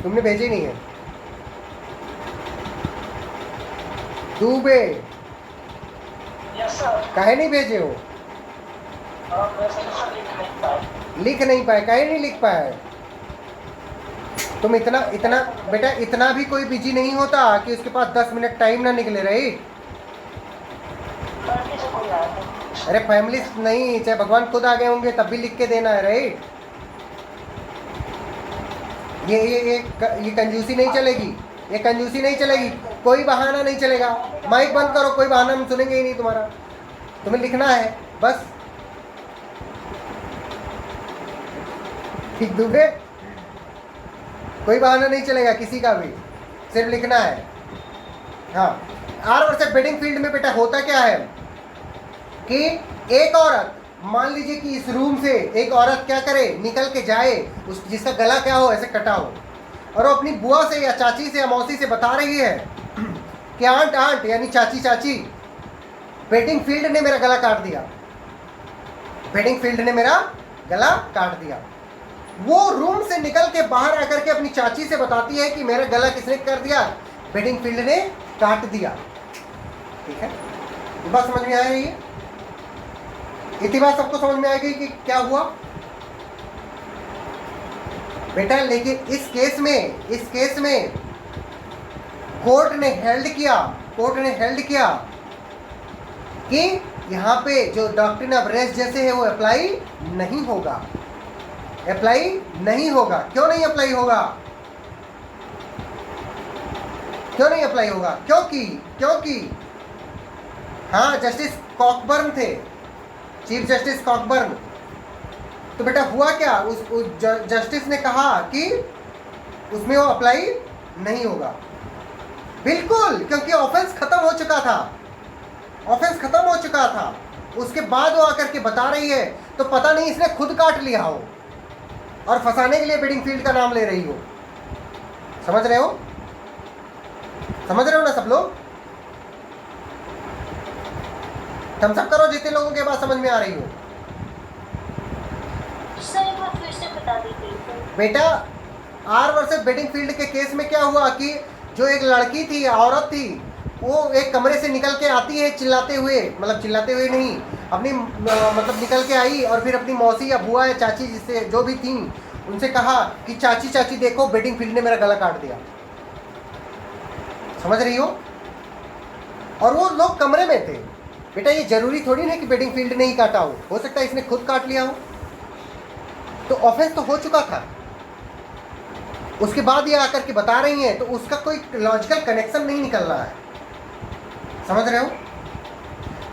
तुमने भेजे ही नहीं है। Dubey yes sir. काहे नहीं भेजे हो? लिख नहीं पाए, काहे नहीं लिख पाए? तुम इतना बेटा इतना भी कोई बिजी नहीं होता कि उसके पास 10 मिनट टाइम ना निकले, राइट? अरे फैमिली नहीं, चाहे भगवान खुद आ गए होंगे तब भी लिख के देना है, राइट? ये कंजूसी नहीं चलेगी, ये कंजूसी नहीं चलेगी, कोई बहाना नहीं चलेगा। माइक बंद करो, कोई बहाना हम सुनेंगे ही नहीं तुम्हारा, तुम्हें लिखना है बस। ठीक दुबे, कोई बहाना नहीं चलेगा किसी का भी, सिर्फ लिखना है। हाँ, आर वर्सेस बेडिंगफील्ड में बेटा होता क्या है कि एक औरत, मान लीजिए कि इस रूम से एक औरत क्या करे, निकल के जाए, उस जिसका गला क्या हो, ऐसे कटा हो, और वो अपनी बुआ से या चाची से या मौसी से बता रही है कि आंट यानी चाची, बेडिंगफील्ड ने मेरा गला काट दिया, बेडिंगफील्ड ने मेरा गला काट दिया। वो रूम से निकल के बाहर आकर के अपनी चाची से बताती है कि मेरा गला किसने कर दिया, बेडिंगफील्ड ने काट दिया। ठीक है, ये बात समझ में आ रही है? इतनी बात सबको समझ में आ गई कि क्या हुआ बेटा? लेकिन इस केस में कोर्ट ने हेल्ड किया कि यहाँ पे जो डॉक्ट्रिन ऑफ रेस जैसे है वो अप्लाई नहीं होगा। क्यों नहीं अप्लाई होगा? क्योंकि हाँ, जस्टिस कॉकबर्न थे, चीफ जस्टिस कॉकबर्न। तो बेटा हुआ क्या, उस जस्टिस ने कहा कि उसमें वो अप्लाई नहीं होगा। बिल्कुल, क्योंकि ऑफेंस खत्म हो चुका था, ऑफेंस खत्म हो चुका था। उसके बाद वो आकर के बता रही है, तो पता नहीं इसने खुद काट लिया हो और फंसाने के लिए बेडिंगफील्ड का नाम ले रही हो। समझ रहे हो, समझ रहे हो ना सब लोग? थम्स अप करो जितने लोगों के बात समझ में आ रही हो। सर एक बार फिर से बता दीजिए सर। बेटा आर वर्सेस बेडिंगफील्ड के केस में क्या हुआ कि जो एक लड़की थी, औरत थी, वो एक कमरे से निकल के आती है चिल्लाते हुए, मतलब चिल्लाते हुए नहीं, अपनी मतलब निकल के आई और फिर अपनी मौसी या बुआ या चाची जिससे जो भी थी उनसे कहा कि चाची चाची देखो बेडिंगफील्ड ने मेरा गला काट दिया। समझ रही हो? और वो लोग कमरे में थे। बेटा ये जरूरी थोड़ी ना कि बेडिंगफील्ड ने ही काटा हो सकता है इसने खुद काट लिया हो। तो ऑफेंस तो हो चुका था, उसके बाद ये आकर के बता रही हैं, तो उसका कोई लॉजिकल कनेक्शन नहीं निकल रहा है। समझ रहे हो?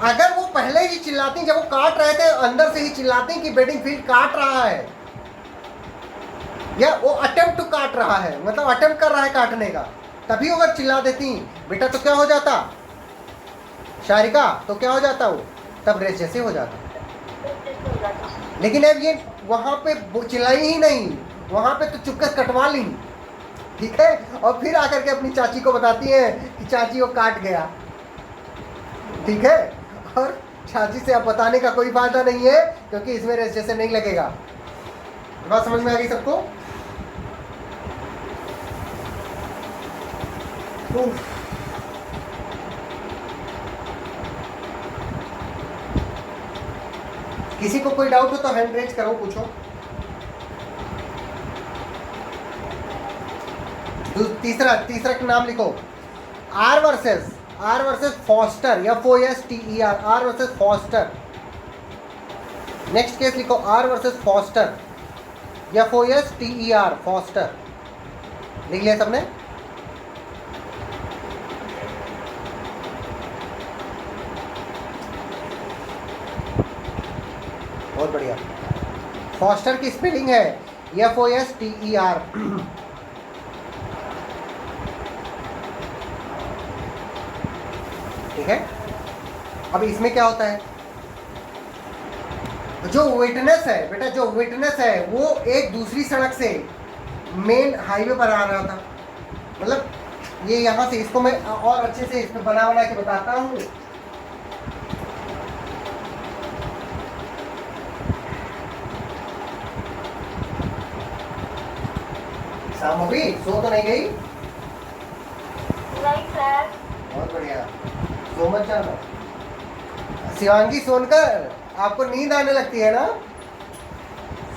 अगर वो पहले ही चिल्लाती, जब वो काट रहे थे अंदर से ही चिल्लाती कि बेडिंगफील्ड काट रहा है, या वो अटेम्प्ट टू काट रहा है, मतलब अटेम्प्ट कर रहा है काटने का, तभी अगर चिल्ला देती बेटा तो क्या हो जाता शारिका, तो क्या हो जाता, वो तब रेस जैसे हो जाता। लेकिन अब ये वहां पे चिल्लाई ही नहीं, वहां पे तो चुपकर कटवा ली, ठीक है, और फिर आकर के अपनी चाची को बताती है कि चाची वो काट गया, ठीक है, और चाची से अब बताने का कोई फायदा नहीं है क्योंकि इसमें रेस जैसे नहीं लगेगा। बात समझ में आ गई सबको? किसी को कोई डाउट हो तो हैंड रेज करो, पूछो। तीसरा का नाम लिखो, R versus Foster, FOSTER, R versus Foster. Next case लिखो, R versus Foster, FOSTER, Foster. लिख लिया सबने? बहुत बढ़िया। फॉस्टर की स्पेलिंग है FOSTER। ठीक है। अब इसमें क्या होता है, जो विटनेस है बेटा, जो विटनेस है वो एक दूसरी सड़क से मेन हाईवे पर आ रहा था, मतलब ये यहाँ से, इसको मैं और अच्छे से इसमें बना के बताता हूँ। सामोगी सो तो नहीं गई? नहीं सर। बहुत बढ़िया, सो मत जाना। शिवांगी सोनकर, आपको नींद आने लगती है ना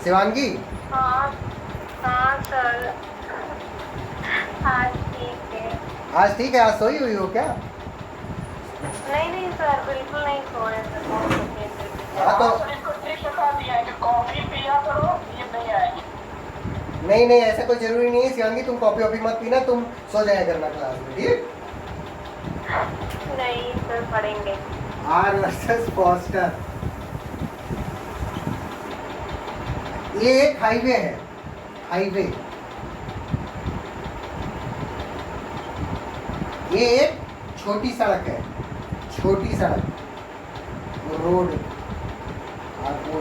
शिवांगी? हाँ हाँ सर, आज ठीक है। आज ठीक है, आज सोई हुई हो क्या? नहीं सर, बिल्कुल नहीं सोए सर। हाँ तो इसको ट्रिक बता दिया है कि कॉफी पिया करो, नींद नहीं आएगी। नहीं ऐसा कोई जरूरी नहीं है शिवांगी, तुम कॉफी वॉफी मत पीना, तुम सो जाया करना क्लास में, ठीक? नहीं सर, पढ़ेंगे। आर वर्सेस फॉस्टर, ये एक हाईवे है, हाईवे, ये एक छोटी सड़क है, छोटी सड़क, रोड, और वो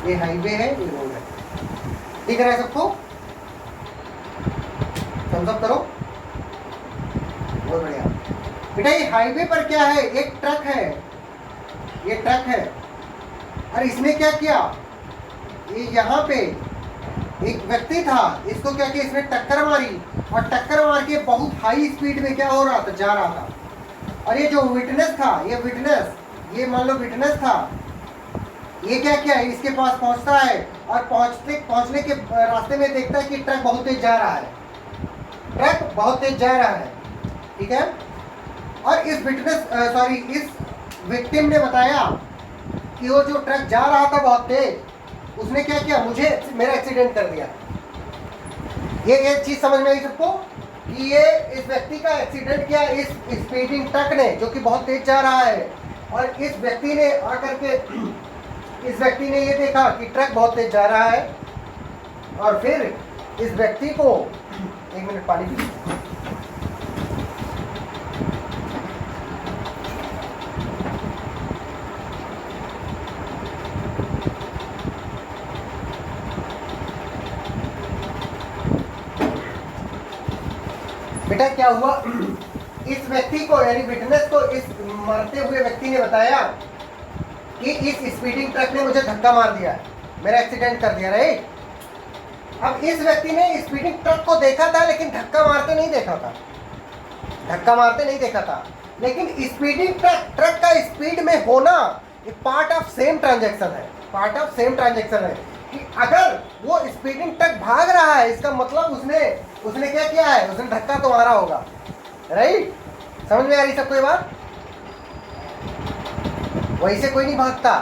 ये हाईवे है, ये रोड है, दिख रहा है सबको? थम्स करो। बहुत बढ़िया बेटा, ये हाईवे पर क्या है, एक ट्रक है, ये ट्रक है, और इसने क्या किया, ये यहाँ पे एक व्यक्ति था, इसको क्या किया, इसने टक्कर मारी, और टक्कर मार के बहुत हाई स्पीड में क्या हो रहा था, जा रहा था। और ये जो विटनेस था, ये मान लो विटनेस था, ये क्या किया, इसके पास पहुंचता है और पहुंचने के रास्ते में देखता है कि ट्रक बहुत तेज जा रहा है, ट्रक बहुत तेज जा रहा है, ठीक है। और इस इस विक्टिम ने बताया कि वो जो ट्रक जा रहा था बहुत तेज, उसने क्या किया, मेरा एक्सीडेंट कर दिया। ये एक चीज समझ में आई सबको? कि ये इस व्यक्ति का एक्सीडेंट किया इस स्पीडिंग ट्रक ने, जो कि बहुत तेज जा रहा है, और इस व्यक्ति ने आकर के इस व्यक्ति ने ये देखा कि ट्रक बहुत तेज जा रहा है, और फिर इस व्यक्ति को, एक मिनट पानी पी। बेटा क्या हुआ, इस व्यक्ति को यानी विटनेस को इस मरते हुए व्यक्ति ने बताया कि इस स्पीडिंग ट्रक ने मुझे धक्का मार दिया, मेरा एक्सीडेंट कर दिया, राइट। अब इस व्यक्ति ने स्पीडिंग ट्रक को देखा था लेकिन धक्का मारते नहीं देखा था, धक्का मारते नहीं देखा था, लेकिन स्पीडिंग ट्रक का स्पीड में होना एक पार्ट ऑफ सेम ट्रांजैक्शन है, पार्ट ऑफ सेम ट्रांजैक्शन है। कि अगर वो स्पीडिंग ट्रक भाग रहा है इसका मतलब उसने क्या किया है, उसने धक्का तो मारा होगा, राइट। समझ में आ रही सबको ये बात? वैसे कोई नहीं भागता,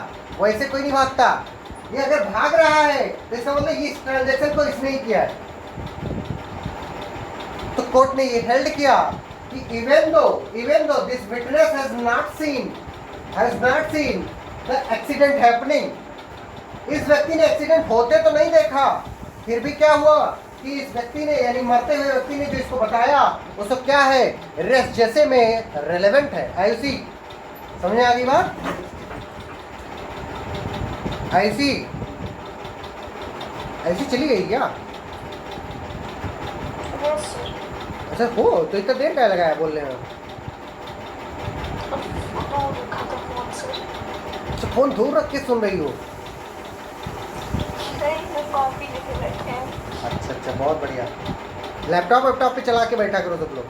वैसे कोई नहीं भागता, ये अगर भाग रहा है तो इसका मतलब इस ट्रांजैक्शन को इसने ही किया है। तो कोर्ट ने ये हेल्ड किया कि even though this witness has not seen the accident happening, इस व्यक्ति ने एक्सीडेंट होते तो नहीं देखा, फिर भी क्या हुआ कि इस व्यक्ति ने यानी मरते हुए व्यक्ति ने जो इसको बताया उसको क्या है, रेस जैसे में रेलेवेंट है। आयुषी समझ में आ गई बात? आयुषी चली गई क्या? अच्छा हो, तो इतना देर क्या लगाया बोलने में? अच्छा फोन दूर रख के सुन रही हो? अच्छा बहुत बढ़िया। लैपटॉप पे चला के बैठा करो सब लोग।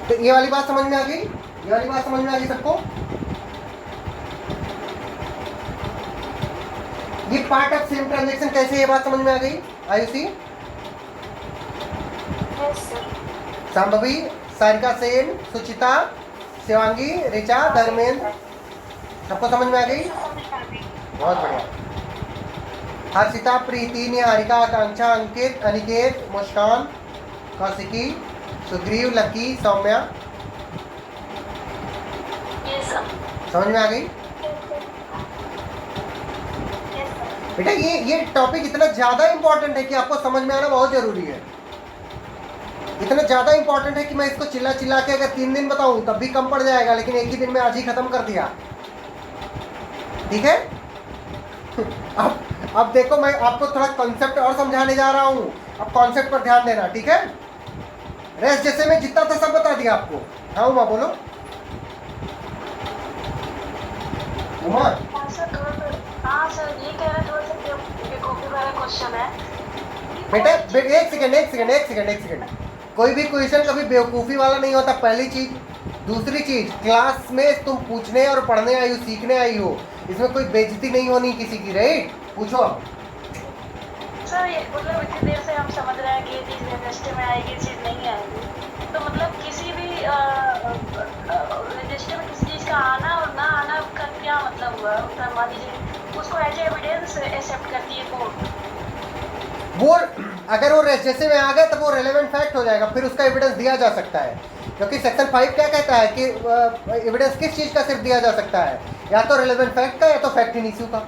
तो ये वाली बात समझ में आ गई? ये वाली बात समझ में आ गई सबको? ये पार्ट ऑफ सेम ट्रांजैक्शन कैसे, ये बात समझ में आ गई? आयुषी, सांभवी, सारिका सेन, सुचिता, शिवांगी, ऋचा, धर्मेंद्र, सबको समझ में आ गई? बहुत बढ़िया। हर्षिता, प्रीति, निहारिका, आकांक्षा, अंकित, अनिकेत, मुस्कान, कौशिकी, सुग्रीव, लकी, सौम्या, समझ में आ गई? बेटा ये टॉपिक इतना ज़्यादा इम्पोर्टेंट है कि आपको समझ में आना बहुत ज़रूरी है। इतना ज़्यादा इम्पोर्टेंट है कि मैं इसको चिल्ला के अगर 3 दिन बताऊं तब भी कम पड़ जाएगा, लेकिन एक ही दिन में आज ही ख़त्म कर दिया, ठीक है? अब देखो मैं आपको थोड़ा कॉन्सेप्ट और समझाने जा रहा हूँ, अब कॉन्सेप्ट पर ध्यान देना, ठीक है? रेस जैसे में जितना था सब बता दिया आपको। हाँ उमा बोलो। उमा? हाँ सर, ये कह रहे थोड़ा सा बेवकूफ़ी वाला क्वेश्चन है। बेटा एक सेकंड, कोई भी क्वेश्चन कभी बेवकूफ़ी वाला नहीं होता, पहली चीज़। दूसरी चीज़, क्लास में तुम पूछने और पढ़ने आई हो, सीखने आई हो, इसमें कोई बेइज्जती नहीं होनी किसी की, राइट? पूछो। सर ये मतलब इतनी देर से हम समझ रहे हैं कि ये चीज़ रजिस्टर में आएगी, ये चीज़ नहीं आएगी, तो मतलब किसी भी रजिस्टर में किसी चीज़ का आना और ना आना का क्या मतलब हुआ? सर मान लीजिए उसको एज एविडेंस एक्सेप्ट करती है कोर्ट, वो अगर वो जैसे में आ गया तब वो रेलेवेंट फैक्ट हो जाएगा, फिर उसका एविडेंस दिया जा सकता है। क्योंकि सेक्शन 5 क्या कहता है कि एविडेंस किस चीज़ का सिर्फ दिया जा सकता है, या तो रेलेवेंट फैक्ट का या तो फैक्ट इन इश्यू का।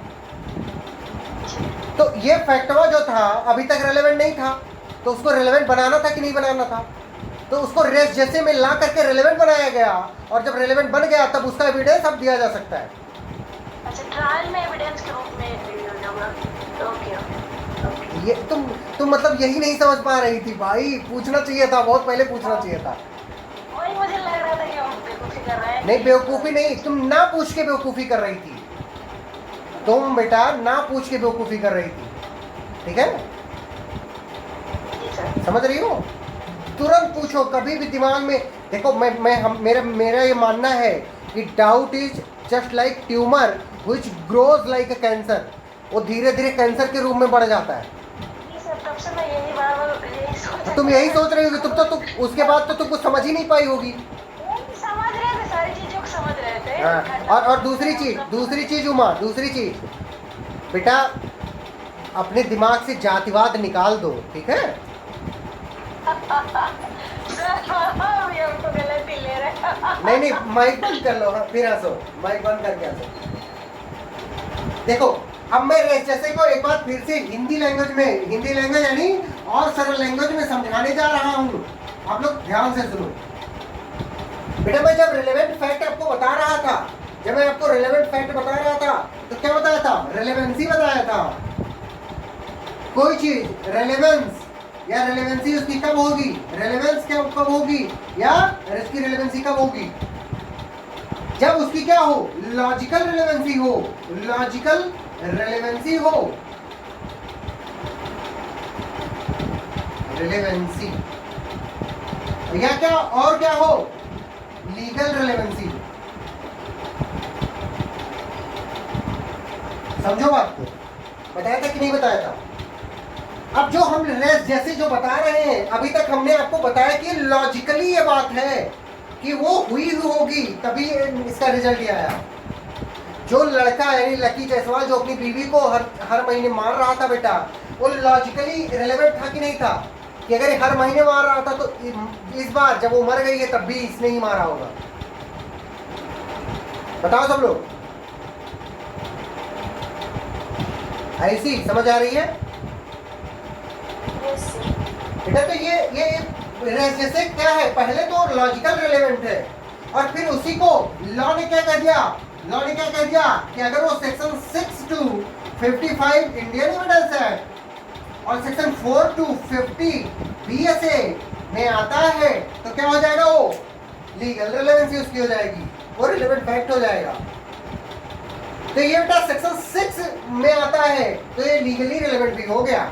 तो ये फैक्टवा जो था अभी तक रेलेवेंट नहीं था, तो उसको रेलेवेंट बनाना था कि नहीं बनाना था, तो उसको रेस जैसे में ला करके रेलेवेंट बनाया गया, और जब रेलेवेंट बन गया तब उसका एविडेंस अब दिया जा सकता है। अच्छा ट्रायल में एविडेंस के रूप में ओके। ये तुम मतलब यही नहीं समझ पा रही थी भाई, पूछना चाहिए था, बहुत पहले पूछना चाहिए था। वही मुझे लग रहा था कि हम बेवकूफ़ी कर रहे हैं। नहीं बेवकूफ़ी नहीं, तुम ना पूछ के बेवकूफ़ी कर रही थी, तुम बेटा ना पूछ के बेवकूफ़ी कर रही थी, ठीक है? समझ रही हो? तुरंत पूछो, कभी भी दिमाग में देखो। मेरा ये मानना है कि doubt is just like tumour which grows like a cancer, वो धीरे धीरे कैंसर के रूप में बढ़ जाता है। तब से मैं यही बार सोच, तुम यही सोच रही होगी, तुम उसके बाद तो तुम कुछ समझ ही नहीं पाई होगी। समझ रहे थे, सारी चीज़ों को समझ रहे थे। हाँ, और दूसरी चीज़ उमा, दूसरी चीज़ बेटा, अपने दिमाग से जातिवाद निकाल दो, ठीक है? ये हमको गलत ही ले रहे हैं। नहीं नहीं, माइक बंद कर लो, हाँ, फिर हंसो, माइक बंद करके हंसो। देखो, अब मैं जैसे को एक बार फिर से हिंदी लैंग्वेज में, हिंदी लैंग्वेज यानी और सरल लैंग्वेज में समझाने जा रहा हूँ, आप लोग ध्यान से सुनो। बेटा मैं जब रिलेवेंट फैक्ट आपको बता रहा था, जब मैं आपको रिलेवेंट फैक्ट बता रहा था, तो क्या बताया था? रेलेवेंसी बताया था। कोई चीज रेलेवेंस या रेलेवेंसी उसकी कब होगी, रेलेवेंस क्या कब होगी, या इसकी रेलेवेंसी कब होगी? जब उसकी क्या हो, लॉजिकल रेलेवेंसी हो, लॉजिकल रेलेवेंसी हो, रेलेवेंसी, या क्या और क्या हो, लीगल रेलेवेंसी। समझो बात को, बताया था कि नहीं बताया था? अब जो हम जैसे जो बता रहे हैं, अभी तक हमने आपको बताया कि लॉजिकली ये बात है कि वो हुई होगी, तभी इसका रिजल्ट ये आया। जो लड़का यानी लकी जायसवाल जो अपनी बीवी को हर महीने मार रहा था बेटा, वो लॉजिकली रिलेवेंट था कि नहीं था? कि अगर हर महीने मार रहा था तो इस बार जब वो मर गई है तब भी इसने ही मारा होगा। बताओ सब लोग, ऐसी समझ आ रही है बेटा? तो ये जैसे क्या है, पहले तो लॉजिकल रिलेवेंट है और फिर उसी को लॉ ने क्या कह दिया, लॉ ने क्या कह दिया कि अगर वो section 6 to 55 Indian evidence act और सेक्शन 4 to 50 BSA में आता है तो क्या हो जाएगा, वो लीगल रिलेवेंसी उसकी हो जाएगी, वो रिलेवेंट फैक्ट हो जाएगा। तो ये बेटा सेक्शन 6 में आता है तो ये लीगली रिलेवेंट भी हो गया।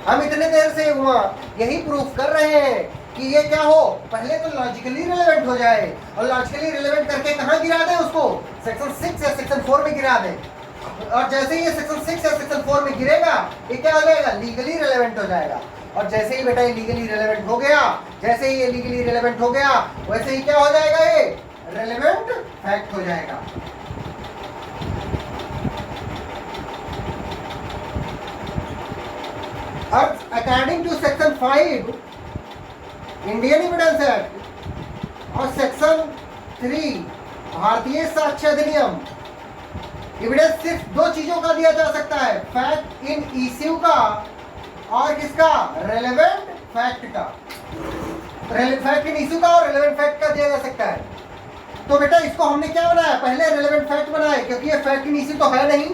हम इतने देर से हुआ यही प्रूफ कर रहे हैं कि ये क्या हो, पहले तो लॉजिकली रिलेवेंट हो जाए और लॉजिकली रिलेवेंट करके कहाँ गिरा दें उसको, सेक्शन 6 या सेक्शन 4 में गिरा दें। और जैसे ही ये सेक्शन 6 या सेक्शन 4 में गिरेगा ये क्या हो जाएगा, लीगली रिलेवेंट हो जाएगा। और जैसे ही बेटा ये लीगली रिलेवेंट हो गया, जैसे ही ये लीगली रिलेवेंट हो गया, वैसे ही क्या हो जाएगा, ये रिलेवेंट फैक्ट हो जाएगा। और according to section 5 Indian evidence act और सेक्शन 3 भारतीय साक्ष्य अधिनियम, एविडेंस सिर्फ दो चीजों का दिया जा सकता है, फैक्ट इन इश्यू का और किसका, रेलेवेंट फैक्ट का। फैक्ट इन इश्यू का और रेलेवेंट फैक्ट का दिया जा सकता है। तो बेटा इसको हमने क्या बनाया, पहले रेलेवेंट फैक्ट बनाया, क्योंकि ये फैक्ट इन इश्यू तो है नहीं,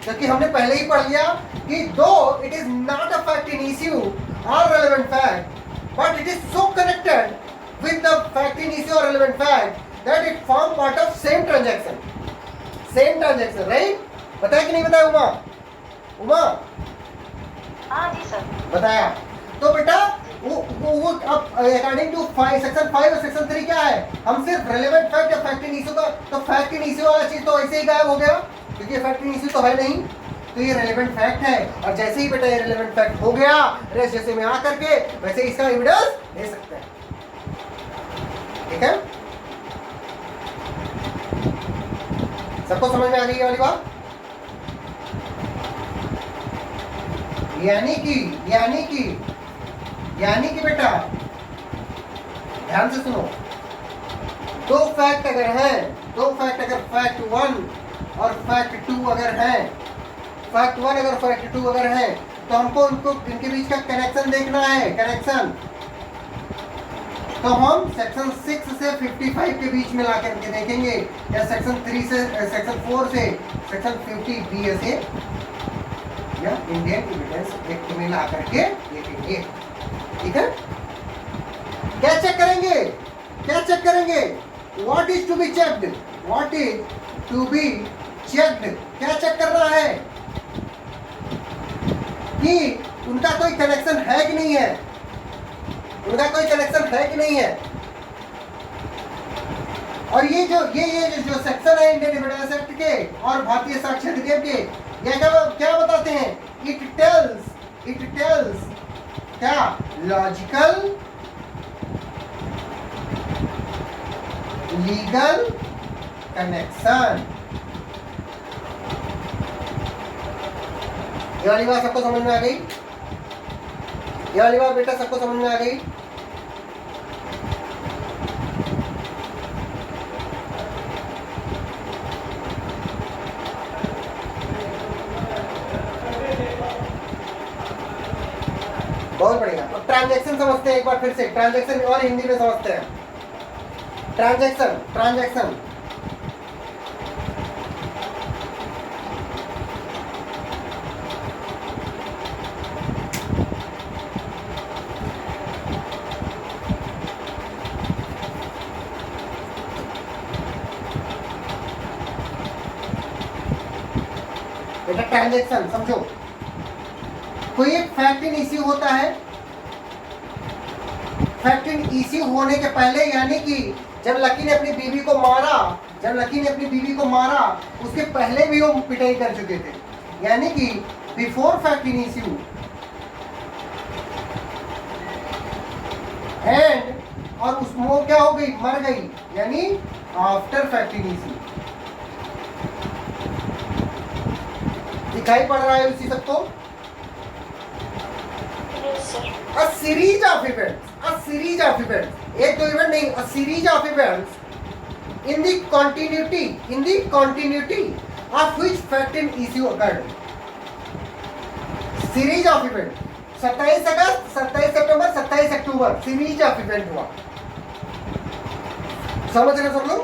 क्योंकि हमने पहले ही पढ़ लिया कि दो it is not a fact in issue और relevant fact, but it is so connected with the fact in issue or relevant fact that it form part of same transaction, right? बताया कि नहीं बताया उमा? उमा हाँ जी सर बताया। तो बेटा वो अब अकॉर्डिंग टू सेक्शन 5 और सेक्शन 3 क्या है, हम सिर्फ रेलेवेंट फैक्ट या फैक्ट इन इश्यू का, तो फैक्ट इन इश्यू वाला चीज तो ऐसे ही गायब हो गया क्योंकि फैक्ट इन इश्यू तो है नहीं, तो ये रेलेवेंट फैक्ट है। और जैसे ही बेटा ये रेलेवेंट फैक्ट हो गया, रेस जैसे में आकर के वैसे इसका एविडेंस दे सकते हैं, ठीक है? सबको समझ में आ गई ये वाली बात? यानी कि बेटा ध्यान से सुनो, दो फैक्ट अगर हैं, फैक्ट 1 और फैक्ट 2 अगर हैं, फैक्ट 1 अगर फैक्ट 2 अगर है तो हमको इनके बीच का कनेक्शन देखना है, कनेक्शन। तो हम सेक्शन 6 से 55 के बीच में ला करके देखेंगे, या सेक्शन 3 से सेक्शन 4 से सेक्शन 50 BSA या इंडियन एविडेंस एक्ट में ला करके देखेंगे, ठीक है? क्या चेक करेंगे, what is to be checked, क्या चेक करना है कि उनका कोई कनेक्शन है कि नहीं है, और ये जो सेक्शन है इंडियन एविडेंस एक्ट के और भारतीय साक्ष्य अधिनियम के, ये क्या बताते हैं, इट टेल्स क्या, लॉजिकल लीगल कनेक्शन, ये वाली बात सबको समझ में आ गई? ये वाली बात बेटा सबको समझ में आ गई? बहुत बढ़िया। अब ट्रांजैक्शन समझते हैं एक बार फिर से, ट्रांजैक्शन और हिंदी में समझते हैं। ट्रांजैक्शन, ट्रांजैक्शन बेटा, ट्रांजैक्शन समझो। कोई एक फैक्ट इन इश्यू होता है, फैक्ट इन इश्यू होने के पहले, यानी कि जब लकी ने अपनी बीवी को मारा, जब लकी ने अपनी बीवी को मारा उसके पहले भी वो पिटाई कर चुके थे, यानी कि before fact in issue and, और उसमें वो क्या हो गई, मर गई, यानी आफ्टर फैक्ट इन इश्यू। दिखाई पड़ रहा है उसी सबको? A series of events, a series of events, एक दो इवेंट नहीं, a series of events in the continuity of which fact and issue occurred. Series of event, 27 August, 27 September, 27 October, series of event हुआ। समझ रहे सब लोग?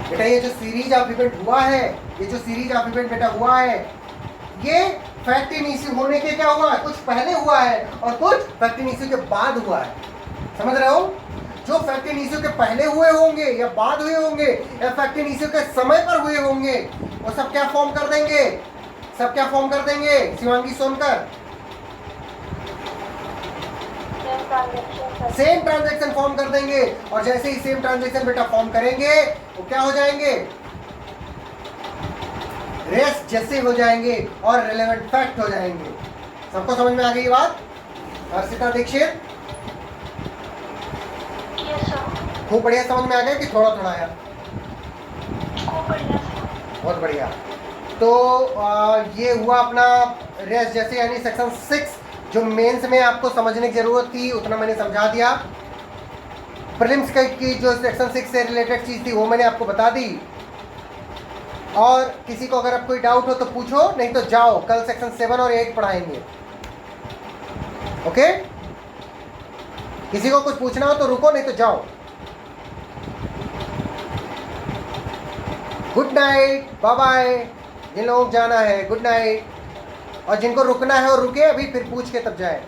बेटा ये जो सीरीज ऑफ इवेंट हुआ है, ये जो सीरीज ऑफ इवेंट बेटा हुआ है, ये फैक्ट इन इश्यू होने के क्या हुआ है, कुछ पहले हुआ है और कुछ फैक्ट इन इश्यू के बाद हुआ है। समझ रहे हो? जो फैक्ट इन इश्यू के पहले हुए होंगे या बाद हुए होंगे या फैक्ट इन इश्यू के समय पर हुए होंगे, वो सब क्या फॉर्म कर देंगे, सब क्या फॉर्म कर देंगे Shivangi Sonkar? Same transaction form कर देंगे। और जैसे ही सेम ट्रांजैक्शन बेटा फॉर्म करेंगे वो क्या हो जाएंगे, रेस जैसे हो जाएंगे और रिलेवेंट फैक्ट हो जाएंगे। सबको समझ में आ गई बात? हर्षिता दीक्षित, खूब बढ़िया समझ में आ गया कि थोड़ा थोड़ा आया? बहुत बढ़िया। तो ये हुआ अपना रेस जैसे, यानी सेक्शन 6 जो मेंस में आपको समझने की जरूरत थी उतना मैंने समझा दिया। प्रीलिम्स की जो सेक्शन 6 से रिलेटेड चीज थी वो मैंने आपको बता दी। और किसी को अगर अब कोई डाउट हो तो पूछो, नहीं तो जाओ, कल सेक्शन 7 और 8 पढ़ाएंगे। ओके? किसी को कुछ पूछना हो तो रुको, नहीं तो जाओ। Good night, bye bye. जिन लोगों को जाना है गुड नाइट, और जिनको रुकना है और रुके अभी, फिर पूछ के तब जाए।